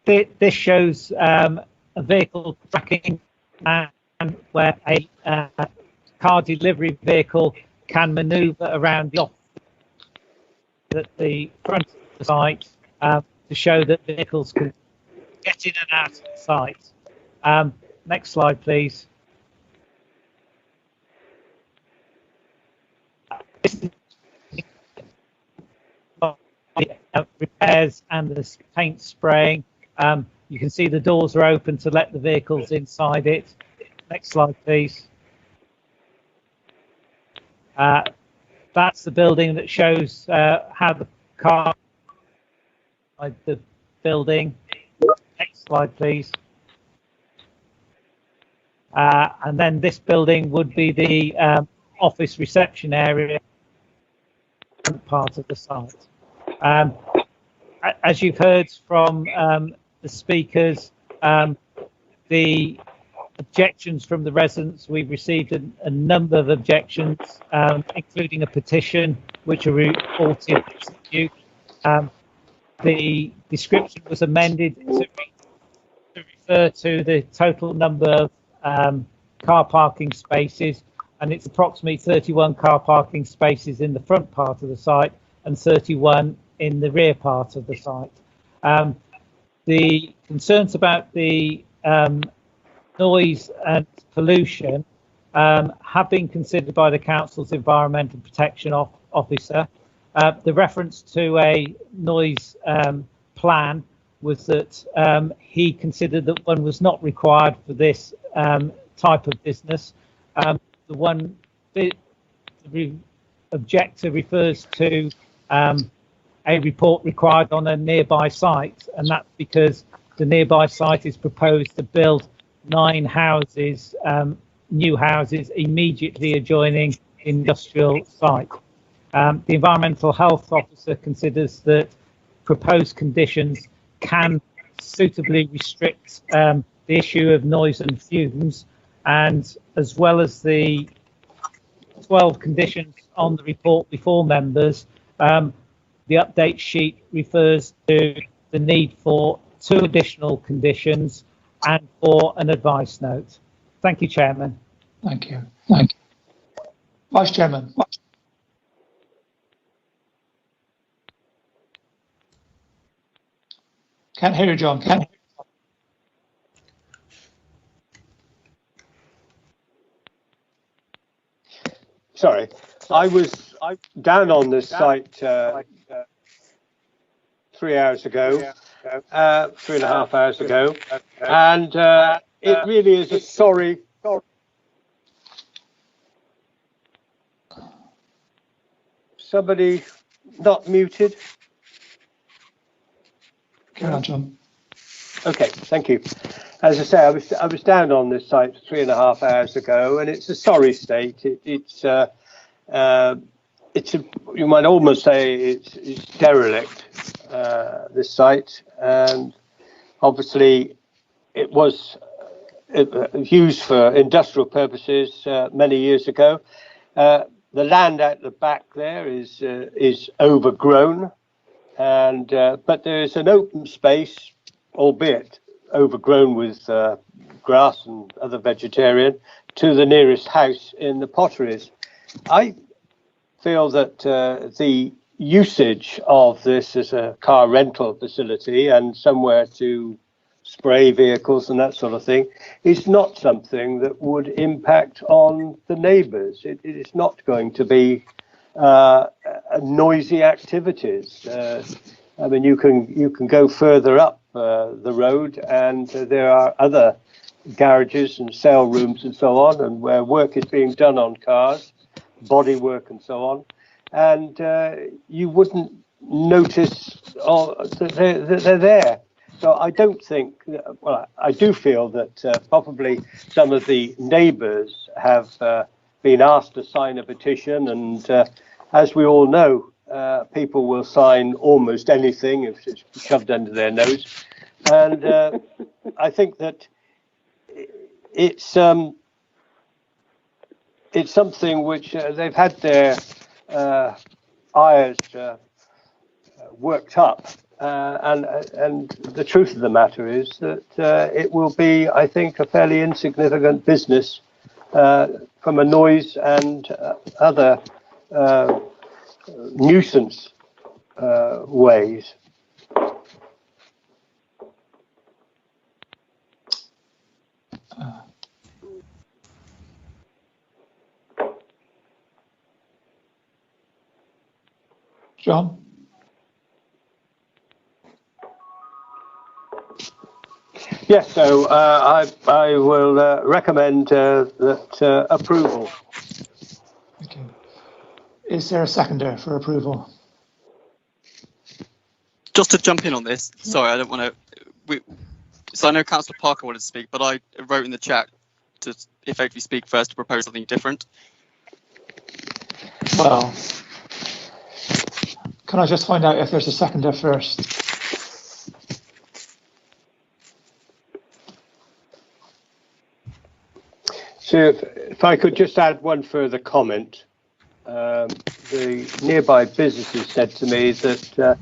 This shows a vehicle tracking and where a car delivery vehicle can manoeuvre around the front of the site to show that vehicles can get in and out of the site. Next slide, please. This is repairs and the paint spraying. You can see the doors are open to let the vehicles inside it. Next slide, please. That's the building that shows how the car inside the building. Next slide, please. And then this building would be the office reception area, part of the site. As you've heard from the speakers, the objections from the residents, we've received a number of objections, including a petition which are reported to you. The description was amended to refer to the total number of car parking spaces, and it's approximately 31 car parking spaces in the front part of the site and 31 in the rear part of the site. The concerns about the noise and pollution have been considered by the Council's Environmental Protection Officer. The reference to a noise plan was that he considered that one was not required for this type of business. The one the objector refers to a report required on a nearby site, and that's because the nearby site is proposed to build 9 houses, new houses immediately adjoining the industrial site. The Environmental Health Officer considers that proposed conditions can suitably restrict the issue of noise and fumes, and as well as the 12 conditions on the report before members, the update sheet refers to the need for 2 additional conditions and for an advice note. Thank you, Chairman. Thank you. Thank you. Vice Chairman. Can't hear you, John. Can't hear you. Sorry, I was down on this site 3 hours ago, 3.5 hours ago, and it really is a sorry. Somebody not muted? Carry on, John. Okay, thank you. As I say, I was down on this site 3.5 hours ago, and it's a sorry state. It's you might almost say it's derelict, this site, and obviously it was used for industrial purposes many years ago. The land at the back there is overgrown, and but there is an open space, albeit overgrown with grass and other vegetarian, to the nearest house in the Potteries. I feel that the usage of this as a car rental facility and somewhere to spray vehicles and that sort of thing is not something that would impact on the neighbours. It is not going to be noisy activities. I mean, you can go further up the road, and there are other garages and sale rooms and so on, and where work is being done on cars, body work and so on, and you wouldn't notice that they're there. So I don't think, well, I do feel that probably some of the neighbours have been asked to sign a petition, and as we all know, people will sign almost anything if it's shoved under their nose. And I think that it's something which they've had their ires worked up, and the truth of the matter is that it will be, I think, a fairly insignificant business from a noise and other nuisance ways. John? Yes, so I will recommend that approval. Okay. Is there a seconder for approval? Just to jump in on this, sorry, I don't want to. So I know Councillor Parker wanted to speak, but I wrote in the chat to effectively speak first to propose something different. Well, can I just find out if there's a seconder first? So if I could just add one further comment. The nearby businesses said to me that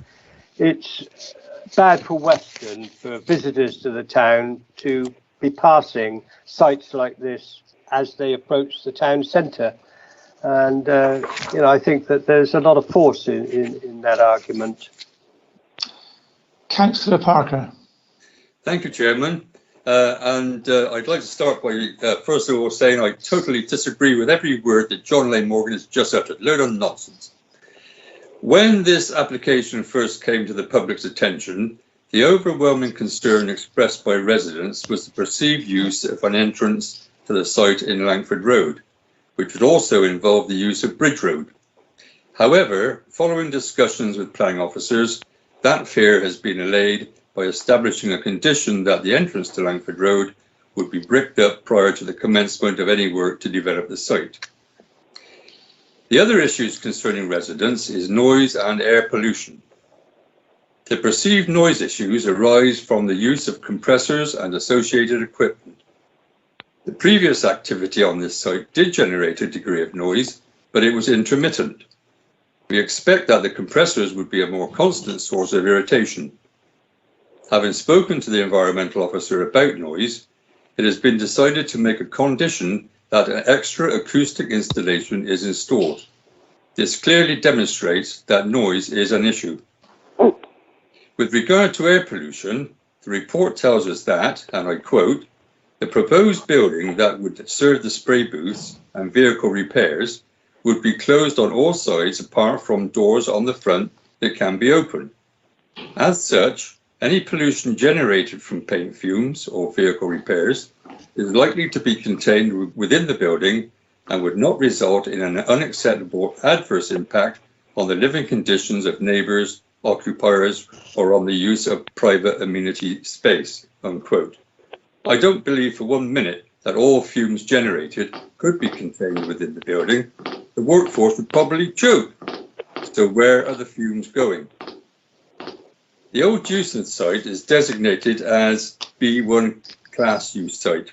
it's bad for Western, for visitors to the town, to be passing sites like this as they approach the town centre. And, I think that there's a lot of force in that argument. Councillor Parker. Thank you, Chairman. I'd like to start by, first of all, saying I totally disagree with every word that John Lane Morgan has just uttered. Load of nonsense. When this application first came to the public's attention, the overwhelming concern expressed by residents was the perceived use of an entrance to the site in Langford Road, which would also involve the use of Bridge Road. However, following discussions with planning officers, that fear has been allayed by establishing a condition that the entrance to Langford Road would be bricked up prior to the commencement of any work to develop the site. The other issues concerning residents is noise and air pollution. The perceived noise issues arise from the use of compressors and associated equipment. The previous activity on this site did generate a degree of noise, but it was intermittent. We expect that the compressors would be a more constant source of irritation. Having spoken to the environmental officer about noise, it has been decided to make a condition that an extra acoustic installation is installed. This clearly demonstrates that noise is an issue. With regard to air pollution, the report tells us that, and I quote, the proposed building that would serve the spray booths and vehicle repairs would be closed on all sides apart from doors on the front that can be opened. As such, any pollution generated from paint fumes or vehicle repairs is likely to be contained within the building and would not result in an unacceptable adverse impact on the living conditions of neighbours, occupiers, or on the use of private amenity space, unquote. I don't believe for 1 minute that all fumes generated could be contained within the building. The workforce would probably choke. So where are the fumes going? The Old Jewson site is designated as B1 class use site.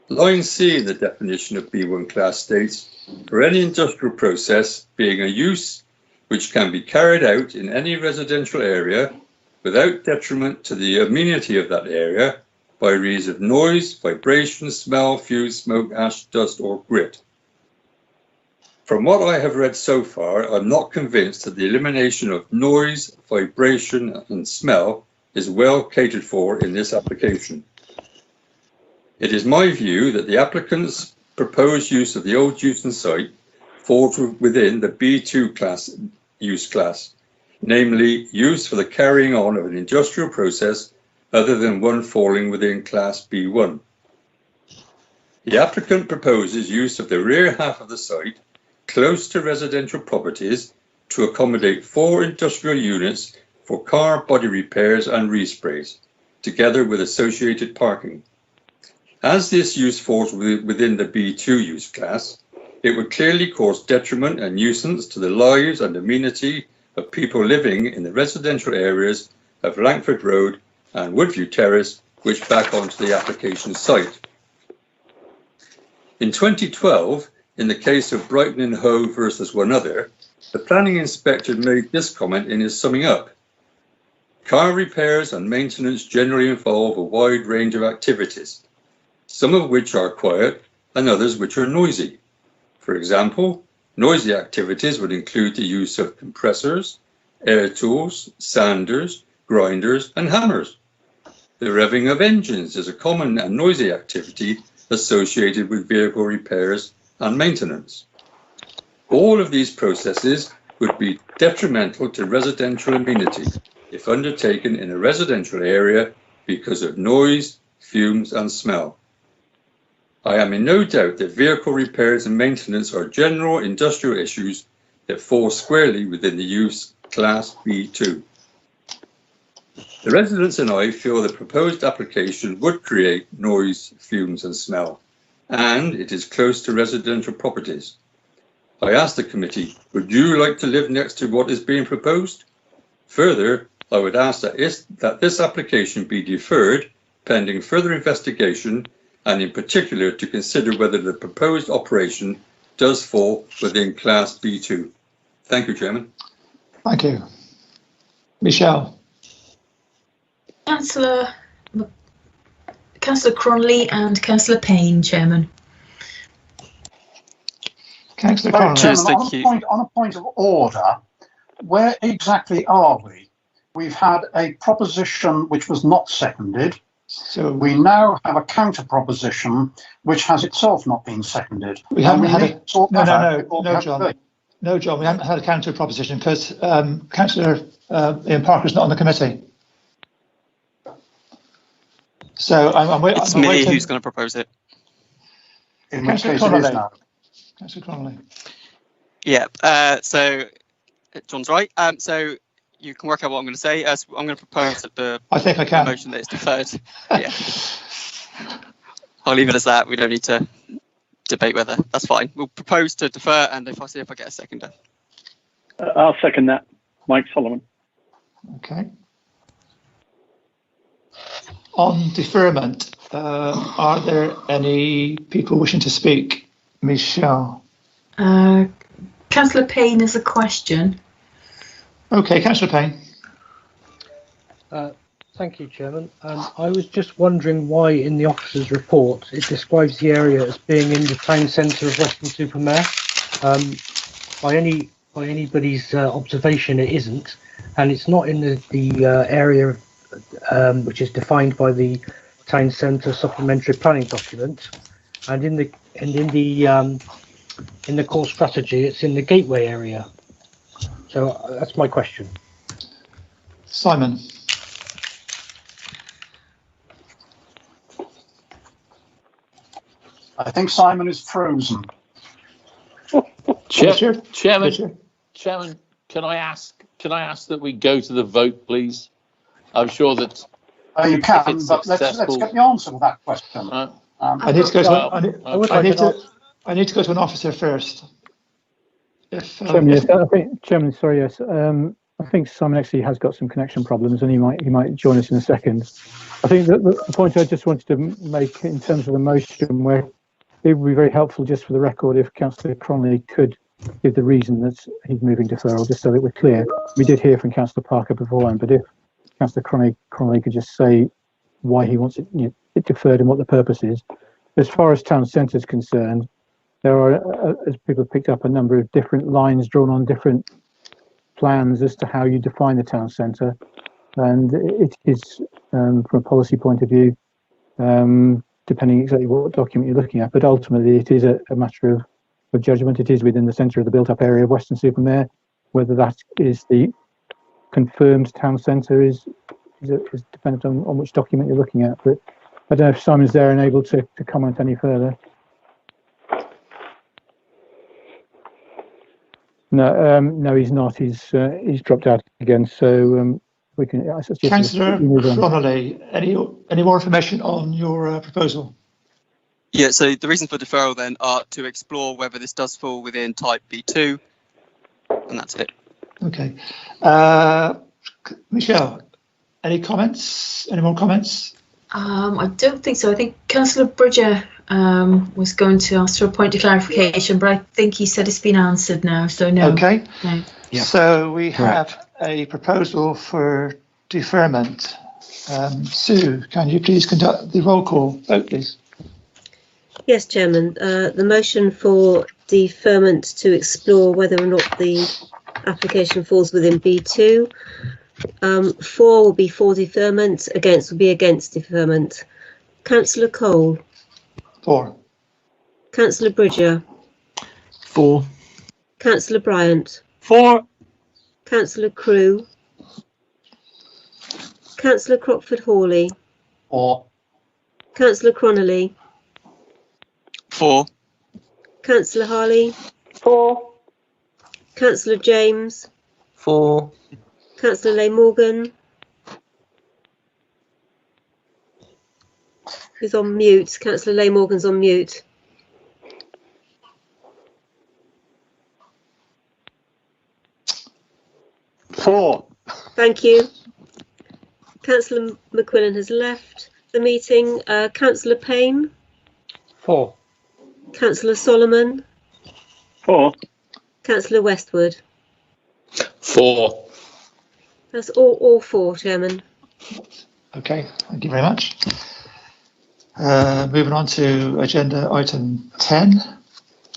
Line C in the definition of B1 class states, for any industrial process being a use which can be carried out in any residential area without detriment to the amenity of that area by reason of noise, vibration, smell, fumes, smoke, ash, dust, or grit. From what I have read so far, I'm not convinced that the elimination of noise, vibration, and smell is well catered for in this application. It is my view that the applicant's proposed use of the Old Jewson site falls within the B2 class use class, namely use for the carrying on of an industrial process other than one falling within class B1. The applicant proposes use of the rear half of the site close to residential properties to accommodate 4 industrial units for car body repairs and resprays, together with associated parking. As this use falls within the B2 use class, it would clearly cause detriment and nuisance to the lives and amenity of people living in the residential areas of Langford Road and Woodview Terrace, which back onto the application site. In 2012, in the case of Brighton and Hove versus one other, the planning inspector made this comment in his summing up. Car repairs and maintenance generally involve a wide range of activities, some of which are quiet and others which are noisy. For example, noisy activities would include the use of compressors, air tools, sanders, grinders, and hammers. The revving of engines is a common and noisy activity associated with vehicle repairs and maintenance. All of these processes would be detrimental to residential amenity if undertaken in a residential area because of noise, fumes and smell. I am in no doubt that vehicle repairs and maintenance are general industrial issues that fall squarely within the use class B2. The residents and I feel the proposed application would create noise, fumes and smell, and it is close to residential properties. I asked the committee, would you like to live next to what is being proposed? Further, I would ask that this application be deferred pending further investigation, and in particular to consider whether the proposed operation does fall within Class B2. Thank you, Chairman. Thank you. Michelle. Councillor Cronley and Councillor Payne, Chairman. Councillor Cronley. On a point of order, where exactly are we? We've had a proposition which was not seconded. So we now have a counter proposition which has itself not been seconded. We haven't had a no, John. We haven't had a counter proposition because Councillor Ian Parker's not on the committee. So I'm waiting. It's me who's going to propose it. In which case it is now. Councillor Connolly. Yeah. So John's right. So you can work out what I'm going to say. I'm going to propose that the motion that is deferred. Yeah. I'll leave it as that. We don't need to debate whether. That's fine. We'll propose to defer, and if I get a seconder. I'll second that. Mike Solomon. Okay. On deferment, are there any people wishing to speak? Michelle. Councillor Payne has a question. Okay, Councillor Payne. Thank you, Chairman. I was just wondering why in the officer's report it describes the area as being in the town centre of Weston-super-Mare. By anybody's observation, it isn't, and it's not in the area which is defined by the town centre supplementary planning document, and in the core strategy, it's in the gateway area. So that's my question. Simon. I think Simon is frozen. Chairman, can I ask that we go to the vote, please? I'm sure that you can, but let's get the answer to that question. I need to go to an officer first. Chairman, sorry, yes. I think Simon actually has got some connection problems, and he might join us in a second. I think that the point I just wanted to make in terms of the motion, where it would be very helpful just for the record if Councillor Cronley could give the reason that he's moving deferral, just so that we're clear. We did hear from Councillor Parker beforehand, but if Councillor Cronley could just say why he wants it deferred and what the purpose is. As far as town centre is concerned, there are, as people have picked up, a number of different lines drawn on different plans as to how you define the town centre, and it is, from a policy point of view, depending exactly what document you're looking at, but ultimately it is a matter of judgment. It is within the centre of the built-up area of Weston-super-Mare. Whether that is the confirmed town centre is dependent on which document you're looking at, but I don't know if Simon's there and able to comment any further. No, he's not. He's dropped out again. So we can. Councillor Connolly, any more information on your proposal? Yeah. So the reasons for deferral then are to explore whether this does fall within Type B2, and that's it. Okay. Michelle, any comments? Any more comments? I don't think so. I think Councillor Bridger was going to ask for a point of clarification, but I think he said it's been answered now, so no. Okay. No. Yeah. So we have a proposal for deferment. Sue, can you please conduct the roll call vote, please? Yes, Chairman. The motion for deferment to explore whether or not the application falls within B2. For will be for deferment, against will be against deferment. Councillor Cole. For. Councillor Bridger. For. Councillor Bryant. For. Councillor Crewe. Councillor Crockford-Hawley. For. Councillor Cronolly. 4. Councillor Harley. 4. Councillor James. 4. Councillor Leigh Morgan. Who's on mute? Councillor Leigh Morgan's on mute. 4. Thank you. Councillor McQuillan has left the meeting. Councillor Payne. 4. Councillor Solomon. 4. Councillor Westwood. 4. That's all 4, Chairman. Okay, thank you very much. Moving on to agenda item 10,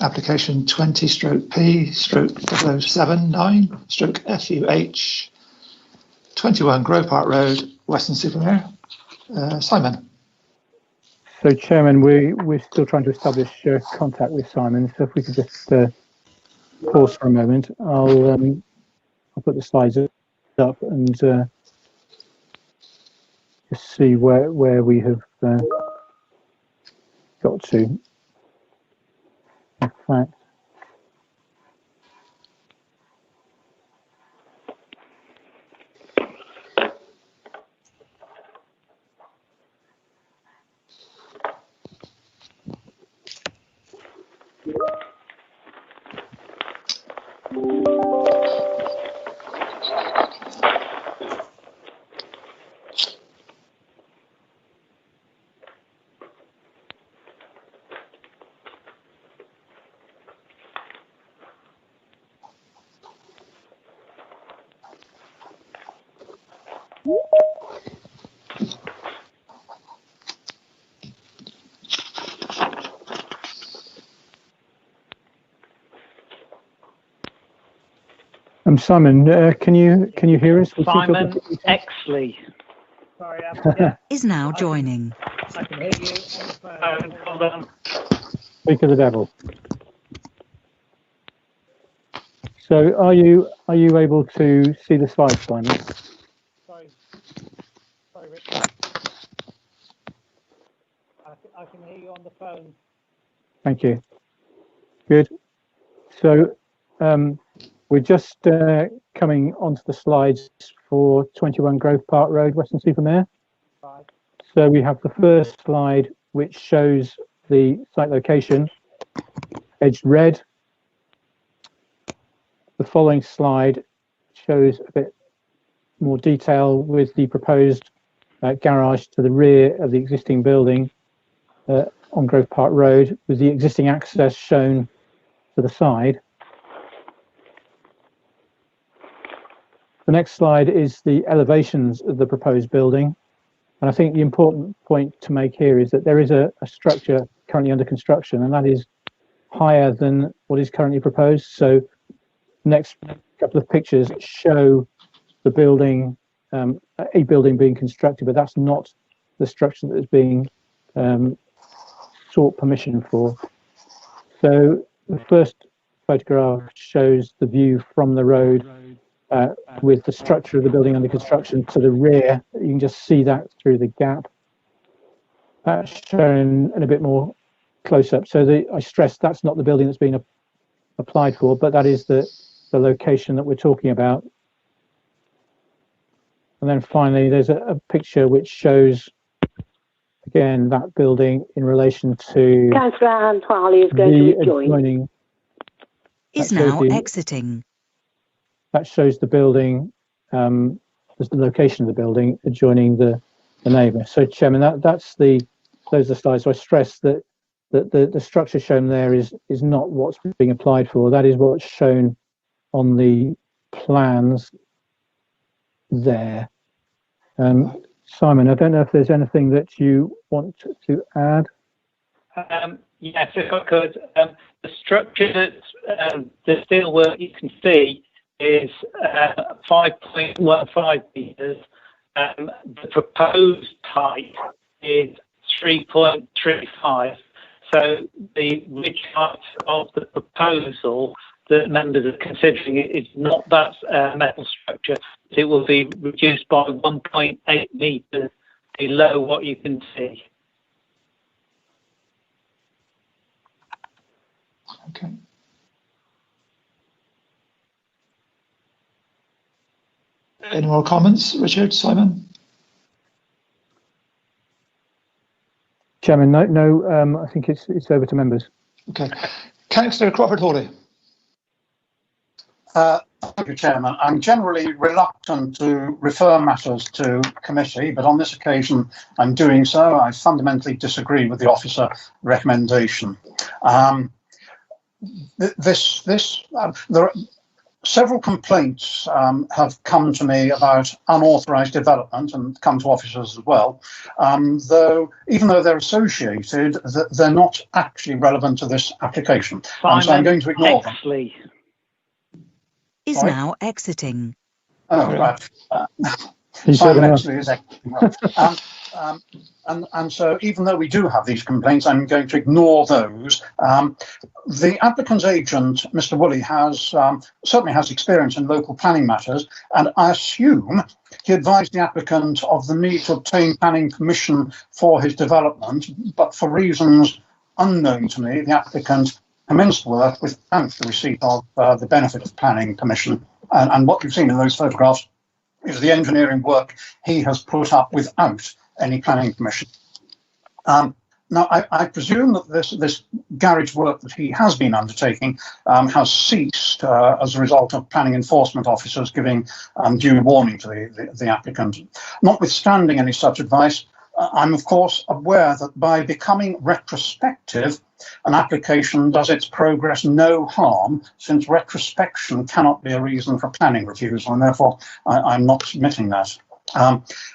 application 20/P/079/FUH 21 Grove Park Road, Weston-super-Mare. Simon. So, Chairman, we're still trying to establish contact with Simon. So, if we could just pause for a moment, I'll put the slides up and just see where we have got to. In fact, Simon, can you hear us? Simon Exley. Sorry, is now joining. I can hear you on the phone. Hold on. Speak of the devil. So, are you able to see the slides, Simon? Sorry, Richard. I can hear you on the phone. Thank you. Good. So, we're just coming onto the slides for 21 Grove Park Road, Weston-super-Mare. Right. So we have the first slide, which shows the site location, edged red. The following slide shows a bit more detail with the proposed garage to the rear of the existing building on Grove Park Road, with the existing access shown to the side. The next slide is the elevations of the proposed building. And I think the important point to make here is that there is a structure currently under construction, and that is higher than what is currently proposed. So the next couple of pictures show the building, a building being constructed, but that's not the structure that is being sought permission for. So the first photograph shows the view from the road with the structure of the building under construction to the rear. You can just see that through the gap. That's shown in a bit more close up. So I stress that's not the building that's been applied for, but that is the location that we're talking about. And then finally, there's a picture which shows, again, that building in relation to Councillor Anne Harley is going to rejoin. Adjoining, is now exiting. That shows the building, there's the location of the building adjoining the neighbour. So, Chairman, those are the slides. So I stress that the structure shown there is not what's being applied for. That is what's shown on the plans there. Simon, I don't know if there's anything that you want to add. Yes, if I could. The structure that's the steelwork you can see is 5.15 meters. The proposed height is 3.35. So the ridge height of the proposal that members are considering is not that metal structure. It will be reduced by 1.8 meters below what you can see. Okay. Any more comments, Richard, Simon? Chairman, no. I think it's over to members. Okay. Councillor Crawford-Hawley. Thank you, Chairman. I'm generally reluctant to refer matters to committee, but on this occasion I'm doing so. I fundamentally disagree with the officer recommendation. There are several complaints have come to me about unauthorised development and come to officers as well, though even though they're associated, they're not actually relevant to this application. So I'm going to ignore them. Is Sorry? now exiting. Oh, right. Simon actually is exiting. And so even though we do have these complaints, I'm going to ignore those. The applicant's agent, Mr. Woolley, certainly has experience in local planning matters, and I assume he advised the applicant of the need to obtain planning permission for his development, but for reasons unknown to me, the applicant commenced work without the receipt of the benefit of planning permission. And what you've seen in those photographs is the engineering work he has put up without any planning permission. Now, I presume that this garage work that he has been undertaking has ceased as a result of planning enforcement officers giving due warning to the applicant. Notwithstanding any such advice, I'm of course aware that by becoming retrospective, an application does its progress no harm, since retrospection cannot be a reason for planning reviews, and therefore I'm not submitting that.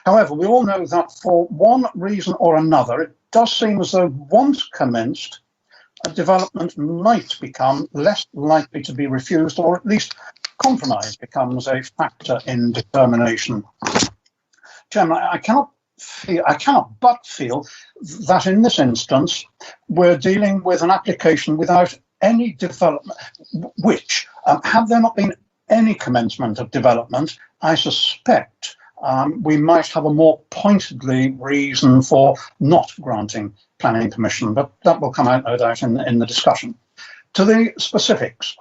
However, we all know that for one reason or another, it does seem as though once commenced, a development might become less likely to be refused, or at least compromise becomes a factor in determination. Chairman, I cannot but feel that in this instance, we're dealing with an application without any development, which, had there not been any commencement of development, I suspect we might have a more pointedly reason for not granting planning permission, but that will come out, no doubt, in the discussion. To the specifics,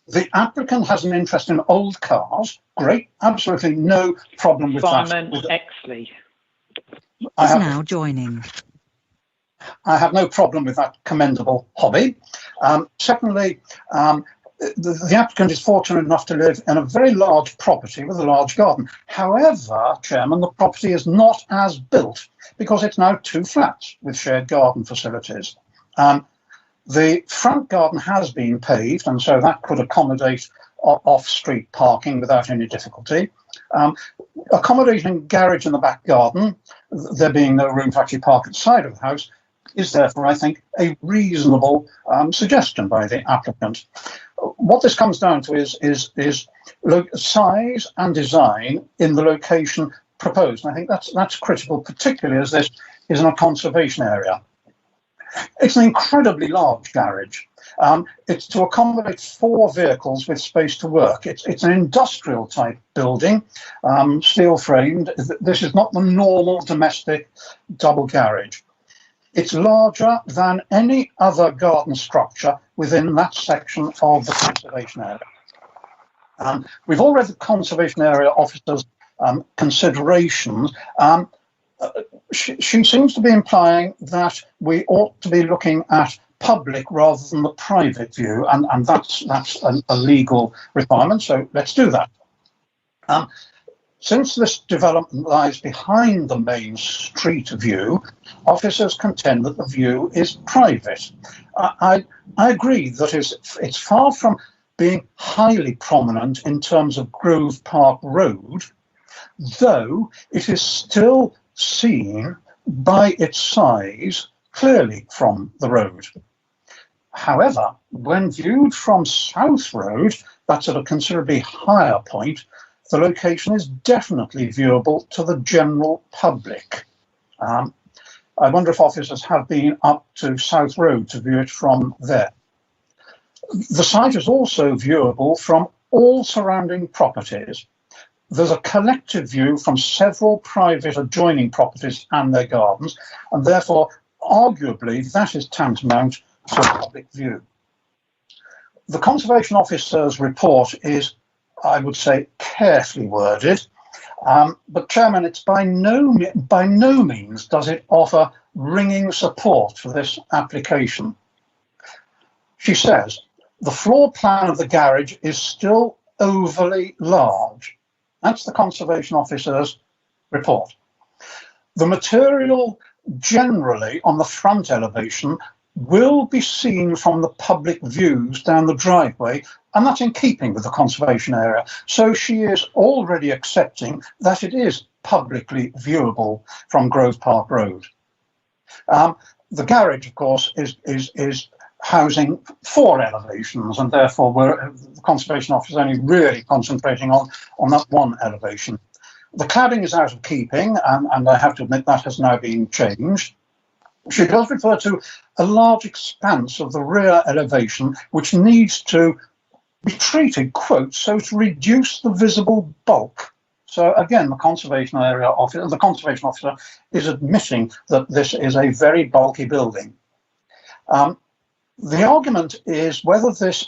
the applicant has an interest in old cars. Great, absolutely no problem with that. Simon Exley. Is now joining. I have no problem with that commendable hobby. Secondly, the applicant is fortunate enough to live in a very large property with a large garden. However, Chairman, the property is not as built because it's now 2 flats with shared garden facilities. The front garden has been paved, and so that could accommodate off-street parking without any difficulty. Accommodating a garage in the back garden, there being no room to actually park at the side of the house, is therefore, I think, a reasonable suggestion by the applicant. What this comes down to is size and design in the location proposed. And I think that's critical, particularly as this is in a conservation area. It's an incredibly large garage. It's to accommodate 4 vehicles with space to work. It's an industrial type building, steel framed. This is not the normal domestic double garage. It's larger than any other garden structure within that section of the conservation area. We've all read the conservation area officer's considerations. She seems to be implying that we ought to be looking at public rather than the private view, and that's a legal requirement, so let's do that. Since this development lies behind the main street view, officers contend that the view is private. I agree that it's far from being highly prominent in terms of Grove Park Road, though it is still seen by its size clearly from the road. However, when viewed from South Road, that's at a considerably higher point, the location is definitely viewable to the general public. I wonder if officers have been up to South Road to view it from there. The site is also viewable from all surrounding properties. There's a collective view from several private adjoining properties and their gardens, and therefore, arguably, that is tantamount to a public view. The Conservation Officer's report is, I would say, carefully worded, but Chairman, it's by no means does it offer ringing support for this application. She says, the floor plan of the garage is still overly large. That's the Conservation Officer's report. The material generally on the front elevation will be seen from the public views down the driveway, and that's in keeping with the conservation area. So she is already accepting that it is publicly viewable from Grove Park Road. The garage, of course, is housing 4 elevations, and therefore the Conservation Office is only really concentrating on that 1 elevation. The cladding is out of keeping, and I have to admit that has now been changed. She does refer to a large expanse of the rear elevation which needs to be treated, quote, so to reduce the visible bulk. So again, the Conservation Officer is admitting that this is a very bulky building. The argument is whether this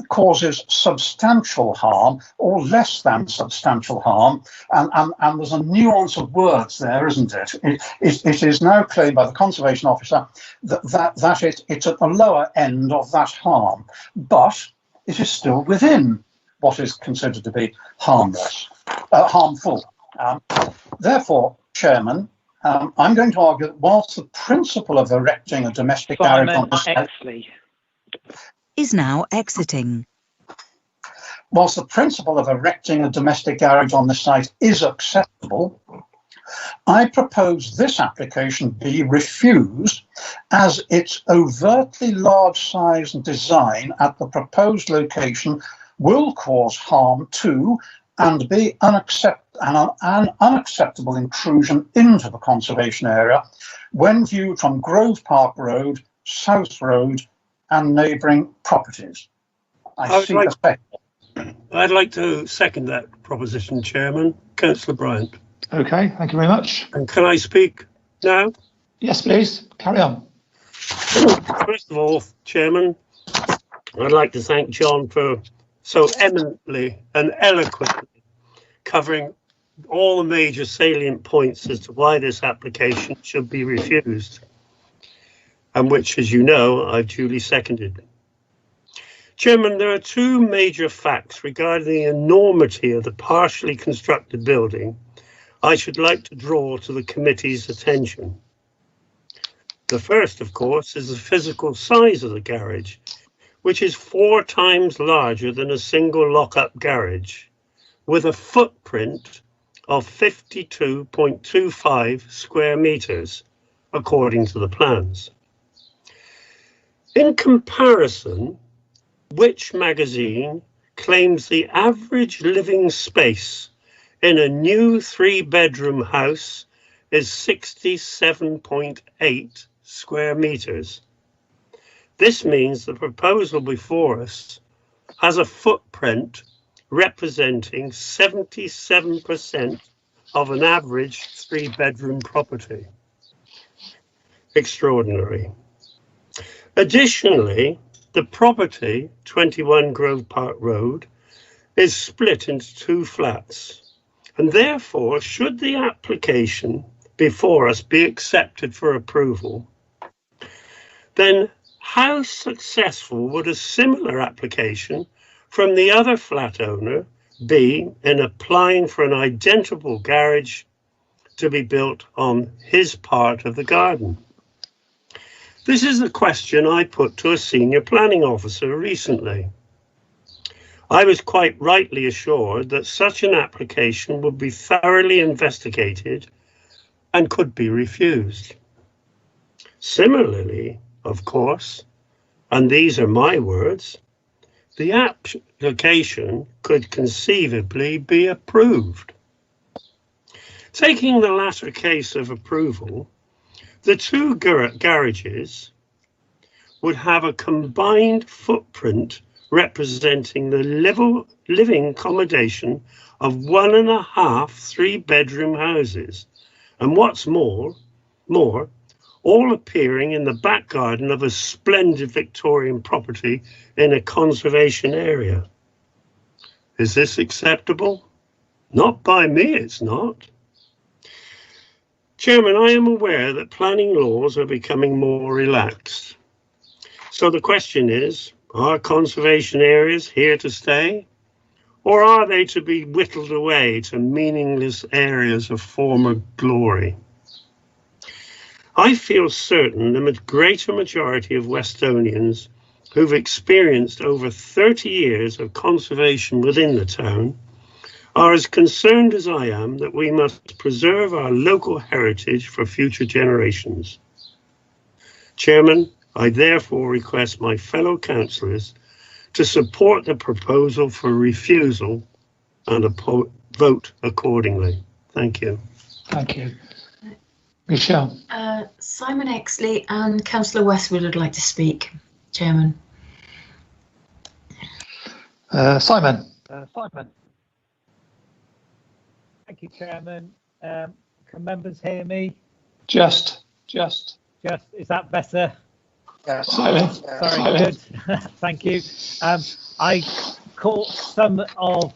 causes substantial harm or less than substantial harm, and there's a nuance of words there, isn't it? It is now claimed by the Conservation Officer that it's at the lower end of that harm, but it is still within what is considered to be harmful. Therefore, Chairman, I'm going to argue that whilst the principle of erecting a domestic garage on the site is now exiting. Whilst the principle of erecting a domestic garage on the site is acceptable, I propose this application be refused as its overtly large size and design at the proposed location will cause harm to and be an unacceptable intrusion into the conservation area when viewed from Grove Park Road, South Road and neighbouring properties. I'd like to second that proposition, Chairman. Councillor Bryant. Okay, thank you very much. And can I speak now? Yes, please. Carry on. First of all, Chairman, I'd like to thank John for so eminently and eloquently covering all the major salient points as to why this application should be refused, and which, as you know, I've duly seconded. Chairman, there are 2 major facts regarding the enormity of the partially constructed building I should like to draw to the committee's attention. The first, of course, is the physical size of the garage, which is 4 times larger than a single lock-up garage, with a footprint of 52.25 square meters, according to the plans. In comparison, Which magazine claims the average living space in a new 3-bedroom house is 67.8 square meters. This means the proposal before us has a footprint representing 77% of an average 3-bedroom property. Extraordinary. Additionally, the property, 21 Grove Park Road, is split into 2 flats, and therefore, should the application before us be accepted for approval, then how successful would a similar application from the other flat owner be in applying for an identical garage to be built on his part of the garden? This is the question I put to a senior planning officer recently. I was quite rightly assured that such an application would be thoroughly investigated and could be refused. Similarly, of course, and these are my words, the application could conceivably be approved. Taking the latter case of approval, the 2 garages would have a combined footprint representing the living accommodation of 1.5 3-bedroom houses. And what's more, all appearing in the back garden of a splendid Victorian property in a conservation area. Is this acceptable? Not by me, it's not. Chairman, I am aware that planning laws are becoming more relaxed. So the question is, are conservation areas here to stay? Or are they to be whittled away to meaningless areas of former glory? I feel certain the greater majority of Westonians who've experienced over 30 years of conservation within the town are as concerned as I am that we must preserve our local heritage for future generations. Chairman, I therefore request my fellow councillors to support the proposal for refusal and vote accordingly. Thank you. Thank you. Michelle. Simon Exley and Councillor Westwood would like to speak, Chairman. Simon. Simon. Thank you, Chairman. Can members hear me? Just. Is that better? Simon. Sorry, good. Thank you. I caught some of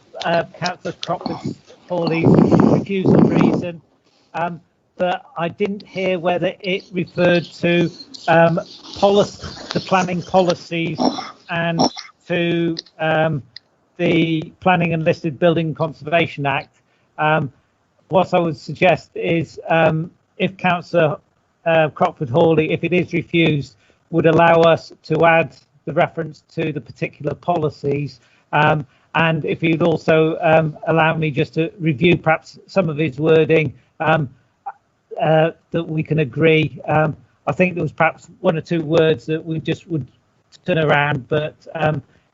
Councillor Crockford-Hawley's refusal reason, but I didn't hear whether it referred to the planning policies and to the Planning and Listed Building Conservation Act. What I would suggest is if Councillor Crockford-Hawley, if it is refused, would allow us to add the reference to the particular policies, and if he'd also allow me just to review perhaps some of his wording that we can agree. I think there was perhaps one or two words that we just would turn around, but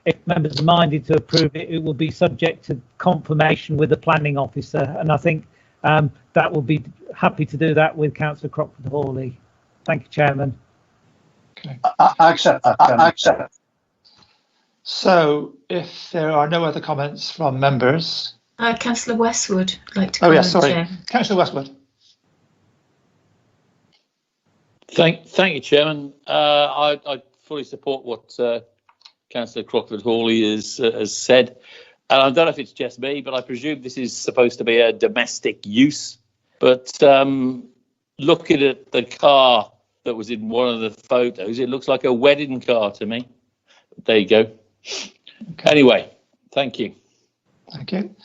if members are minded to approve it, it will be subject to confirmation with the planning officer, and I think that will be happy to do that with Councillor Crockford-Hawley. Thank you, Chairman. Okay. I accept that. I accept. So, if there are no other comments from members, Councillor Westwood would like to. Oh yes, sorry, Chair. Councillor Westwood. Thank you, Chairman. I fully support what Councillor Crockford-Hawley has said. And I don't know if it's just me, but I presume this is supposed to be a domestic use. But looking at the car that was in one of the photos, it looks like a wedding car to me. There you go. Okay. Anyway, thank you. Thank you.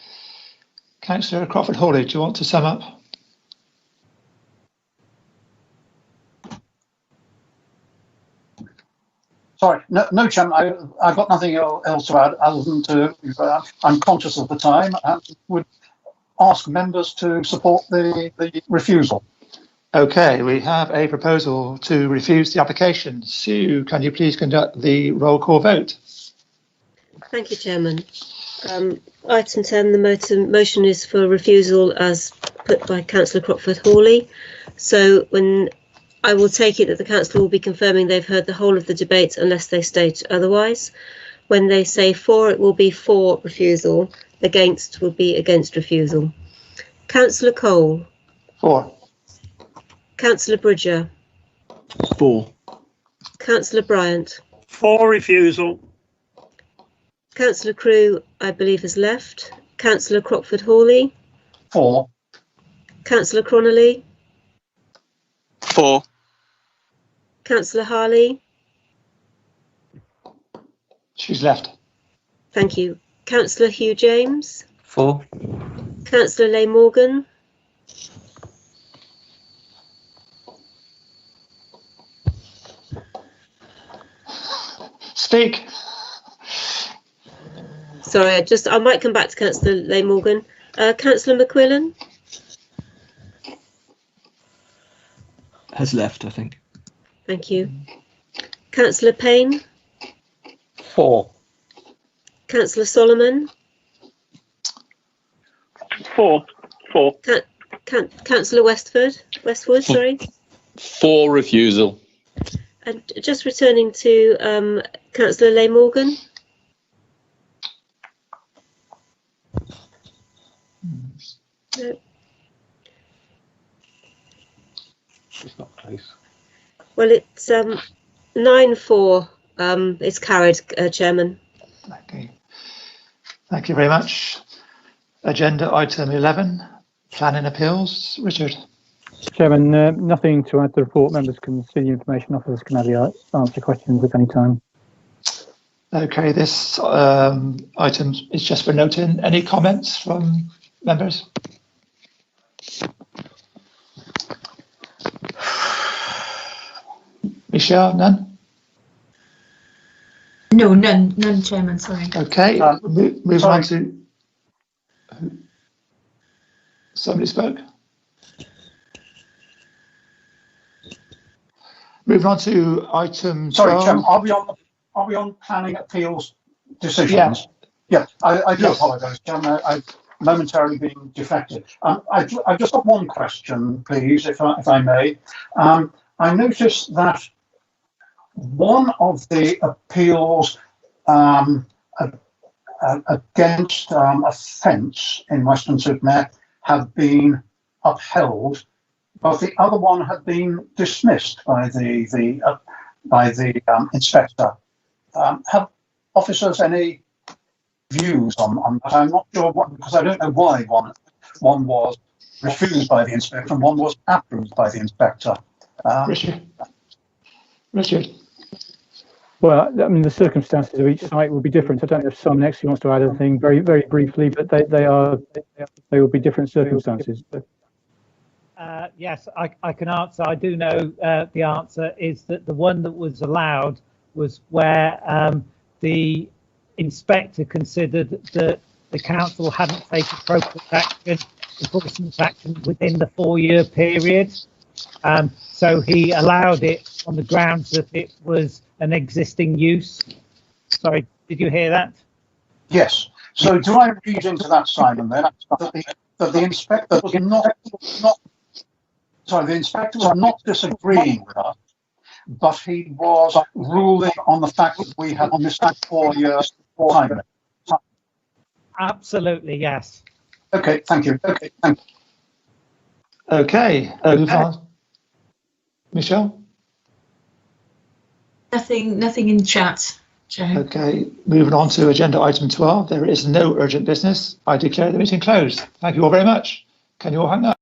Councillor Crockford-Hawley, do you want to sum up? Sorry, no, Chairman, I've got nothing else to add other than to, I'm conscious of the time and would ask members to support the refusal. Okay, we have a proposal to refuse the application. Sue, can you please conduct the roll call vote? Thank you, Chairman. Item 10, the motion is for refusal as put by Councillor Crockford-Hawley. So when I will take it that the council will be confirming they've heard the whole of the debate unless they state otherwise. When they say for, it will be for refusal. Against will be against refusal. Councillor Cole. For. Councillor Bridger. For. Councillor Bryant. For refusal. Councillor Crew, I believe, has left. Councillor Crockford-Hawley. For. Councillor Cronolly. For. Councillor Harley. She's left. Thank you. Councillor Hugh James. For. Councillor Leigh Morgan. Speak. Sorry, I might come back to Councillor Leigh Morgan. Councillor McQuillan. Has left, I think. Thank you. Councillor Payne. For. Councillor Solomon. For. Councillor Westwood, sorry. For refusal. And just returning to Councillor Leigh Morgan. No. It's not close. Well, it's 9-4. It's carried, Chairman. Okay. Thank you very much. Agenda item 11, planning appeals. Richard. Chairman, nothing to add to the report. Members can see the information. Officers can answer questions at any time. Okay, this item is just for noting. Any comments from members? Michelle, none? No, none, Chairman, sorry. Okay, move on to... Somebody spoke? Moving on to item 12. Sorry, Chairman, are we on planning appeals decisions? Yeah, I do apologise, Chairman. I've momentarily been defected. I've just got one question, please, if I may. I noticed that one of the appeals against a fence in Weston-super-Mare have been upheld, but the other one had been dismissed by the inspector. Have officers any views on that? I'm not sure because I don't know why one was refused by the inspector and one was approved by the inspector. Richard. Well, I mean, the circumstances of each site will be different. I don't know if someone next wants to add anything very, very briefly, but they will be different circumstances. Yes, I can answer. I do know the answer is that the one that was allowed was where the inspector considered that the council hadn't taken appropriate action, enforcement action within the 4-year period. So he allowed it on the grounds that it was an existing use. Sorry, did you hear that? Yes. So do I read into that, Simon, then, that the inspector was the inspector was not disagreeing with us, but he was ruling on the fact that we had missed that 4-year time limit? Absolutely, yes. Okay, thank you. Okay, move on. Michelle? Nothing in chat, Chair. Okay, moving on to agenda item 12. There is no urgent business. I declare the meeting closed. Thank you all very much. Can you all hang up?